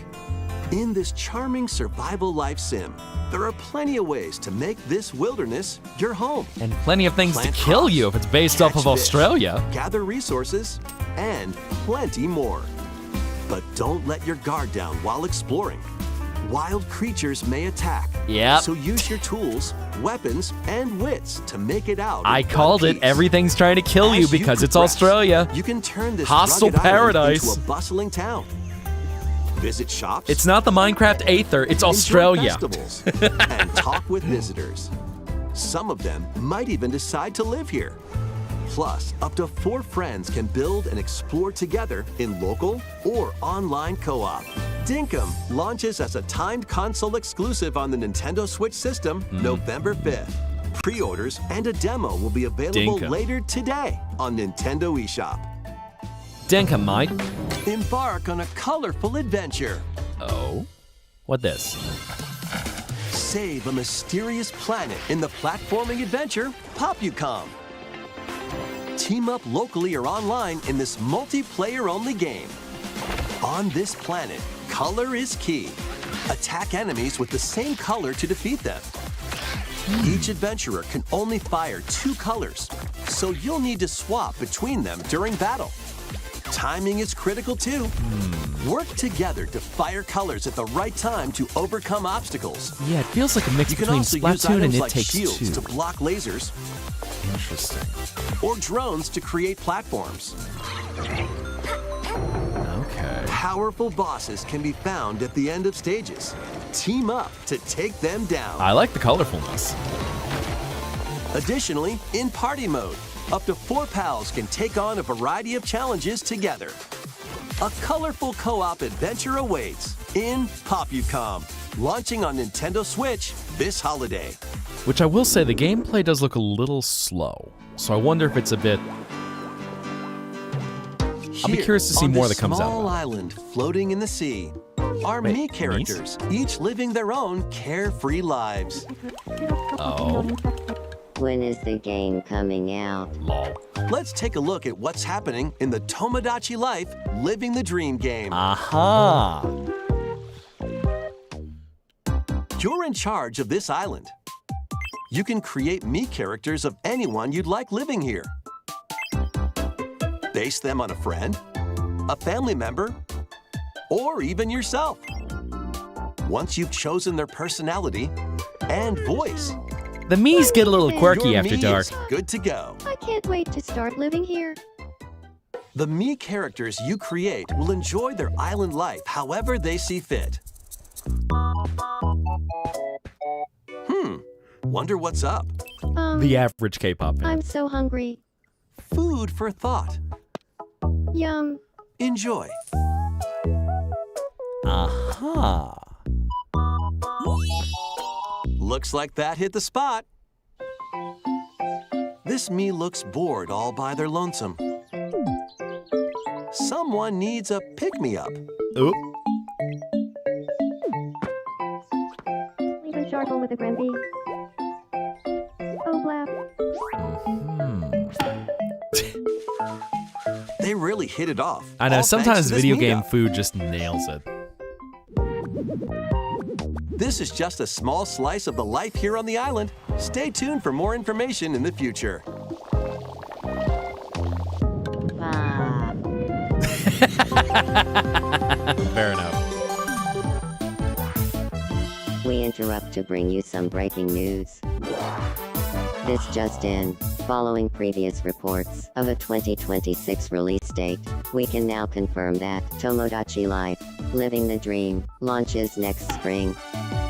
Speaker 7: In this charming survival life sim, there are plenty of ways to make this wilderness your home.
Speaker 1: And plenty of things
Speaker 7: Plant
Speaker 1: to kill
Speaker 7: crops,
Speaker 1: you if it's based off
Speaker 7: catch
Speaker 1: of
Speaker 7: fish,
Speaker 1: Australia.
Speaker 7: Gather resources, and plenty more. But don't let your guard down while exploring. Wild creatures may attack.
Speaker 1: Yep.
Speaker 7: So use your tools, weapons, and wits to make it out.
Speaker 1: I
Speaker 7: in one
Speaker 1: called it.
Speaker 7: piece.
Speaker 1: Everything's trying to kill you
Speaker 7: As
Speaker 1: because it's
Speaker 7: progress,
Speaker 1: Australia.
Speaker 7: You can turn this
Speaker 1: Hostile
Speaker 7: rugged island
Speaker 1: paradise.
Speaker 7: into a bustling town. Visit shops.
Speaker 1: It's not the Minecraft Aether, it's
Speaker 7: enjoy
Speaker 1: Australia.
Speaker 7: festivals, and talk with visitors. Some of them might even decide to live here. Plus, up to 4 friends can build and explore together in local or online co-op. Dinkum launches as a timed console exclusive on the Nintendo Switch system November 5th. Pre-orders and a demo will be available
Speaker 1: Dinkum.
Speaker 7: later today on Nintendo eShop.
Speaker 1: Dinkum, mate.
Speaker 7: Embark on a colorful adventure.
Speaker 1: Oh? What this?
Speaker 7: Save a mysterious planet in the platforming adventure Popucom. Team up locally or online in this multiplayer-only game. On this planet, color is key. Attack enemies with the same color to defeat them. Each adventurer can only fire 2 colors, so you'll need to swap between them during battle. Timing is critical too. Work together to fire colors at the right time to overcome obstacles.
Speaker 1: Yeah, it feels like a mix
Speaker 7: You can
Speaker 1: between
Speaker 7: also use
Speaker 1: Splatoon and
Speaker 7: items
Speaker 1: It
Speaker 7: like
Speaker 1: Takes
Speaker 7: shields
Speaker 1: Two.
Speaker 7: to block lasers
Speaker 1: Interesting.
Speaker 7: or drones to create platforms.
Speaker 1: Okay.
Speaker 7: powerful bosses can be found at the end of stages. Team up to take them down.
Speaker 1: I like the colorfulness.
Speaker 7: Additionally, in party mode, up to 4 pals can take on a variety of challenges together. A colorful co-op adventure awaits in Popucom, launching on Nintendo Switch this holiday.
Speaker 1: Which I will say, the gameplay does look a little slow. So I wonder if it's a bit... I'll be curious to see more that comes out of
Speaker 7: On
Speaker 1: it.
Speaker 7: this small island floating in the sea are
Speaker 1: Wait,
Speaker 7: me characters, each living their own carefree lives.
Speaker 1: Oh.
Speaker 8: When is the game coming out?
Speaker 1: Lol.
Speaker 7: Let's take a look at what's happening in the Tomodachi Life Living the Dream game.
Speaker 1: Aha!
Speaker 7: You're in charge of this island. You can create me characters of anyone you'd like living here. Base them on a friend, a family member, or even yourself. Once you've chosen their personality and voice,
Speaker 1: The Mii's get a little quirky
Speaker 7: your
Speaker 1: after
Speaker 7: me
Speaker 1: dark.
Speaker 7: is good to go.
Speaker 8: I can't wait to start living here.
Speaker 7: The me characters you create will enjoy their island life however they see fit. Wonder what's up?
Speaker 1: The average K-pop fan.
Speaker 8: I'm so hungry.
Speaker 7: Food for thought.
Speaker 8: Yum.
Speaker 7: Enjoy.
Speaker 1: Aha!
Speaker 7: Looks like that hit the spot. This me looks bored all by their lonesome. Someone needs a pick-me-up.
Speaker 1: Oop.
Speaker 8: Even charcoal with a Granby. Oh, blap.
Speaker 7: They really hit it off.
Speaker 1: I know,
Speaker 7: all
Speaker 1: sometimes
Speaker 7: thanks to this
Speaker 1: video game
Speaker 7: meetup.
Speaker 1: food just nails it.
Speaker 7: This is just a small slice of the life here on the island. Stay tuned for more information in the future.
Speaker 8: Ah.
Speaker 1: Fair enough.
Speaker 8: We interrupt to bring you some breaking news. This just in. Following previous reports of a 2026 release date, we can now confirm that Tomodachi Life Living the Dream launches next spring.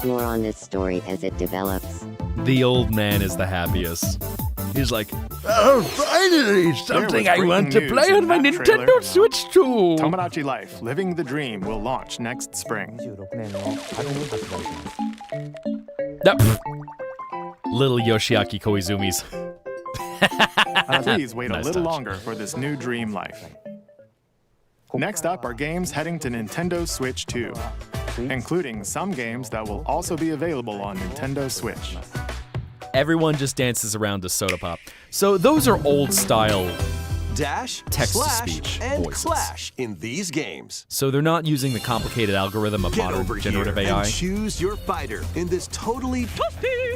Speaker 8: More on this story as it develops.
Speaker 1: The old man is the happiest. He's like,
Speaker 2: Oh, finally!
Speaker 4: Something I want to play on my Nintendo
Speaker 1: Switch too.
Speaker 4: Tomodachi Life Living the Dream will launch next spring.
Speaker 1: Little Yoshiaki Koizumi's.
Speaker 4: Please wait a
Speaker 1: Nice
Speaker 4: little
Speaker 1: touch.
Speaker 4: longer for this new dream life. Next up are games heading to Nintendo Switch 2, including some games that will also be available on Nintendo Switch.
Speaker 1: Everyone just dances around to Soda Pop. So those are old style.
Speaker 7: Dash,
Speaker 1: Text-to-speech
Speaker 7: slash, and
Speaker 1: voices.
Speaker 7: clash in these games.
Speaker 1: So they're not using the complicated algorithm of
Speaker 7: Get
Speaker 1: modern
Speaker 7: over
Speaker 1: generative
Speaker 7: here
Speaker 1: AI.
Speaker 7: and choose your fighter in this totally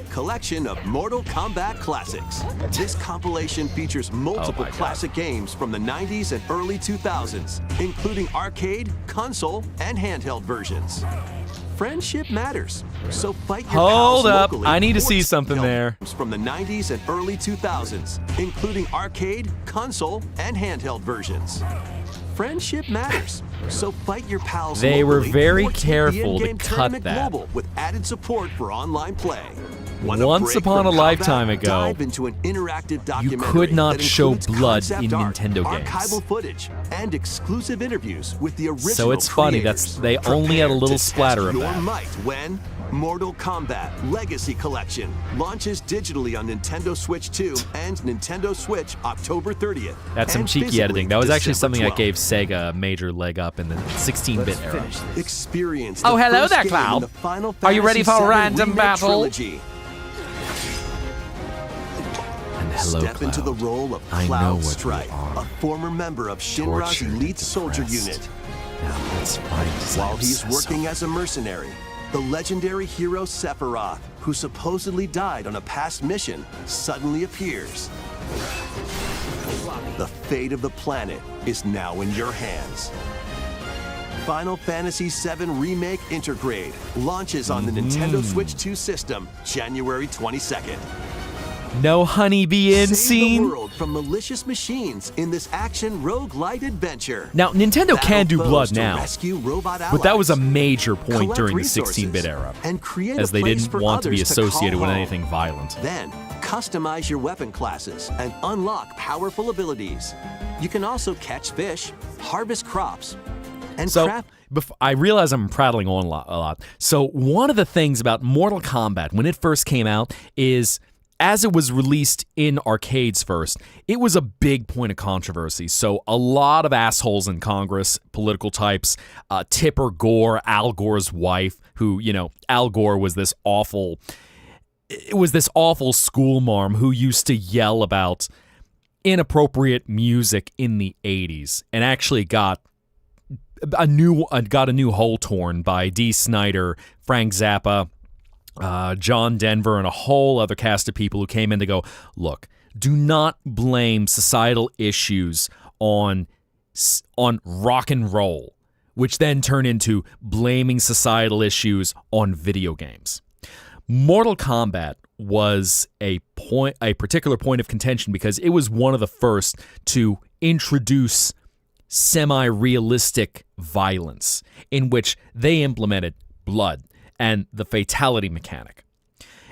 Speaker 7: collection of Mortal Kombat classics. This compilation features multiple
Speaker 1: my God.
Speaker 7: classic games from the 90s and early 2000s, including arcade, console, and handheld versions. Friendship matters, so fight your
Speaker 1: Hold
Speaker 7: pals
Speaker 1: up,
Speaker 7: locally
Speaker 1: I need to
Speaker 7: or
Speaker 1: see something
Speaker 7: help
Speaker 1: there.
Speaker 7: games from the 90s and early 2000s, including arcade, console, and handheld versions. Friendship matters, so fight your pals
Speaker 1: They were
Speaker 7: locally
Speaker 1: very
Speaker 7: or take the
Speaker 1: careful to
Speaker 7: in-game
Speaker 1: cut
Speaker 7: tournament
Speaker 1: that.
Speaker 7: global with added support for online play. Want a
Speaker 1: Once
Speaker 7: break
Speaker 1: upon
Speaker 7: from
Speaker 1: a
Speaker 7: combat?
Speaker 1: lifetime ago,
Speaker 7: Dive into an interactive documentary
Speaker 1: could not
Speaker 7: that
Speaker 1: show
Speaker 7: includes
Speaker 1: blood
Speaker 7: concept
Speaker 1: in
Speaker 7: art,
Speaker 1: Nintendo games.
Speaker 7: archival footage, and exclusive interviews with the original
Speaker 1: So it's funny,
Speaker 7: creators.
Speaker 1: they only had a
Speaker 7: Prepare
Speaker 1: little
Speaker 7: to
Speaker 1: splatter
Speaker 7: test
Speaker 1: of
Speaker 7: your
Speaker 1: that.
Speaker 7: might when Mortal Kombat Legacy Collection launches digitally on Nintendo Switch 2 and Nintendo Switch October 30th.
Speaker 1: That's some
Speaker 7: and
Speaker 1: cheeky
Speaker 7: physically
Speaker 1: editing. That was actually
Speaker 7: December
Speaker 1: something that
Speaker 7: 12th.
Speaker 1: gave Sega a major leg up in the 16-bit era.
Speaker 7: Experience
Speaker 1: Oh,
Speaker 7: the
Speaker 1: hello
Speaker 7: first
Speaker 1: there,
Speaker 7: game
Speaker 1: Cloud.
Speaker 7: in the Final
Speaker 1: Are you ready
Speaker 7: Fantasy
Speaker 1: for a
Speaker 7: VII
Speaker 1: random
Speaker 7: Remake
Speaker 1: battle?
Speaker 7: Trilogy.
Speaker 1: And hello,
Speaker 7: Step into the
Speaker 1: Cloud.
Speaker 7: role of
Speaker 1: I know
Speaker 7: Cloud
Speaker 1: what you
Speaker 7: Strife,
Speaker 1: are.
Speaker 7: a former member of Shinra's
Speaker 1: Tortured,
Speaker 7: elite soldier
Speaker 1: depressed.
Speaker 7: unit.
Speaker 1: Now let's fight.
Speaker 7: While he's working as a mercenary, the legendary hero Sephiroth, who supposedly died on a past mission, suddenly appears. The fate of the planet is now in your hands. Final Fantasy VII Remake Intergrade launches on the Nintendo Switch 2 system January 22nd.
Speaker 1: No honeybee in
Speaker 7: Save
Speaker 1: scene.
Speaker 7: the world from malicious machines in this action roguelite adventure.
Speaker 1: Now, Nintendo can do
Speaker 7: Battle
Speaker 1: blood
Speaker 7: foes to
Speaker 1: now,
Speaker 7: rescue robot
Speaker 1: but that was a
Speaker 7: allies.
Speaker 1: major point
Speaker 7: Collect
Speaker 1: during the
Speaker 7: resources
Speaker 1: 16-bit era,
Speaker 7: and create
Speaker 1: as
Speaker 7: a
Speaker 1: they
Speaker 7: place
Speaker 1: didn't
Speaker 7: for
Speaker 1: want to be
Speaker 7: others call
Speaker 1: associated with
Speaker 7: home.
Speaker 1: anything violent.
Speaker 7: Then, customize your weapon classes and unlock powerful abilities. You can also catch fish, harvest crops, and
Speaker 1: So,
Speaker 7: craft.
Speaker 1: I realize I'm prattling on a lot. So, one of the things about Mortal Kombat when it first came out is, as it was released in arcades first, it was a big point of controversy. So, a lot of assholes in Congress, political types, Tipper Gore, Al Gore's wife, who, Al Gore was this awful school marm who used to yell about inappropriate music in the 80s and actually got a new hole torn by Dee Snider, Frank Zappa, John Denver, and a whole other cast of people who came in to go, look, do not blame societal issues on rock and roll, which then turn into blaming societal issues on video games. Mortal Kombat was a particular point of contention because it was one of the first to introduce semi-realistic violence in which they implemented blood and the fatality mechanic.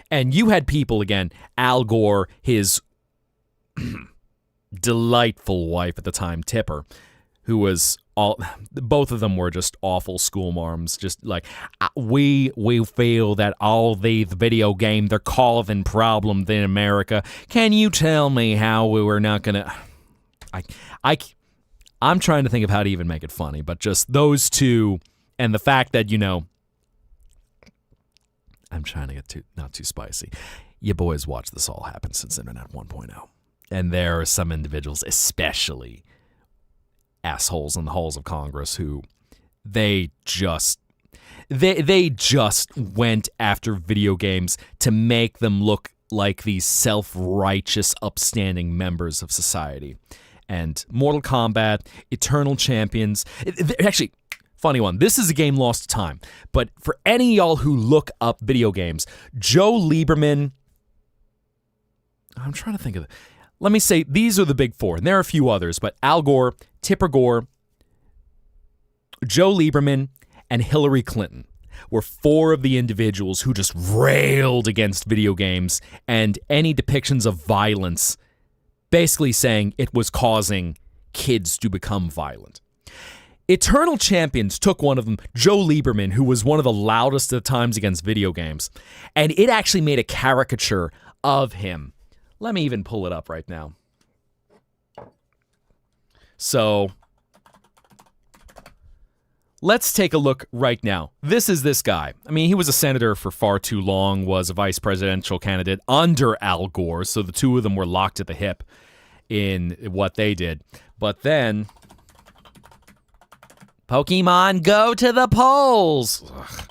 Speaker 1: And you had people, again, Al Gore, his delightful wife at the time, Tipper, who was both of them were just awful school marms, just like, we feel that all these video games, they're causing problems in America. Can you tell me how we were not going to... I'm trying to think of how to even make it funny, but just those two and the fact that, I'm trying to get not too spicy. You boys watch this all happen since Internet 1.0. And there are some individuals, especially assholes in the halls of Congress, who they just went after video games to make them look like these self-righteous, upstanding members of society. And Mortal Kombat, Eternal Champions. Actually, funny one. This is a game lost to time. But for any of y'all who look up video games, Joe Lieberman. I'm trying to think of it. Let me say these are the big four. And there are a few others, but Al Gore, Tipper Gore, Joe Lieberman, and Hillary Clinton were four of the individuals who just railed against video games and any depictions of violence, basically saying it was causing kids to become violent. Eternal Champions took one of them, Joe Lieberman, who was one of the loudest at times against video games, and it actually made a caricature of him. Let me even pull it up right now. So, let's take a look right now. This is this guy. I mean, he was a senator for far too long, was a vice presidential candidate under Al Gore, so the two of them were locked at the hip in what they did. But then, Pokemon Go to the polls! Ugh.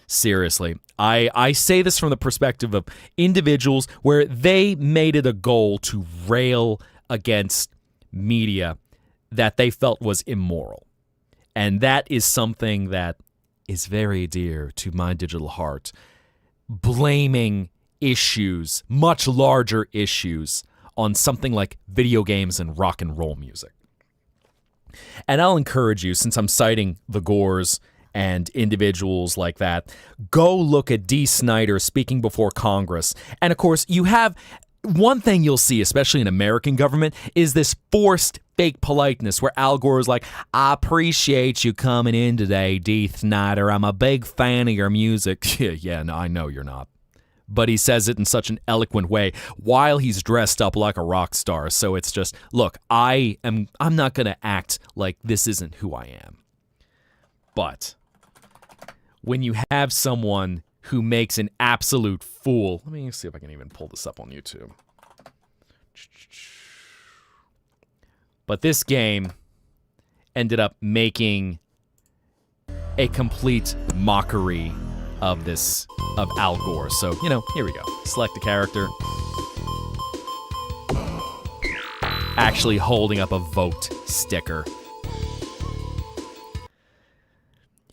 Speaker 1: Seriously, I say this from the perspective of individuals where they made it a goal to rail against media that they felt was immoral. And that is something that is very dear to my digital heart. Blaming issues, much larger issues, on something like video games and rock and roll music. And I'll encourage you, since I'm citing the Gores and individuals like that, go look at Dee Snider speaking before Congress. And of course, you have one thing you'll see, especially in American government, is this forced fake politeness where Al Gore is like, I appreciate you coming in today, Dee Snider. I'm a big fan of your music. Yeah, no, I know you're not. But he says it in such an eloquent way while he's dressed up like a rock star. So it's just, look, I'm not going to act like this isn't who I am. But when you have someone who makes an absolute fool, let me see if I can even pull this up on YouTube. But this game ended up making a complete mockery of Al Gore. So, here we go. Select a character. Actually holding up a vote sticker.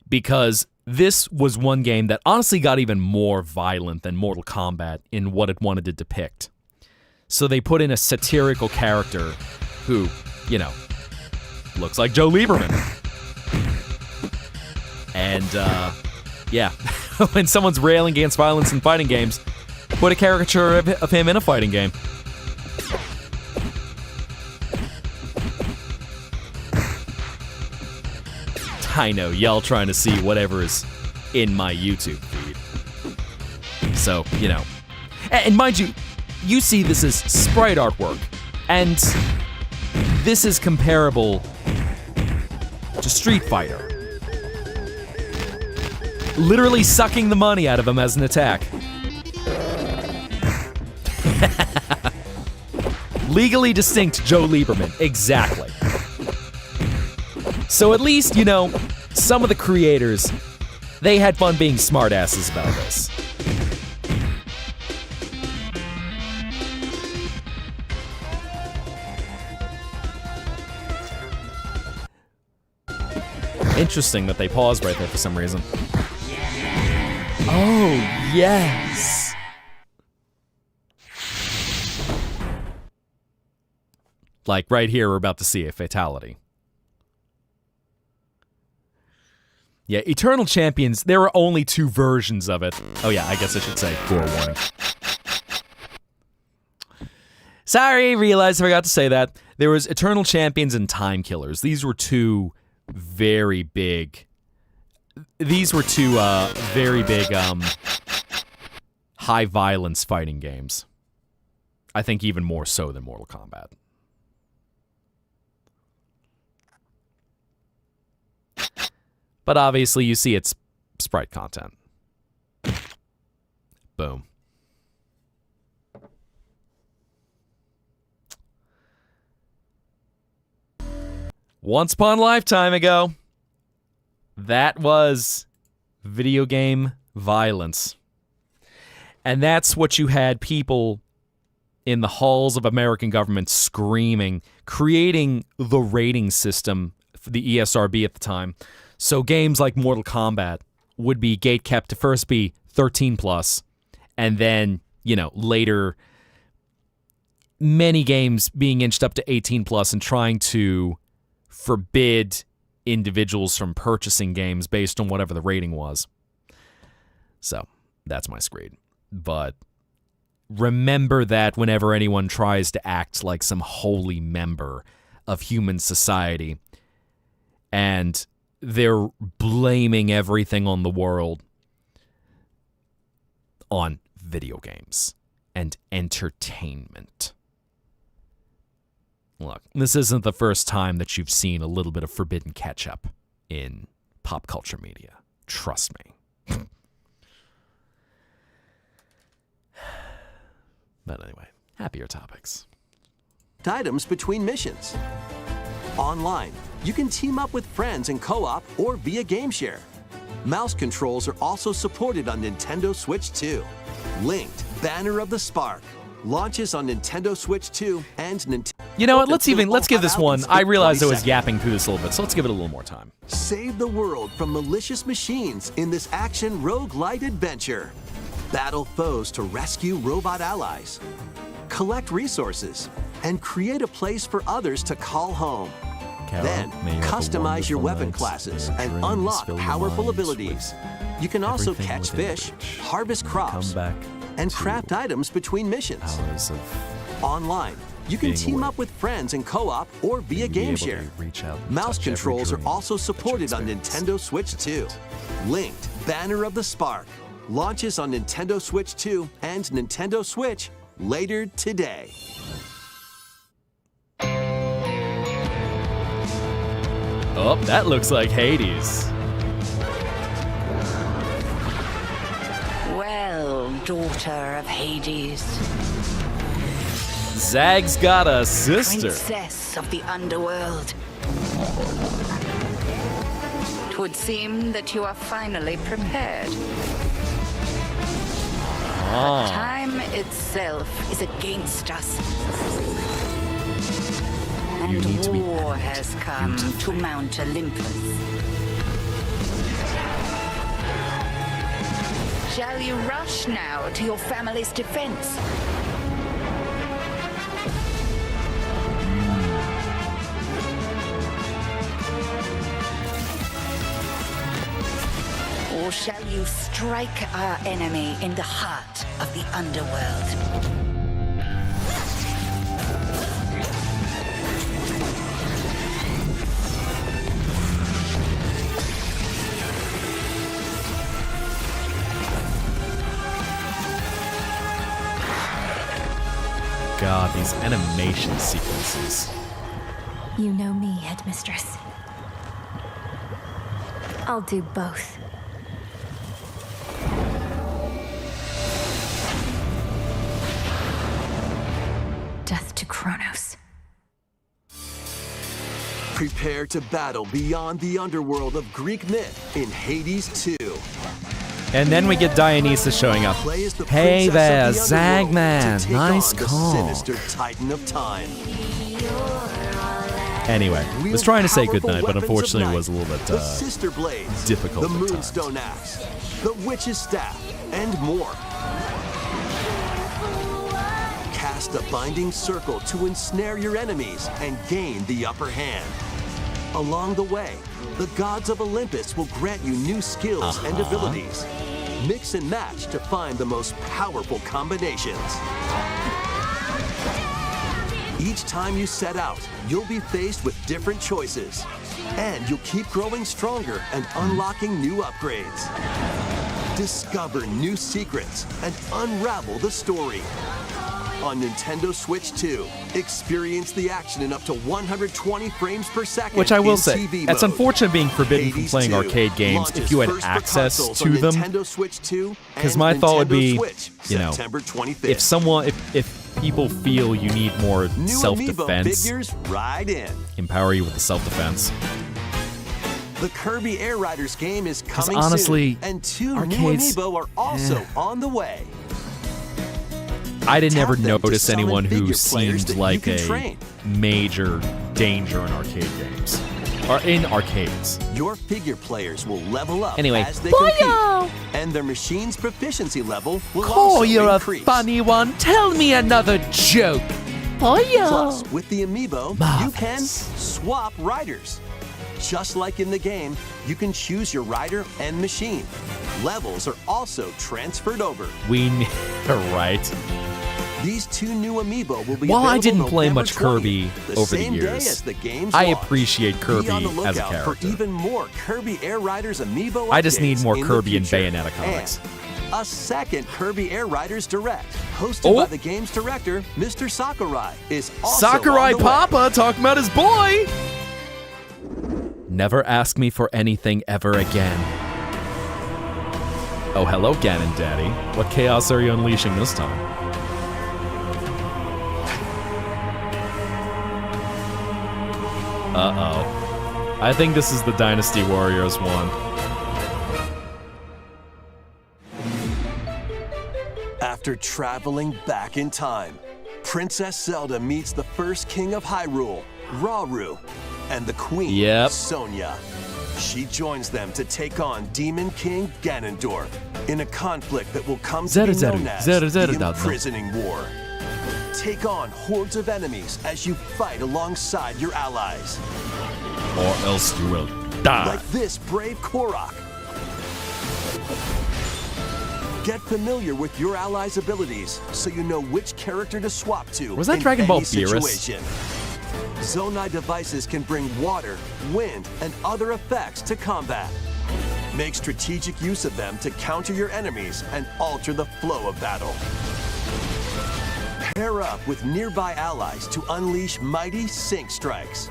Speaker 1: Because this was one game that honestly got even more violent than Mortal Kombat in what it wanted to depict. So they put in a satirical character who, you know, looks like Joe Lieberman. And, yeah, when someone's railing against violence in fighting games, put a caricature of him in a fighting game. I know, y'all trying to see whatever is in my YouTube feed. So, you know. And mind you, you see this as sprite artwork. And this is comparable to Street Fighter. Literally sucking the money out of him as an attack. Legally distinct Joe Lieberman, exactly. So at least, you know, some of the creators, they had fun being smartasses about this. Interesting that they paused right there for some reason. Oh, yes. Like right here, we're about to see a fatality. Yeah, Eternal Champions, there are only 2 versions of it. Oh yeah, I guess I should say forewarning. Sorry, realized I forgot to say that. There was Eternal Champions and Time Killers. These were 2 very big... high-violence fighting games. I think even more so than Mortal Kombat. But obviously, you see it's sprite content. Boom. Once upon a lifetime ago, that was video game violence. And that's what you had people in the halls of American government screaming, creating the rating system for the ESRB at the time. So games like Mortal Kombat would be gatekept to first be 13 plus, and then, you know, later many games being inched up to 18 plus and trying to forbid individuals from purchasing games based on whatever the rating was. So, that's my screed. But remember that whenever anyone tries to act like some holy member of human society and they're blaming everything on the world on video games and entertainment. Look, this isn't the first time that you've seen a little bit of forbidden ketchup in pop culture media. Trust me. But anyway, happier topics.
Speaker 7: Items between missions. Online, you can team up with friends in co-op or via game share. Mouse controls are also supported on Nintendo Switch 2. Linked, Banner of the Spark, launches on Nintendo Switch 2 and Nintendo...
Speaker 1: You know what, let's give this one, I realized I was yapping through this a little bit, so let's give it a little more time.
Speaker 7: Save the world from malicious machines in this action roguelite adventure. Battle foes to rescue robot allies. Collect resources and create a place for others to call home. Then, customize your weapon classes and unlock powerful abilities. You can also catch fish, harvest crops, and craft items between missions. Online, you can team up with friends in co-op or via game share. Mouse controls are also supported on Nintendo Switch 2. Linked, Banner of the Spark, launches on Nintendo Switch 2 and Nintendo Switch later today.
Speaker 1: Oh, that looks like Hades.
Speaker 10: Well, daughter of Hades.
Speaker 1: Zag's got a sister.
Speaker 10: Princess of the underworld. It would seem that you are finally prepared. But time itself is against us. And war has come to Mount Olympus. Shall you rush now to your family's defense? or shall you strike our enemy in the heart of the underworld?
Speaker 1: God, these animation sequences.
Speaker 11: You know me, Headmistress. I'll do both. Death to Kronos.
Speaker 7: Prepare to battle beyond the underworld of Greek myth in Hades 2.
Speaker 1: And then we get Dionysus showing up.
Speaker 7: Play as the
Speaker 1: Hey
Speaker 7: princess
Speaker 1: there,
Speaker 7: of the underworld
Speaker 1: Zagman.
Speaker 7: to take
Speaker 1: Nice
Speaker 7: on the
Speaker 1: call.
Speaker 7: sinister titan of time.
Speaker 1: Anyway, I was trying to say goodnight, but unfortunately it was a little bit
Speaker 7: the sister blades,
Speaker 1: difficult
Speaker 7: the
Speaker 1: at times.
Speaker 7: moonstone axe, the witch's staff, and more. Cast a binding circle to ensnare your enemies and gain the upper hand. Along the way, the gods of Olympus will grant you new skills and abilities. Mix and match to find the most powerful combinations. Each time you set out, you'll be faced with different choices. And you'll keep growing stronger and unlocking new upgrades. Discover new secrets and unravel the story. On Nintendo Switch 2, experience the action in up to 120 frames per second.
Speaker 1: Which I will
Speaker 7: in
Speaker 1: say,
Speaker 7: TV
Speaker 1: it's
Speaker 7: mode.
Speaker 1: unfortunate being forbidden from
Speaker 7: Hades
Speaker 1: playing
Speaker 7: 2
Speaker 1: arcade games
Speaker 7: launches
Speaker 1: if you had
Speaker 7: first for
Speaker 1: access
Speaker 7: consoles
Speaker 1: to
Speaker 7: on
Speaker 1: them.
Speaker 7: Nintendo Switch 2
Speaker 1: Because
Speaker 7: and
Speaker 1: my thought would
Speaker 7: Nintendo
Speaker 1: be,
Speaker 7: Switch,
Speaker 1: you know,
Speaker 7: September 25th.
Speaker 1: if someone, if people feel you need more
Speaker 7: New
Speaker 1: self-defense,
Speaker 7: Amiibo figures right in.
Speaker 1: empower you with the self-defense.
Speaker 7: The Kirby Air Riders game is coming
Speaker 1: honestly,
Speaker 7: soon, and 2
Speaker 1: arcades,
Speaker 7: new Amiibo are also on the way.
Speaker 1: I didn't ever
Speaker 7: Tap them to
Speaker 1: notice
Speaker 7: summon
Speaker 1: anyone who
Speaker 7: figure players
Speaker 1: seemed
Speaker 7: that you
Speaker 1: like
Speaker 7: can
Speaker 1: a
Speaker 7: train.
Speaker 1: major danger in arcade games. Or in arcades.
Speaker 7: Your figure players will level up
Speaker 1: Anyway,
Speaker 7: as they
Speaker 1: Boyo!
Speaker 7: compete, and their machine's proficiency level will
Speaker 1: Oh,
Speaker 7: also
Speaker 1: you're
Speaker 7: increase.
Speaker 1: a funny one. Tell me another joke. Boyo!
Speaker 7: Plus, with the Amiibo, you
Speaker 1: Marvelous.
Speaker 7: can swap riders. Just like in the game, you can choose your rider and machine. Levels are also transferred over.
Speaker 1: Right.
Speaker 7: These 2 new Amiibo will be
Speaker 1: While I
Speaker 7: available
Speaker 1: didn't play
Speaker 7: November
Speaker 1: much Kirby
Speaker 7: 20th, the
Speaker 1: over the
Speaker 7: same day
Speaker 1: years,
Speaker 7: as the game's
Speaker 1: I
Speaker 7: launch.
Speaker 1: appreciate Kirby
Speaker 7: Be on the
Speaker 1: as a
Speaker 7: lookout
Speaker 1: character.
Speaker 7: for even more Kirby Air Riders Amiibo
Speaker 1: I just need
Speaker 7: updates
Speaker 1: more
Speaker 7: in the
Speaker 1: Kirby and
Speaker 7: future.
Speaker 1: Bayonetta comics.
Speaker 7: And a second Kirby Air Riders Direct, hosted by the game's director, Mr. Sakurai, is also
Speaker 1: Sakurai
Speaker 7: on the way.
Speaker 1: Papa talking about his boy! Never ask me for anything ever again. Oh, hello, Ganon Daddy. What chaos are you unleashing this time? Uh-oh. I think this is the Dynasty Warriors one.
Speaker 7: After traveling back in time, Princess Zelda meets the first king of Hyrule, Rauru, and the queen, Sonia. She joins them to take on Demon King Ganondorf in a conflict that will come to be known as the Imprisoning War. Take on hordes of enemies as you fight alongside your allies.
Speaker 1: Or else you will die.
Speaker 7: Like this brave Korok. Get familiar with your allies' abilities so you know which character to swap to.
Speaker 1: Was that
Speaker 7: in
Speaker 1: Dragon Ball
Speaker 7: any
Speaker 1: Beerus?
Speaker 7: situation. Zonai devices can bring water, wind, and other effects to combat. Make strategic use of them to counter your enemies and alter the flow of battle. Pair up with nearby allies to unleash mighty sync strikes.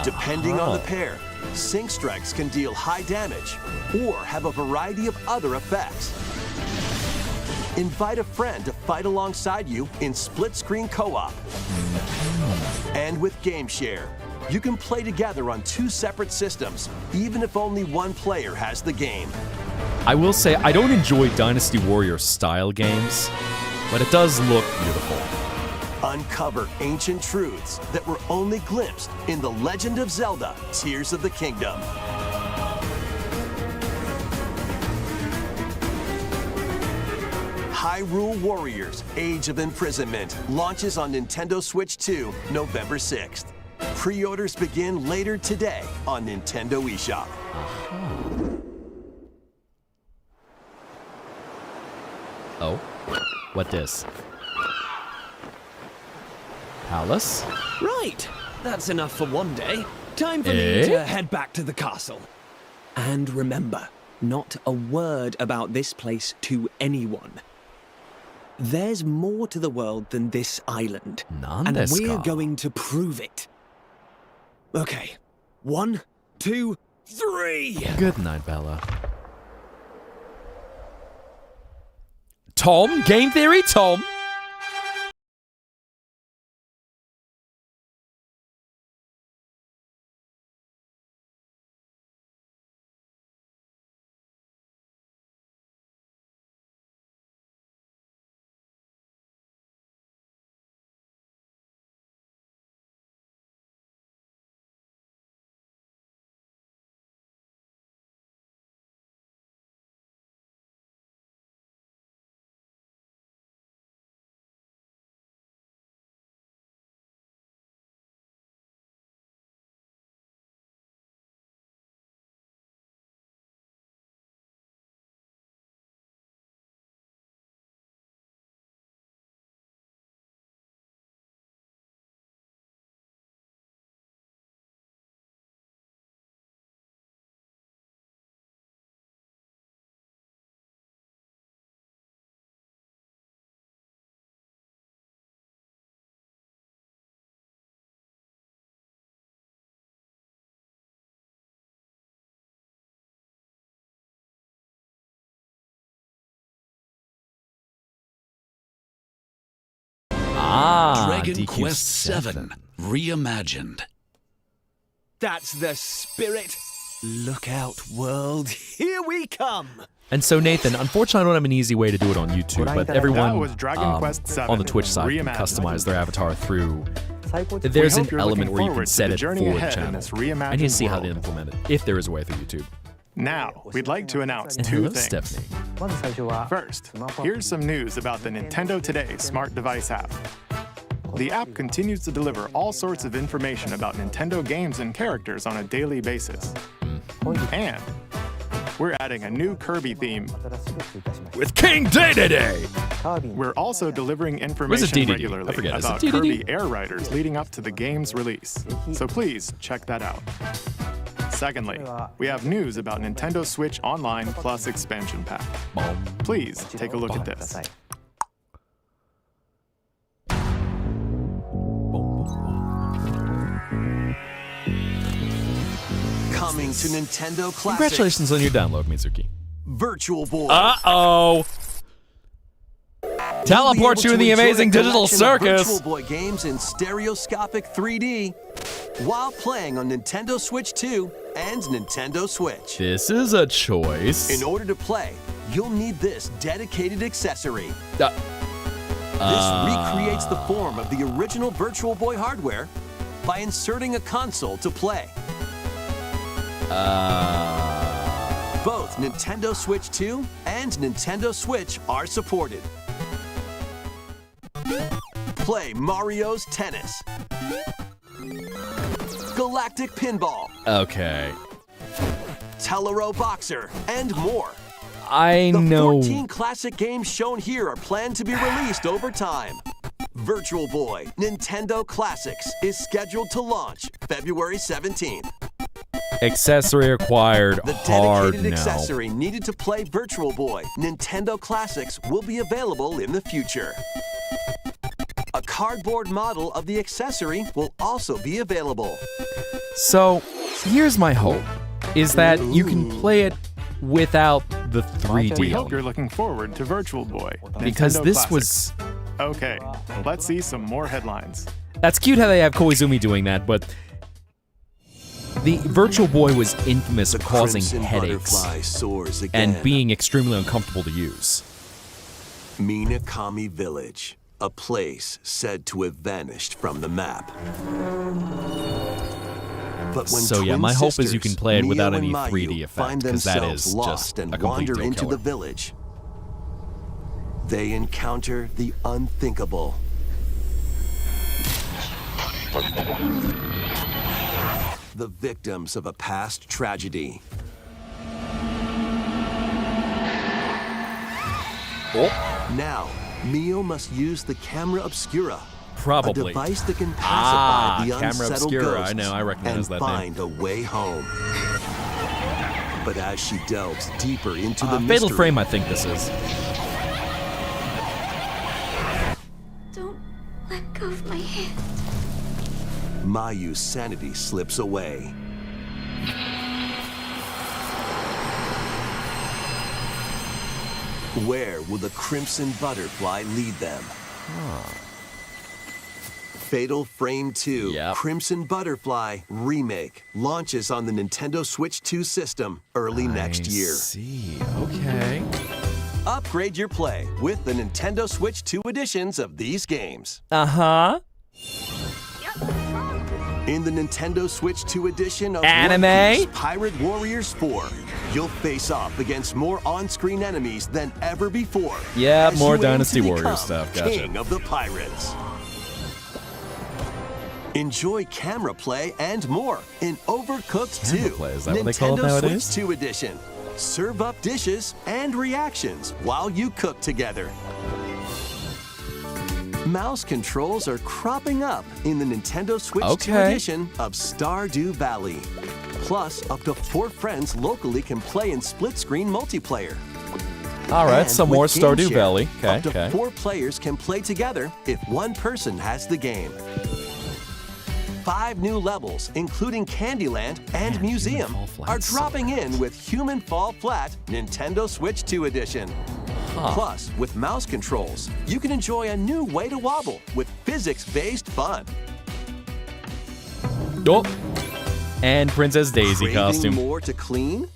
Speaker 7: Depending on the pair, sync strikes can deal high damage or have a variety of other effects. Invite a friend to fight alongside you in split-screen co-op. And with Game Share, you can play together on 2 separate systems, even if only one player has the game.
Speaker 1: I will say, I don't enjoy Dynasty Warrior style games, but it does look beautiful.
Speaker 7: Uncover ancient truths that were only glimpsed in The Legend of Zelda: Tears of the Kingdom. Hyrule Warriors: Age of Imprisonment launches on Nintendo Switch 2, November 6th. Pre-orders begin later today on Nintendo eShop.
Speaker 1: Oh, what this? Palace?
Speaker 12: Right, that's enough for one day. Time for me to head back to the castle. And remember, not a word about this place to anyone. There's more to the world than this island. And we're going to prove it. Okay, 1, 2, 3!
Speaker 1: Good night, Bella. Tom? Game theory, Tom?
Speaker 13: Dragon Quest VII Reimagined.
Speaker 12: That's the spirit. Look out, world. Here we come.
Speaker 1: And so, Nathan, unfortunately, I don't have an easy way to do it on YouTube, but everyone
Speaker 4: was Dragon Quest VII
Speaker 1: on the Twitch side can customize their avatar through. There's an element where you can set it for the channel. I need to see how they implement it, if there is a way through YouTube.
Speaker 4: Now, we'd like to announce
Speaker 1: And
Speaker 4: two
Speaker 1: hello,
Speaker 4: things.
Speaker 1: Stephanie.
Speaker 4: First, here's some news about the Nintendo Today smart device app. The app continues to deliver all sorts of information about Nintendo games and characters on a daily basis. And we're adding a new Kirby theme.
Speaker 2: With King Dedede!
Speaker 4: We're also delivering
Speaker 1: Where's
Speaker 4: information
Speaker 1: the DDD?
Speaker 4: regularly
Speaker 1: I forget. Is it
Speaker 4: about
Speaker 1: DDD?
Speaker 4: Kirby Air Riders leading up to the game's release. So please check that out. Secondly, we have news about Nintendo Switch Online Plus expansion pack. Please take a look at this.
Speaker 7: Coming to Nintendo Classic.
Speaker 1: Congratulations on your download, Mizuki.
Speaker 7: Virtual Boy.
Speaker 1: Uh-oh! Teleport you in the amazing digital circus!
Speaker 7: Virtual Boy games in stereoscopic 3D while playing on Nintendo Switch 2 and Nintendo Switch.
Speaker 1: This is a choice.
Speaker 7: In order to play, you'll need this dedicated accessory. This recreates the form of the original Virtual Boy hardware by inserting a console to play. Both Nintendo Switch 2 and Nintendo Switch are supported. Play Mario's Tennis, Galactic Pinball,
Speaker 1: Okay.
Speaker 7: Telero Boxer, and more.
Speaker 1: I know.
Speaker 7: The 14 classic games shown here are planned to be released over time. Virtual Boy Nintendo Classics is scheduled to launch February 17th.
Speaker 1: Accessory acquired
Speaker 7: The
Speaker 1: hard
Speaker 7: dedicated
Speaker 1: now.
Speaker 7: accessory needed to play Virtual Boy Nintendo Classics will be available in the future. A cardboard model of the accessory will also be available.
Speaker 1: So, here's my hope, is that you can play it without the 3D
Speaker 4: We hope
Speaker 1: element.
Speaker 4: you're looking forward to Virtual Boy.
Speaker 1: Because
Speaker 4: Nintendo
Speaker 1: this
Speaker 4: Classics.
Speaker 1: was...
Speaker 4: Okay, let's see some more headlines.
Speaker 1: That's cute how they have Koizumi doing that, but... The Virtual Boy was infamous for causing
Speaker 7: Crimson
Speaker 1: headaches
Speaker 7: Butterfly soars again.
Speaker 1: and being extremely uncomfortable to use.
Speaker 7: Minakami Village, a place said to have vanished from the map. But when
Speaker 1: So yeah,
Speaker 7: twin
Speaker 1: my hope is you
Speaker 7: sisters,
Speaker 1: can play it without
Speaker 7: Mio
Speaker 1: any
Speaker 7: and Mayu
Speaker 1: 3D effect,
Speaker 7: find
Speaker 1: because that
Speaker 7: themselves
Speaker 1: is
Speaker 7: lost
Speaker 1: just
Speaker 7: and
Speaker 1: a complete
Speaker 7: wander
Speaker 1: deal
Speaker 7: into
Speaker 1: killer.
Speaker 7: the village. They encounter the unthinkable. The victims of a past tragedy. Now, Mio must use the camera obscura.
Speaker 1: Probably.
Speaker 7: A device that can pacify the
Speaker 1: camera
Speaker 7: unsettled
Speaker 1: obscura.
Speaker 7: ghosts
Speaker 1: I know, I recognize
Speaker 7: and
Speaker 1: that
Speaker 7: find a way home. But as she delves deeper into the
Speaker 1: Fatal
Speaker 7: mystery,
Speaker 1: Frame, I think this is.
Speaker 11: Don't let go of my hand.
Speaker 7: Mayu's sanity slips away. Where will the Crimson Butterfly lead them? Fatal Frame 2 Crimson Butterfly Remake launches on the Nintendo Switch 2 system early next year.
Speaker 1: Okay.
Speaker 7: Upgrade your play with the Nintendo Switch 2 editions of these games.
Speaker 1: Uh-huh.
Speaker 7: In the Nintendo Switch 2 edition of
Speaker 1: Anime?
Speaker 7: One Piece Pirate Warriors 4, you'll face off against more on-screen enemies than ever before.
Speaker 1: Yeah,
Speaker 7: as
Speaker 1: more
Speaker 7: you aim
Speaker 1: Dynasty
Speaker 7: to
Speaker 1: Warriors
Speaker 7: become
Speaker 1: stuff. Gotcha.
Speaker 7: King of the Pirates. Enjoy camera play and more in Overcooked 2.
Speaker 1: Play, is that
Speaker 7: Nintendo
Speaker 1: what they call it nowadays?
Speaker 7: Switch 2 edition. Serve up dishes and reactions while you cook together. Mouse controls are cropping up in the Nintendo Switch 2 edition of Stardew Valley. Plus, up to 4 friends locally can play in split-screen multiplayer.
Speaker 1: All right,
Speaker 7: And
Speaker 1: some
Speaker 7: with
Speaker 1: more
Speaker 7: Game
Speaker 1: Stardew
Speaker 7: Share,
Speaker 1: Valley.
Speaker 7: Up to
Speaker 1: Okay.
Speaker 7: 4 players can play together if one person has the game. 5 new levels, including Candyland and Museum, are dropping in with Human Fall Flat Nintendo Switch 2 edition. Plus, with mouse controls, you can enjoy a new way to wobble with physics-based fun.
Speaker 1: Oh. And Princess Daisy
Speaker 7: Craving
Speaker 1: costume.
Speaker 7: more to clean?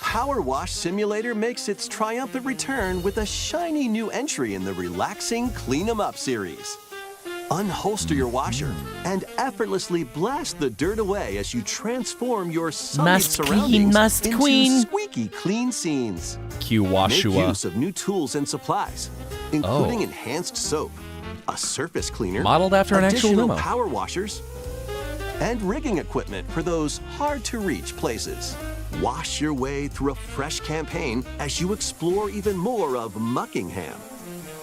Speaker 7: Power Wash Simulator makes its triumphant return with a shiny new entry in the relaxing Clean 'em Up series. Unholster your washer and effortlessly blast the dirt away as you transform your sullied
Speaker 1: Must clean,
Speaker 7: surroundings
Speaker 1: must
Speaker 7: into
Speaker 1: clean.
Speaker 7: squeaky clean scenes. Make
Speaker 1: Kiwashua.
Speaker 7: use of new tools and supplies, including enhanced soap, a surface cleaner,
Speaker 1: Modeled after an actual
Speaker 7: additional
Speaker 1: limo.
Speaker 7: power washers, and rigging equipment for those hard-to-reach places. Wash your way through a fresh campaign as you explore even more of Muckingham.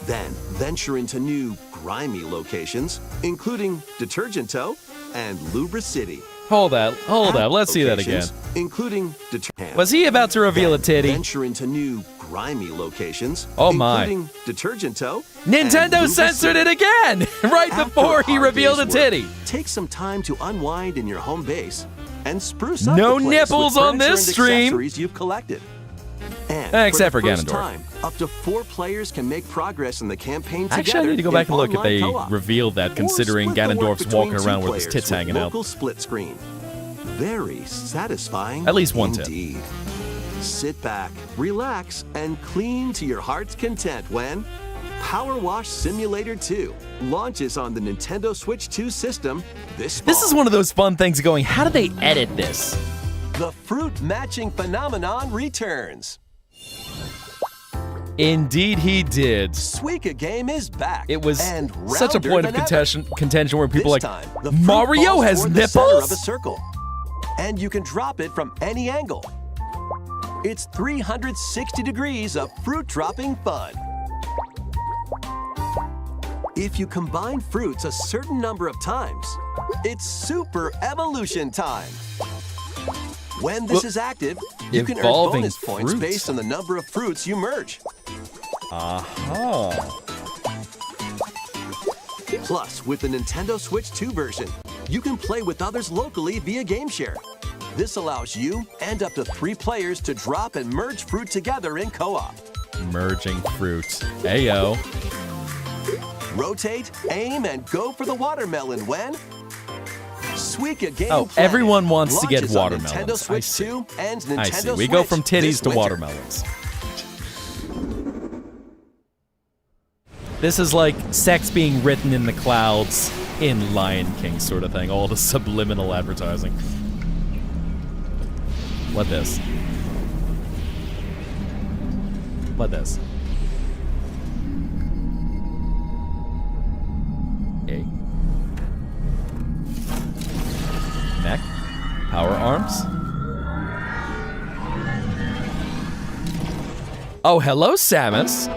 Speaker 7: Then venture into new, grimy locations, including Detergento and Lubra City.
Speaker 1: Hold up. Let's see that again.
Speaker 7: Locations, including Detergento.
Speaker 1: Was he about to reveal a titty?
Speaker 7: Venture into new, grimy locations,
Speaker 1: Oh my.
Speaker 7: including Detergento.
Speaker 1: Nintendo
Speaker 7: and
Speaker 1: censored
Speaker 7: Lubra
Speaker 1: it again! Right
Speaker 7: After
Speaker 1: before he
Speaker 7: hard
Speaker 1: revealed a
Speaker 7: day's work,
Speaker 1: titty.
Speaker 7: Take some time to unwind in your home base and spruce up
Speaker 1: No
Speaker 7: the place
Speaker 1: nipples
Speaker 7: with
Speaker 1: on this
Speaker 7: furniture and
Speaker 1: stream.
Speaker 7: accessories you've collected. And
Speaker 1: Except for
Speaker 7: the first
Speaker 1: Ganondorf.
Speaker 7: time, up to 4 players can make progress in the campaign together.
Speaker 1: Actually, I need to go back
Speaker 7: in
Speaker 1: and look if
Speaker 7: online
Speaker 1: they
Speaker 7: co-op.
Speaker 1: revealed that,
Speaker 7: Or
Speaker 1: considering
Speaker 7: split the work
Speaker 1: Ganondorf's
Speaker 7: between
Speaker 1: walking around
Speaker 7: 2
Speaker 1: with his
Speaker 7: players
Speaker 1: tits hanging out.
Speaker 7: local split screen. Very satisfying.
Speaker 1: At least one tit.
Speaker 7: indeed. Sit back, relax, and clean to your heart's content when Power Wash Simulator 2 launches on the Nintendo Switch 2 system this fall.
Speaker 1: This is one of those fun things going, how do they edit this?
Speaker 7: The fruit matching phenomenon returns.
Speaker 1: Indeed he did.
Speaker 7: Suika game is back.
Speaker 1: It was
Speaker 7: and
Speaker 1: such a
Speaker 7: rounder
Speaker 1: point of
Speaker 7: than ever.
Speaker 1: contention where people
Speaker 7: This
Speaker 1: like,
Speaker 7: time, the fruit
Speaker 1: Mario
Speaker 7: falls
Speaker 1: has
Speaker 7: toward the center of a
Speaker 1: nipples?
Speaker 7: circle, and you can drop it from any angle. It's 360 degrees of fruit dropping fun. If you combine fruits a certain number of times, it's super evolution time. When this is active, you can earn
Speaker 1: Evolving
Speaker 7: bonus points
Speaker 1: fruits.
Speaker 7: based on the number of fruits you merge.
Speaker 1: Aha.
Speaker 7: Plus, with the Nintendo Switch 2 version, you can play with others locally via Game Share. This allows you and up to 3 players to drop and merge fruit together in co-op.
Speaker 1: Merging fruits. Ayo.
Speaker 7: Rotate, aim, and go for the watermelon when Suika Game
Speaker 1: Oh,
Speaker 7: Planet
Speaker 1: everyone wants to get
Speaker 7: launches on
Speaker 1: watermelons.
Speaker 7: Nintendo
Speaker 1: I
Speaker 7: Switch
Speaker 1: see.
Speaker 7: 2 and Nintendo
Speaker 1: I see.
Speaker 7: Switch
Speaker 1: We go from titties
Speaker 7: this
Speaker 1: to
Speaker 7: winter.
Speaker 1: watermelons. This is like sex being written in the clouds in Lion King sort of thing. All the subliminal advertising. What this? What this? Hey. Power arms. Oh, hello, Samus.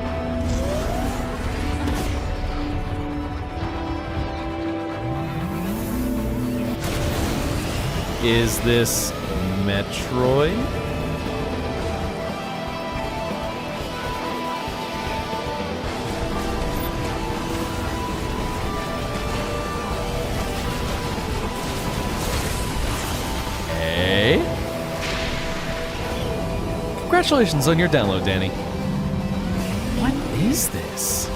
Speaker 1: Is this Metroid? Hey. Congratulations on your download, Danny. What is this?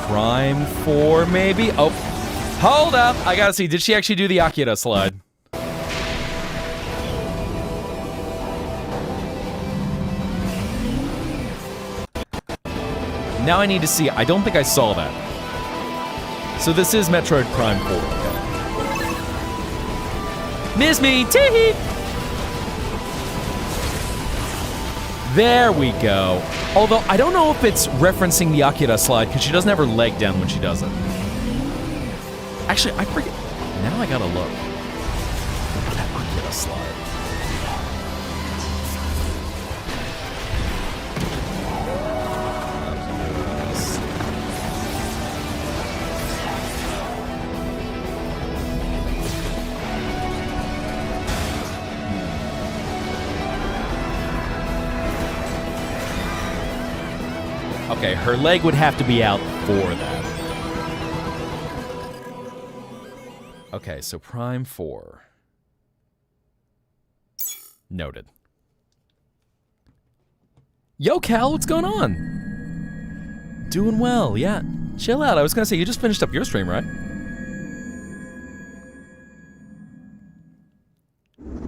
Speaker 1: Prime 4, maybe? Oh, hold up. I gotta see. Did she actually do the Akira slide? Now I need to see. I don't think I saw that. So this is Metroid Prime 4. Okay. Miss me. Tee-hee. There we go. Although, I don't know if it's referencing the Akira slide, because she doesn't have her leg down when she does it. Actually, I forget. Now I gotta look. That Akira slide. Okay, her leg would have to be out for that. Okay, so Prime 4. Noted. Yo, Cal, what's going on? Doing well, yeah. Chill out. I was gonna say, you just finished up your stream, right?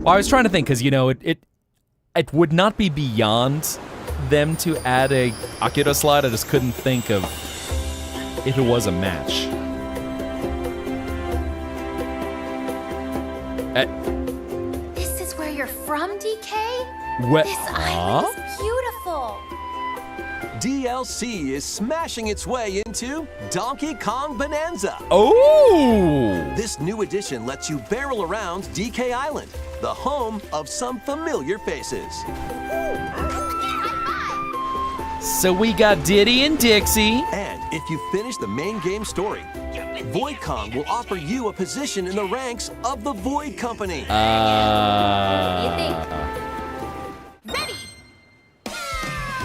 Speaker 1: Well, I was trying to think, because, you know, it would not be beyond them to add a Akira slide. I just couldn't think of if it was a match.
Speaker 11: This is where you're from, DK?
Speaker 1: What?
Speaker 11: This island is beautiful.
Speaker 7: DLC is smashing its way into Donkey Kong Bonanza.
Speaker 1: Oh!
Speaker 7: This new edition lets you barrel around DK Island, the home of some familiar faces.
Speaker 1: So we got Diddy and Dixie.
Speaker 7: And if you finish the main game story, Void Kong will offer you a position in the ranks of the Void Company.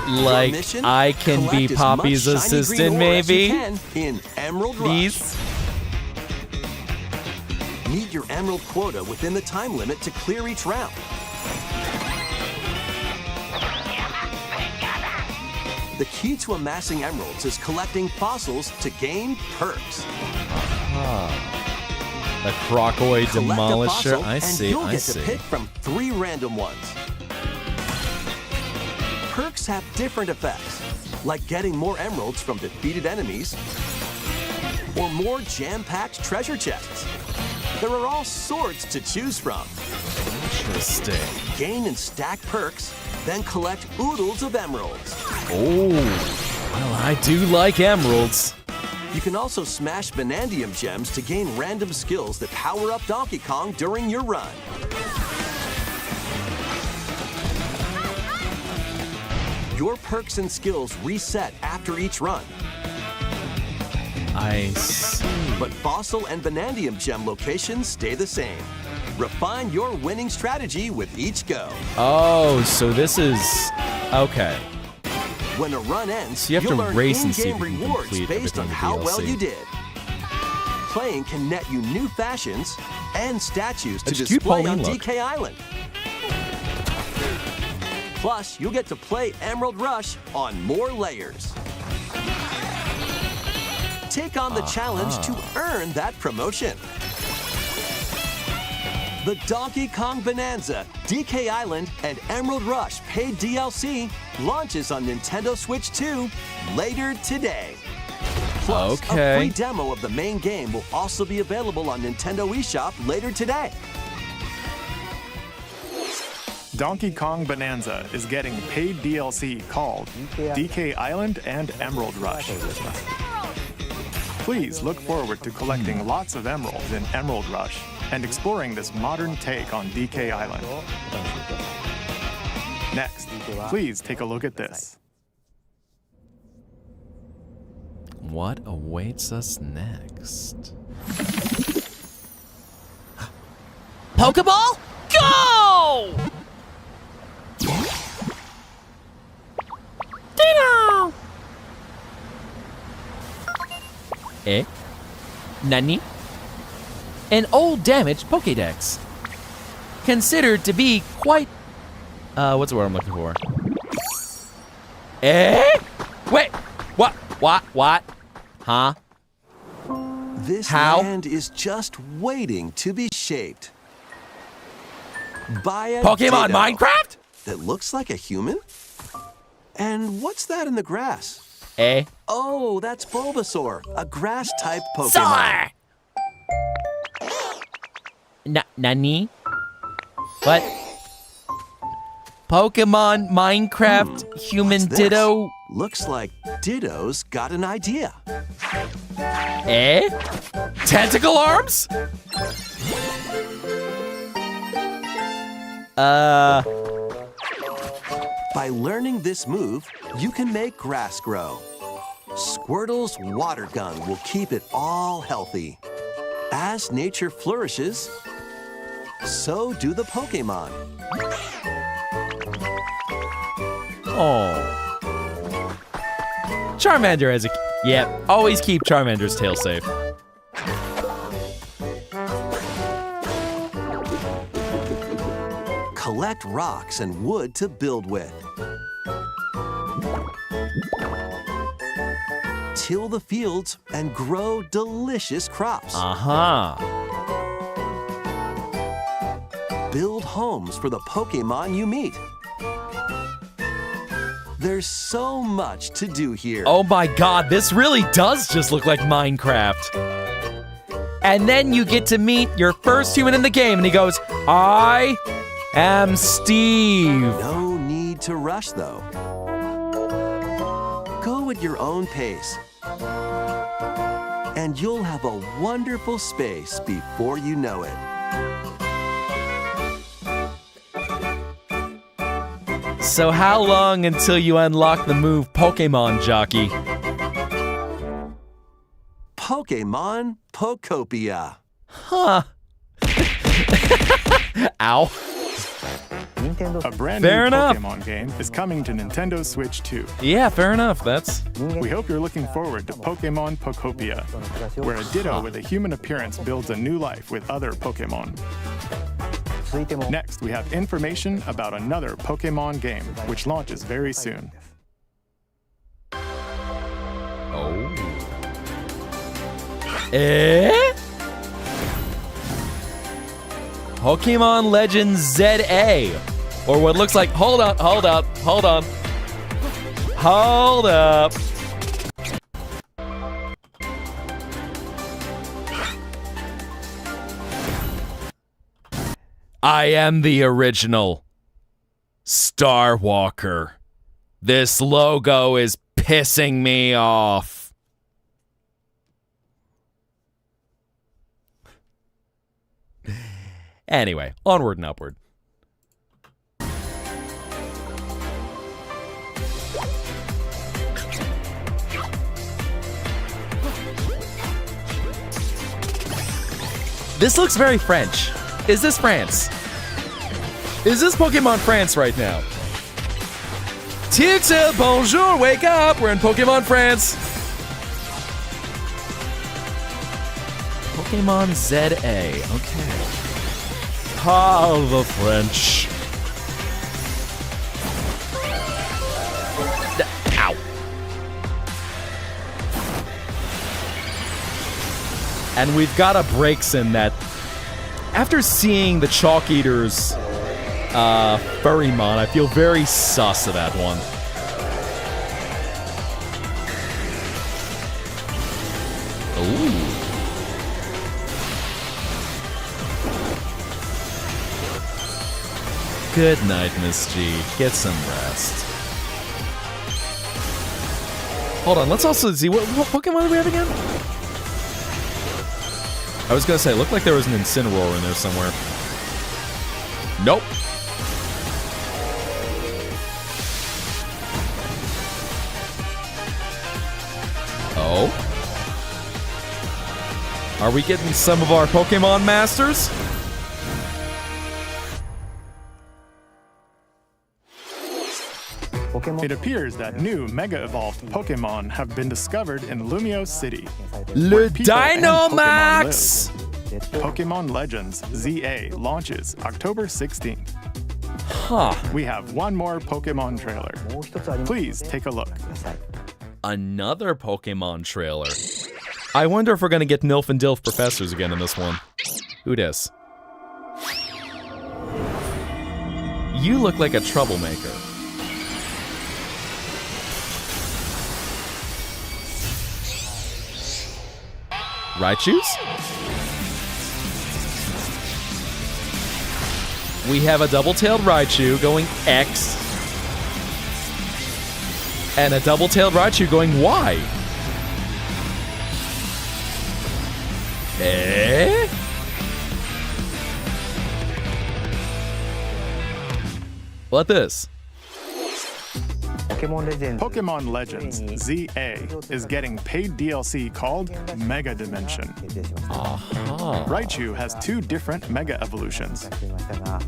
Speaker 1: Like, I can be Poppy's assistant, maybe?
Speaker 7: In Emerald
Speaker 1: Please?
Speaker 7: Rush. Meet your emerald quota within the time limit to clear each round. The key to amassing emeralds is collecting fossils to gain perks.
Speaker 1: The Crocoid Demolisher. I
Speaker 7: and
Speaker 1: see,
Speaker 7: you'll
Speaker 1: I
Speaker 7: get
Speaker 1: see.
Speaker 7: to pick from 3 random ones. Perks have different effects, like getting more emeralds from defeated enemies, or more jam-packed treasure chests. There are all sorts to choose from.
Speaker 1: Interesting.
Speaker 7: Gain and stack perks, then collect oodles of emeralds.
Speaker 1: Oh, well, I do like emeralds.
Speaker 7: You can also smash Vanadium gems to gain random skills that power up Donkey Kong during your run. Your perks and skills reset after each run.
Speaker 1: I see.
Speaker 7: But Fossil and Vanadium gem locations stay the same. Refine your winning strategy with each go.
Speaker 1: Oh, so this is... Okay.
Speaker 7: When a run ends,
Speaker 1: So you have
Speaker 7: you'll
Speaker 1: to
Speaker 7: learn
Speaker 1: race and see
Speaker 7: in-game
Speaker 1: if you can
Speaker 7: rewards
Speaker 1: complete
Speaker 7: based on
Speaker 1: everything in the
Speaker 7: how well
Speaker 1: DLC.
Speaker 7: you did. Playing can net you new fashions and statues to
Speaker 1: Just cute
Speaker 7: display
Speaker 1: Pauline
Speaker 7: on
Speaker 1: look.
Speaker 7: DK Island. Plus, you'll get to play Emerald Rush on more layers. Take on the challenge to earn that promotion. The Donkey Kong Bonanza, DK Island, and Emerald Rush paid DLC launches on Nintendo Switch 2 later today. Plus, a free demo of the main game will also be available on Nintendo eShop later today.
Speaker 4: Donkey Kong Bonanza is getting paid DLC called DK Island and Emerald Rush. Please look forward to collecting lots of emeralds in Emerald Rush and exploring this modern take on DK Island. Next, please take a look at this.
Speaker 1: What awaits us next?
Speaker 14: Pokeball, go! Dino!
Speaker 1: Eh? Nani? An old damaged Pokédex. Considered to be quite... what's the word I'm looking for? Eh? Wait! What? Huh?
Speaker 7: This
Speaker 1: How?
Speaker 7: land is just waiting to be shaped. By a
Speaker 1: Pokemon
Speaker 7: Ditto
Speaker 1: Minecraft?
Speaker 7: that looks like a human? And what's that in the grass?
Speaker 1: Eh?
Speaker 7: Oh, that's Bulbasaur, a grass-type Pokemon.
Speaker 1: Nani? What? Pokemon Minecraft Human
Speaker 7: What's this?
Speaker 1: Ditto?
Speaker 7: Looks like Ditto's got an idea.
Speaker 1: Eh? Tentacle arms?
Speaker 7: By learning this move, you can make grass grow. Squirtle's water gun will keep it all healthy. As nature flourishes, so do the Pokemon.
Speaker 1: Oh. Charmander has a... Yeah, always keep Charmander's tail safe.
Speaker 7: Collect rocks and wood to build with. Till the fields and grow delicious crops.
Speaker 1: Uh-huh.
Speaker 7: Build homes for the Pokemon you meet. There's so much to do here.
Speaker 1: Oh my god, this really does just look like Minecraft. And then you get to meet your first human in the game, and he goes, I am Steve.
Speaker 7: No need to rush, though. Go at your own pace. And you'll have a wonderful space before you know it.
Speaker 1: So how long until you unlock the move Pokemon Jockey?
Speaker 7: Pokemon Pokopia.
Speaker 1: Huh. Ow.
Speaker 4: A brand
Speaker 1: Fair
Speaker 4: new
Speaker 1: enough.
Speaker 4: Pokemon game is coming to Nintendo Switch 2.
Speaker 1: Yeah, fair enough. That's...
Speaker 4: We hope you're looking forward to Pokemon Pokopia, where a Ditto with a human appearance builds a new life with other Pokemon. Next, we have information about another Pokemon game, which launches very soon.
Speaker 1: Oh. Eh? Pokemon Legends ZA. Or what looks like... Hold up. I am the original Star Walker. This logo is pissing me off. Anyway, onward and upward. This looks very French. Is this France? Is this Pokemon France right now? Tilted, bonjour, wake up! We're in Pokemon France. Pokemon ZA, okay. Parle the French. Ow. And we've got a Braixen that, after seeing the Chalk Eater's Furrymon, I feel very sus of that one. Ooh. Good night, Miss G. Get some rest. Hold on, let's also see what Pokemon do we have again? I was gonna say, it looked like there was an Incineroar in there somewhere. Nope. Oh. Are we getting some of our Pokemon Masters?
Speaker 4: It appears that new Mega Evolved Pokemon have been discovered in Lumio City.
Speaker 1: Le Dynamax!
Speaker 4: Pokemon Legends ZA launches October 16th.
Speaker 1: Huh.
Speaker 4: We have one more Pokemon trailer. Please take a look.
Speaker 1: Another Pokemon trailer. I wonder if we're gonna get Nilf and Dilf professors again in this one. Who dis? You look like a troublemaker. Raichus? We have a double-tailed Raichu going X. And a double-tailed Raichu going Y. Eh? What this?
Speaker 4: Pokemon Legends ZA is getting paid DLC called Mega Dimension. Raichu has 2 different Mega Evolutions.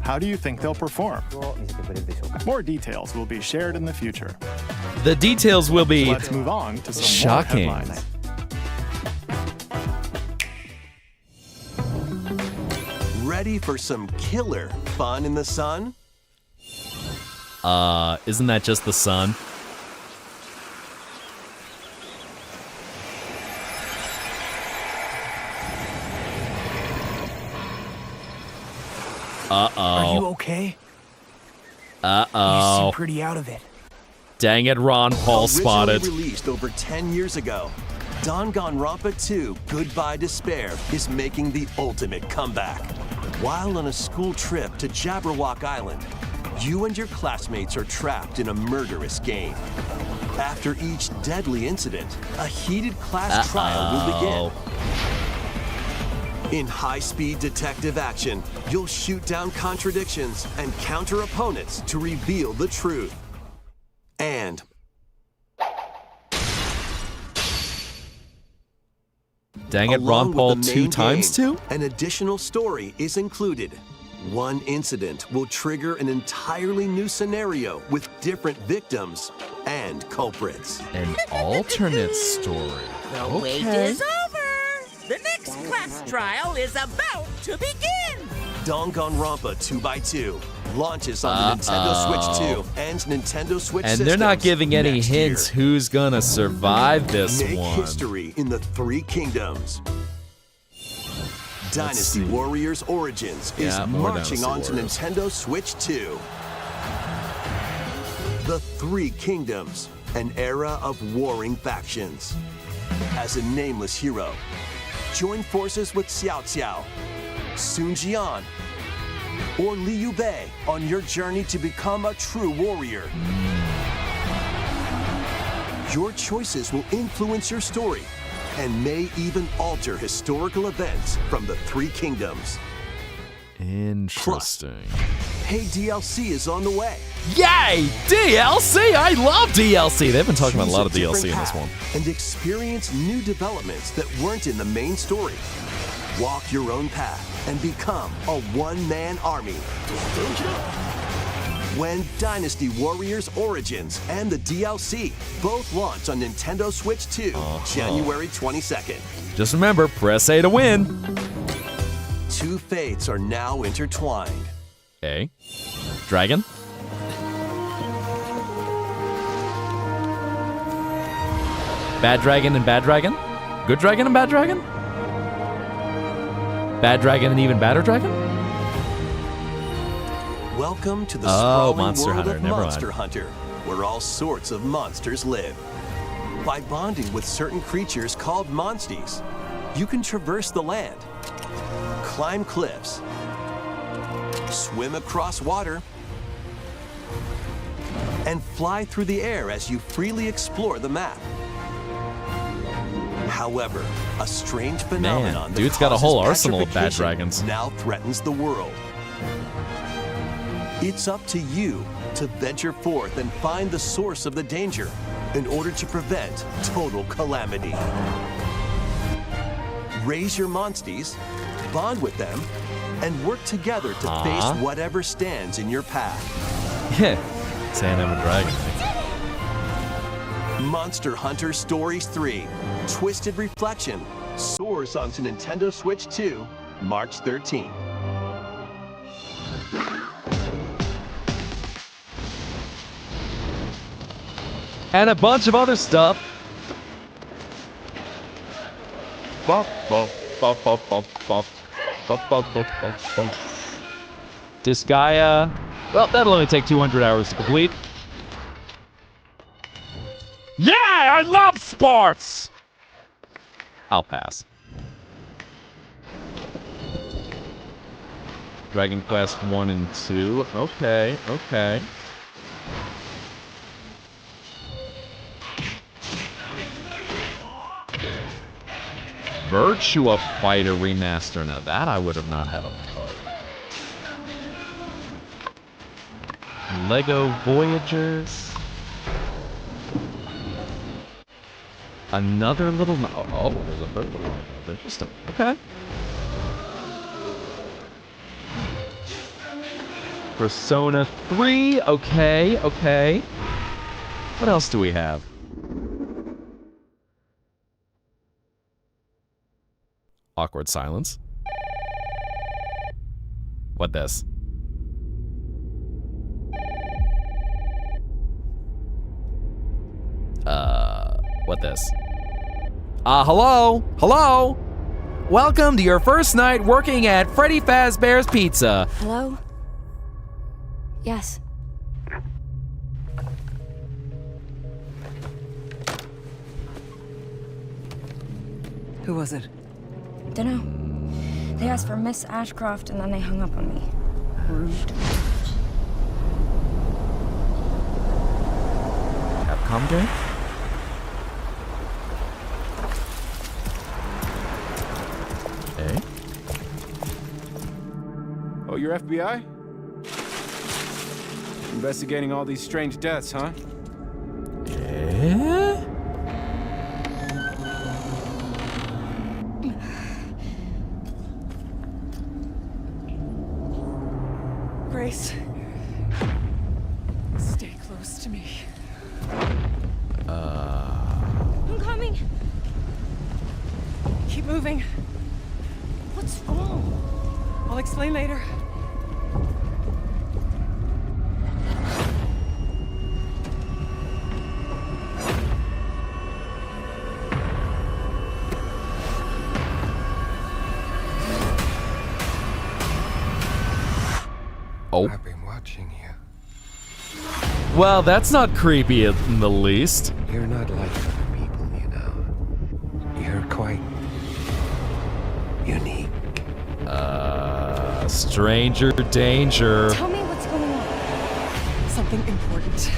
Speaker 4: How do you think they'll perform? More details will be shared in the future.
Speaker 1: The details will be
Speaker 4: Let's move on to some
Speaker 1: shocking.
Speaker 4: more headlines.
Speaker 7: Ready for some killer fun in the sun?
Speaker 1: Isn't that just the sun? Uh-oh.
Speaker 15: Are you okay?
Speaker 1: Uh-oh.
Speaker 15: You seem pretty out of it.
Speaker 1: Dang it, Ron Paul spotted.
Speaker 7: Originally released over 10 years ago, Danganronpa 2 Goodbye Despair is making the ultimate comeback. While on a school trip to Jabberwock Island, you and your classmates are trapped in a murderous game. After each deadly incident, a heated class trial will begin. In high-speed detective action, you'll shoot down contradictions and counter opponents to reveal the truth. And
Speaker 1: dang it, Ron Paul 2 times 2?
Speaker 7: An additional story is included. One incident will trigger an entirely new scenario with different victims and culprits.
Speaker 1: An alternate story.
Speaker 14: The wait is over. The next class trial is about to begin.
Speaker 7: Danganronpa 2x2 launches on the Nintendo Switch 2 and Nintendo Switch
Speaker 1: And they're not giving any hints who's gonna survive this
Speaker 7: Make
Speaker 1: one.
Speaker 7: history in the 3 kingdoms. Dynasty Warriors Origins is marching on to Nintendo Switch 2. The 3 Kingdoms, an era of warring factions. As a nameless hero, join forces with Xiao Xiao, Sun Jian, or Liu Bei on your journey to become a true warrior. Your choices will influence your story and may even alter historical events from the 3 Kingdoms.
Speaker 1: Interesting.
Speaker 7: Paid DLC is on the way.
Speaker 1: Yay! DLC! I love DLC! They've been talking about a lot of DLC in this one.
Speaker 7: And experience new developments that weren't in the main story. Walk your own path and become a one-man army. When Dynasty Warriors Origins and the DLC both launch on Nintendo Switch 2, January 22nd.
Speaker 1: Just remember, press A to win.
Speaker 7: 2 fates are now intertwined.
Speaker 1: A. Dragon. Bad Dragon and Bad Dragon? Good Dragon and Bad Dragon? Bad Dragon and even Badder Dragon?
Speaker 7: Welcome to the sprawling
Speaker 1: Monster
Speaker 7: world
Speaker 1: Hunter.
Speaker 7: of
Speaker 1: Never
Speaker 7: Monster
Speaker 1: mind.
Speaker 7: Hunter, where all sorts of monsters live. By bonding with certain creatures called monsties, you can traverse the land, climb cliffs, swim across water, and fly through the air as you freely explore the map. However, a strange phenomenon that
Speaker 1: dude's got a whole
Speaker 7: causes
Speaker 1: arsenal of bad
Speaker 7: petrification
Speaker 1: dragons.
Speaker 7: now threatens the world. It's up to you to venture forth and find the source of the danger in order to prevent total calamity. Raise your monsties, bond with them, and work together to face whatever stands in your path.
Speaker 1: Yeah, saying I'm a dragon.
Speaker 7: Monster Hunter Stories 3, Twisted Reflection, soars onto Nintendo Switch 2, March 13th.
Speaker 1: And a bunch of other stuff. Disgaea. Well, that'll only take 200 hours to complete.
Speaker 3: Yeah, I love sports!
Speaker 1: I'll pass. Dragon Quest 1 and 2. Okay, okay. Virtua Fighter Remaster. Now that I would have not had a Lego Voyagers. Another little... Oh, there's a third one. Interesting. Okay. Persona 3. Okay, okay. What else do we have? Awkward silence. What this? What this? Hello? Hello? Welcome to your first night working at Freddy Fazbear's Pizza.
Speaker 11: Hello? Yes.
Speaker 15: Who was it?
Speaker 11: Dunno. They asked for Miss Ashcroft and then they hung up on me. Rude.
Speaker 1: Capcom game? Eh?
Speaker 16: Oh, you're FBI? Investigating all these strange deaths, huh?
Speaker 1: Eh?
Speaker 15: Grace. Stay close to me.
Speaker 11: I'm coming.
Speaker 15: Keep moving.
Speaker 11: What's wrong?
Speaker 15: I'll explain later.
Speaker 1: Oh.
Speaker 17: I've been watching you.
Speaker 1: Well, that's not creepy in the least.
Speaker 17: You're not like other people, you know. You're quite unique.
Speaker 1: Stranger danger.
Speaker 11: Tell me what's going on.
Speaker 15: Something important.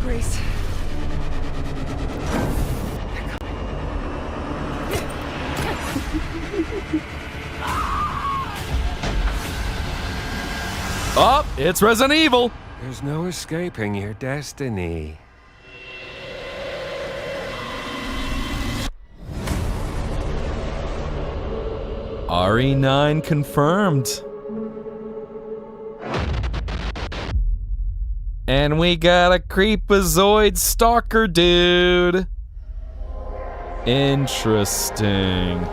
Speaker 15: Grace.
Speaker 1: Oh, it's Resident Evil.
Speaker 17: There's no escaping your destiny.
Speaker 1: RE9 confirmed. And we got a Creepazoid Stalker dude. Interesting.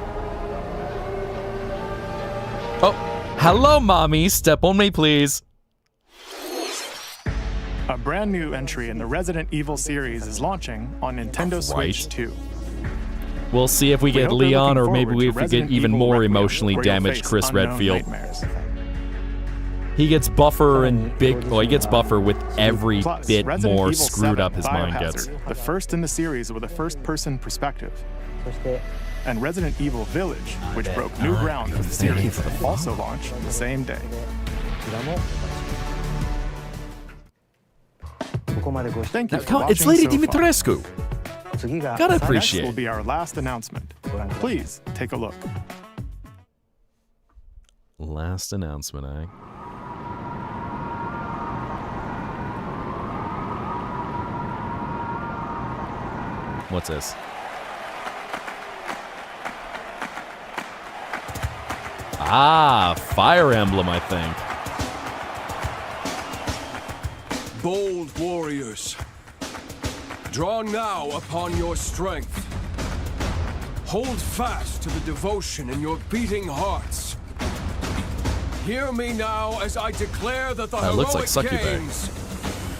Speaker 1: Oh, hello, mommy. Step on me, please.
Speaker 4: A brand new entry in the Resident Evil series is launching on Nintendo Switch 2.
Speaker 1: We'll see if we get
Speaker 4: hope you're
Speaker 1: Leon,
Speaker 4: looking
Speaker 1: or maybe
Speaker 4: forward to
Speaker 1: if we get
Speaker 4: Resident
Speaker 1: even
Speaker 4: Evil
Speaker 1: more
Speaker 4: Requiem,
Speaker 1: emotionally
Speaker 4: where you'll
Speaker 1: damaged
Speaker 4: face
Speaker 1: Chris
Speaker 4: unknown
Speaker 1: Redfield.
Speaker 4: nightmares.
Speaker 1: He gets buffer and big. Well, he gets buffer with every
Speaker 4: Plus,
Speaker 1: bit
Speaker 4: Resident
Speaker 1: more
Speaker 4: Evil
Speaker 1: screwed
Speaker 4: 7
Speaker 1: up his mind
Speaker 4: Biohazard,
Speaker 1: gets.
Speaker 4: the first in the series with a first-person perspective. And Resident Evil Village, which broke new ground for the series, also launched the same day. Thank you for watching
Speaker 1: It's Lady
Speaker 4: so far.
Speaker 1: Dimitrescu. Gotta
Speaker 4: Next
Speaker 1: appreciate.
Speaker 4: will be our last announcement. Please take a look.
Speaker 1: Last announcement, eh? What's this? Ah, Fire Emblem, I think.
Speaker 18: Bold warriors, draw now upon your strength. Hold fast to the devotion in your beating hearts. Hear me now as I declare that the
Speaker 1: That looks
Speaker 18: heroic
Speaker 1: like Succubé.
Speaker 18: games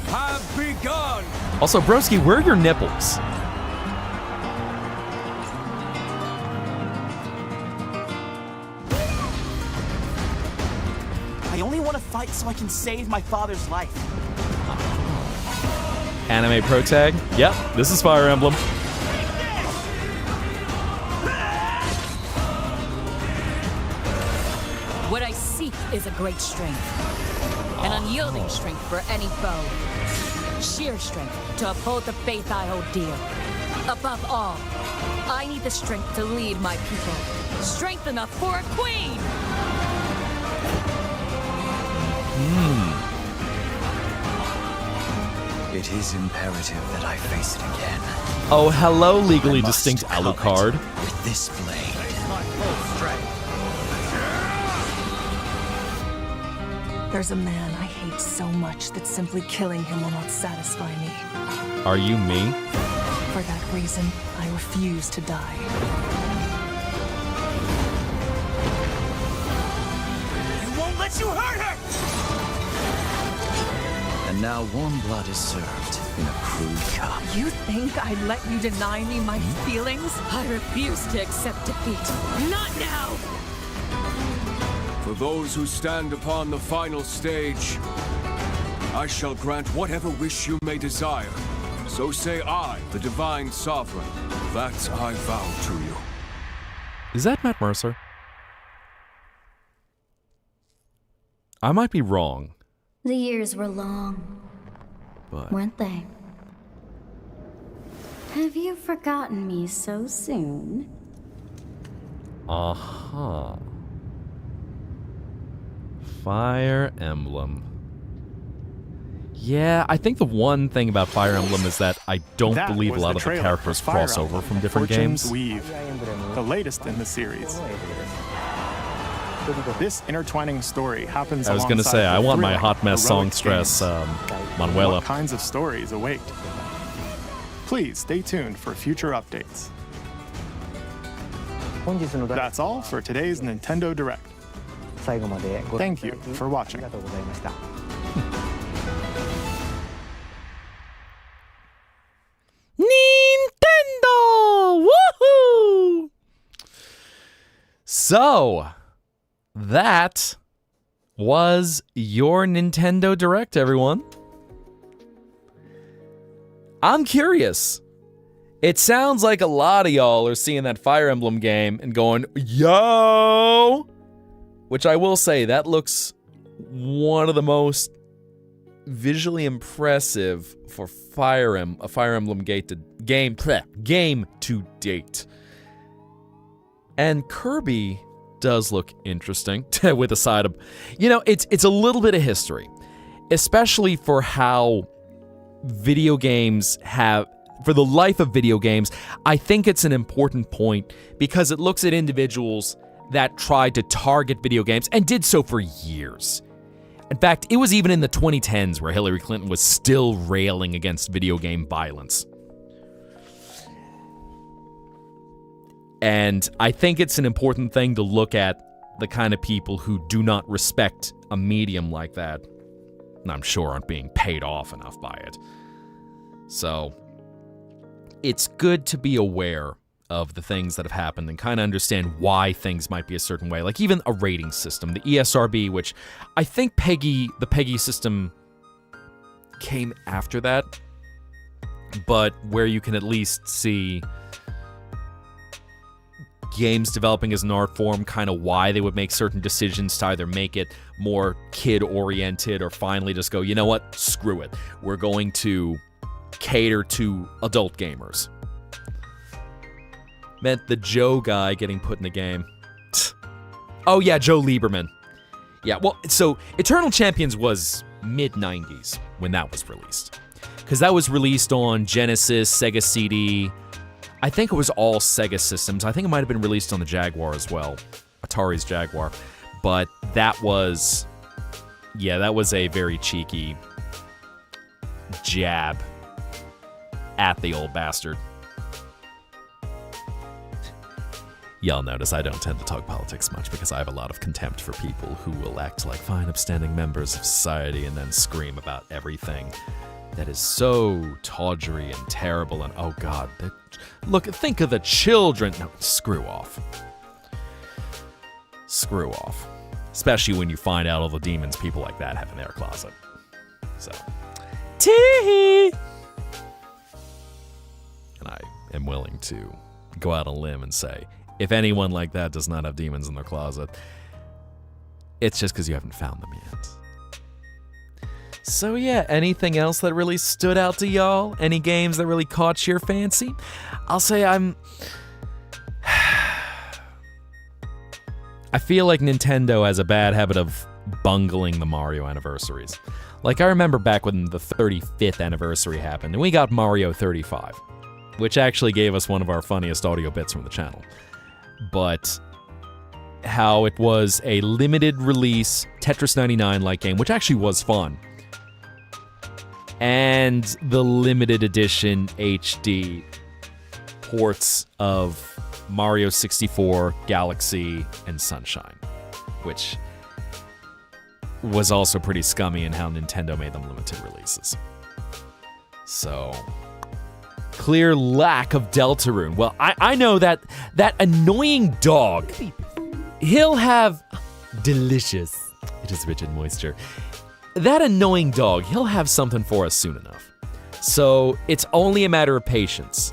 Speaker 18: have begun.
Speaker 1: Also, Broski, where are your nipples?
Speaker 19: I only want to fight so I can save my father's life.
Speaker 1: Anime Pro Tag? Yep, this is Fire Emblem.
Speaker 20: What I seek is a great strength. An unyielding strength for any foe. Sheer strength to uphold the faith I hold dear. Above all, I need the strength to lead my people. Strength enough for a queen!
Speaker 21: It is imperative that I face it again.
Speaker 1: Oh, hello, legally distinct Alucard.
Speaker 21: With this blade.
Speaker 15: There's a man I hate so much that simply killing him will not satisfy me.
Speaker 1: Are you me?
Speaker 15: For that reason, I refuse to die.
Speaker 19: I won't let you hurt her!
Speaker 21: And now warm blood is served in a crude cup.
Speaker 15: You think I'd let you deny me my feelings?
Speaker 20: I refuse to accept defeat. Not now!
Speaker 18: For those who stand upon the final stage, I shall grant whatever wish you may desire. So say I, the Divine Sovereign, that I vow to you.
Speaker 1: Is that Matt Mercer? I might be wrong.
Speaker 22: The years were long,
Speaker 1: But
Speaker 22: weren't they? Have you forgotten me so soon?
Speaker 1: uh-huh. Fire Emblem. Yeah, I think the one thing about Fire Emblem is that I don't
Speaker 4: That
Speaker 1: believe a
Speaker 4: was
Speaker 1: lot
Speaker 4: the
Speaker 1: of the
Speaker 4: trailer
Speaker 1: characters
Speaker 4: for Fire
Speaker 1: cross over
Speaker 4: Emblem
Speaker 1: from different
Speaker 4: Fortune's
Speaker 1: games.
Speaker 4: Weave, the latest in the series. This intertwining story happens
Speaker 1: I was gonna
Speaker 4: alongside
Speaker 1: say, I
Speaker 4: the
Speaker 1: want my
Speaker 4: thrilling,
Speaker 1: hot mess
Speaker 4: heroic
Speaker 1: song stress,
Speaker 4: games.
Speaker 1: Manuela.
Speaker 4: What kinds of stories await? Please stay tuned for future updates. That's all for today's Nintendo Direct. Thank you for watching.
Speaker 1: Nintendo! Woohoo! So, that was your Nintendo Direct, everyone. I'm curious. It sounds like a lot of y'all are seeing that Fire Emblem game and going, yo! Which I will say, that looks one of the most visually impressive for a Fire Emblem game to date. And Kirby does look interesting with a side of, it's a little bit of history, especially for how video games have, for the life of video games. I think it's an important point because it looks at individuals that tried to target video games and did so for years. In fact, it was even in the 2010s where Hillary Clinton was still railing against video game violence. And I think it's an important thing to look at the kind of people who do not respect a medium like that, and I'm sure aren't being paid off enough by it. So, it's good to be aware of the things that have happened and kind of understand why things might be a certain way. Like even a rating system, the ESRB, which I think the Peggy system came after that, but where you can at least see games developing as an art form, kind of why they would make certain decisions to either make it more kid-oriented or finally just go, you know what, screw it. We're going to cater to adult gamers. Meant the Joe guy getting put in the game. Oh yeah, Joe Lieberman. Yeah, well, so Eternal Champions was mid-90s when that was released. Because that was released on Genesis, Sega CD. I think it was all Sega systems. I think it might have been released on the Jaguar as well. Atari's Jaguar. But that was a very cheeky jab at the old bastard. Y'all notice I don't tend to talk politics much because I have a lot of contempt for people who will act like fine, upstanding members of society and then scream about everything that is so tawdry and terrible and, oh God, look, think of the children. No, screw off. Screw off. Especially when you find out all the demons people like that have in their closet. So, tee. And I am willing to go out on a limb and say, if anyone like that does not have demons in their closet, it's just because you haven't found them yet. So yeah, anything else that really stood out to y'all? Any games that really caught your fancy? I'll say I feel like Nintendo has a bad habit of bungling the Mario anniversaries. Like I remember back when the 35th anniversary happened, and we got Mario 35, which actually gave us one of our funniest audio bits from the channel. But how it was a limited release Tetris 99-like game, which actually was fun. And the limited edition HD ports of Mario 64, Galaxy, and Sunshine, which was also pretty scummy in how Nintendo made them limited releases. So, clear lack of Deltarune. Well, I know that annoying dog, he'll have delicious, it is rich in moisture. That annoying dog, he'll have something for us soon enough. So it's only a matter of patience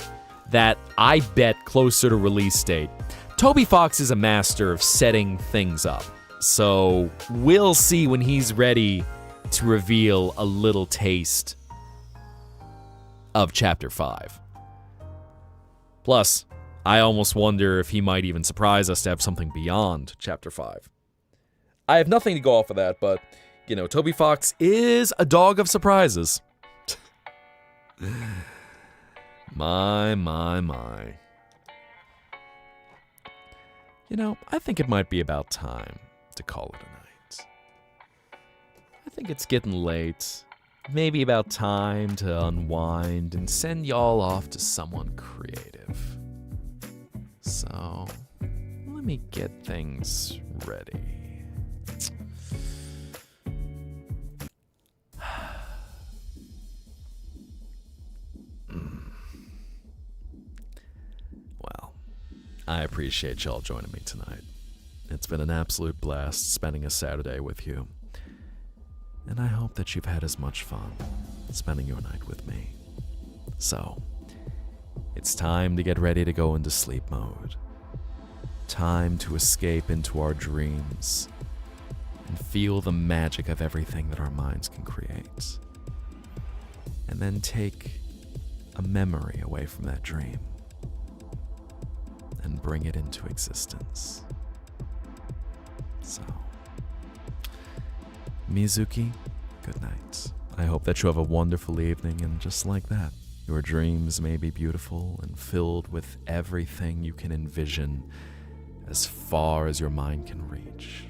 Speaker 1: that I bet closer to release date. Toby Fox is a master of setting things up. So we'll see when he's ready to reveal a little taste of Chapter 5. Plus, I almost wonder if he might even surprise us to have something beyond Chapter 5. I have nothing to go off of that, but you know, Toby Fox is a dog of surprises. My. You know, I think it might be about time to call it a night. I think it's getting late. Maybe about time to unwind and send y'all off to someone creative. So, let me get things ready. Well, I appreciate y'all joining me tonight. It's been an absolute blast spending a Saturday with you. And I hope that you've had as much fun spending your night with me. So, it's time to get ready to go into sleep mode. Time to escape into our dreams and feel the magic of everything that our minds can create. And then take a memory away from that dream and bring it into existence. So, Mizuki, good night. I hope that you have a wonderful evening, and just like that, your dreams may be beautiful and filled with everything you can envision as far as your mind can reach.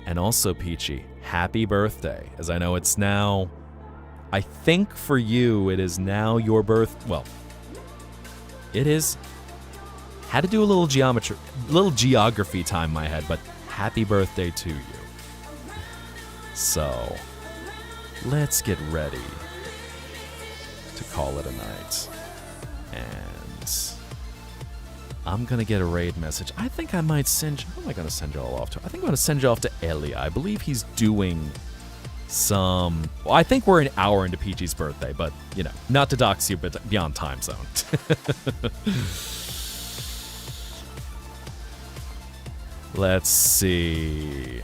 Speaker 1: And also, Peachy, happy birthday, as I know it's now, I think for you, it is now your well, it is. Had to do a little geography time in my head, but happy birthday to you. So, let's get ready to call it a night. And I'm going to get a raid message. I think I might send... Who am I going to send you all off to? I think I'm going to send you off to Elia. I believe he's doing some... Well, I think we're an hour into Peachy's birthday, but, you know, not to dox you, but beyond time zone. Let's see.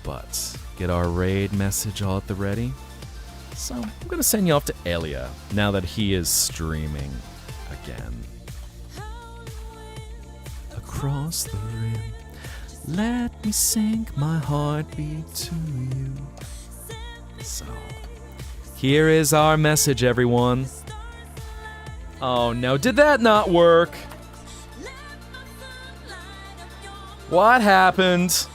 Speaker 1: But get our raid message all at the ready. So I'm going to send you off to Elia now that he is streaming again. Across the rim, let me sink my heartbeat to you. So, here is our message, everyone. Oh no, did that not work? What happened?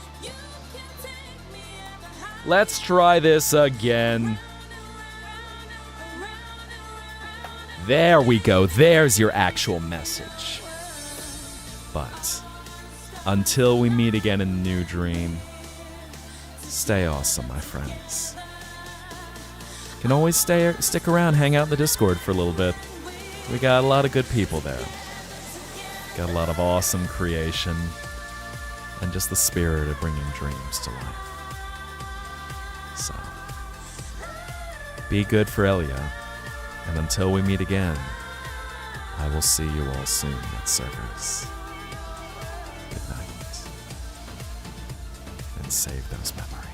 Speaker 1: Let's try this again. There we go. There's your actual message. But until we meet again in a new dream, stay awesome, my friends. You can always stick around, hang out in the Discord for a little bit. We got a lot of good people there. Got a lot of awesome creation and just the spirit of bringing dreams to life. So, be good for Elia, and until we meet again, I will see you all soon at servers. Good night, and save those memories.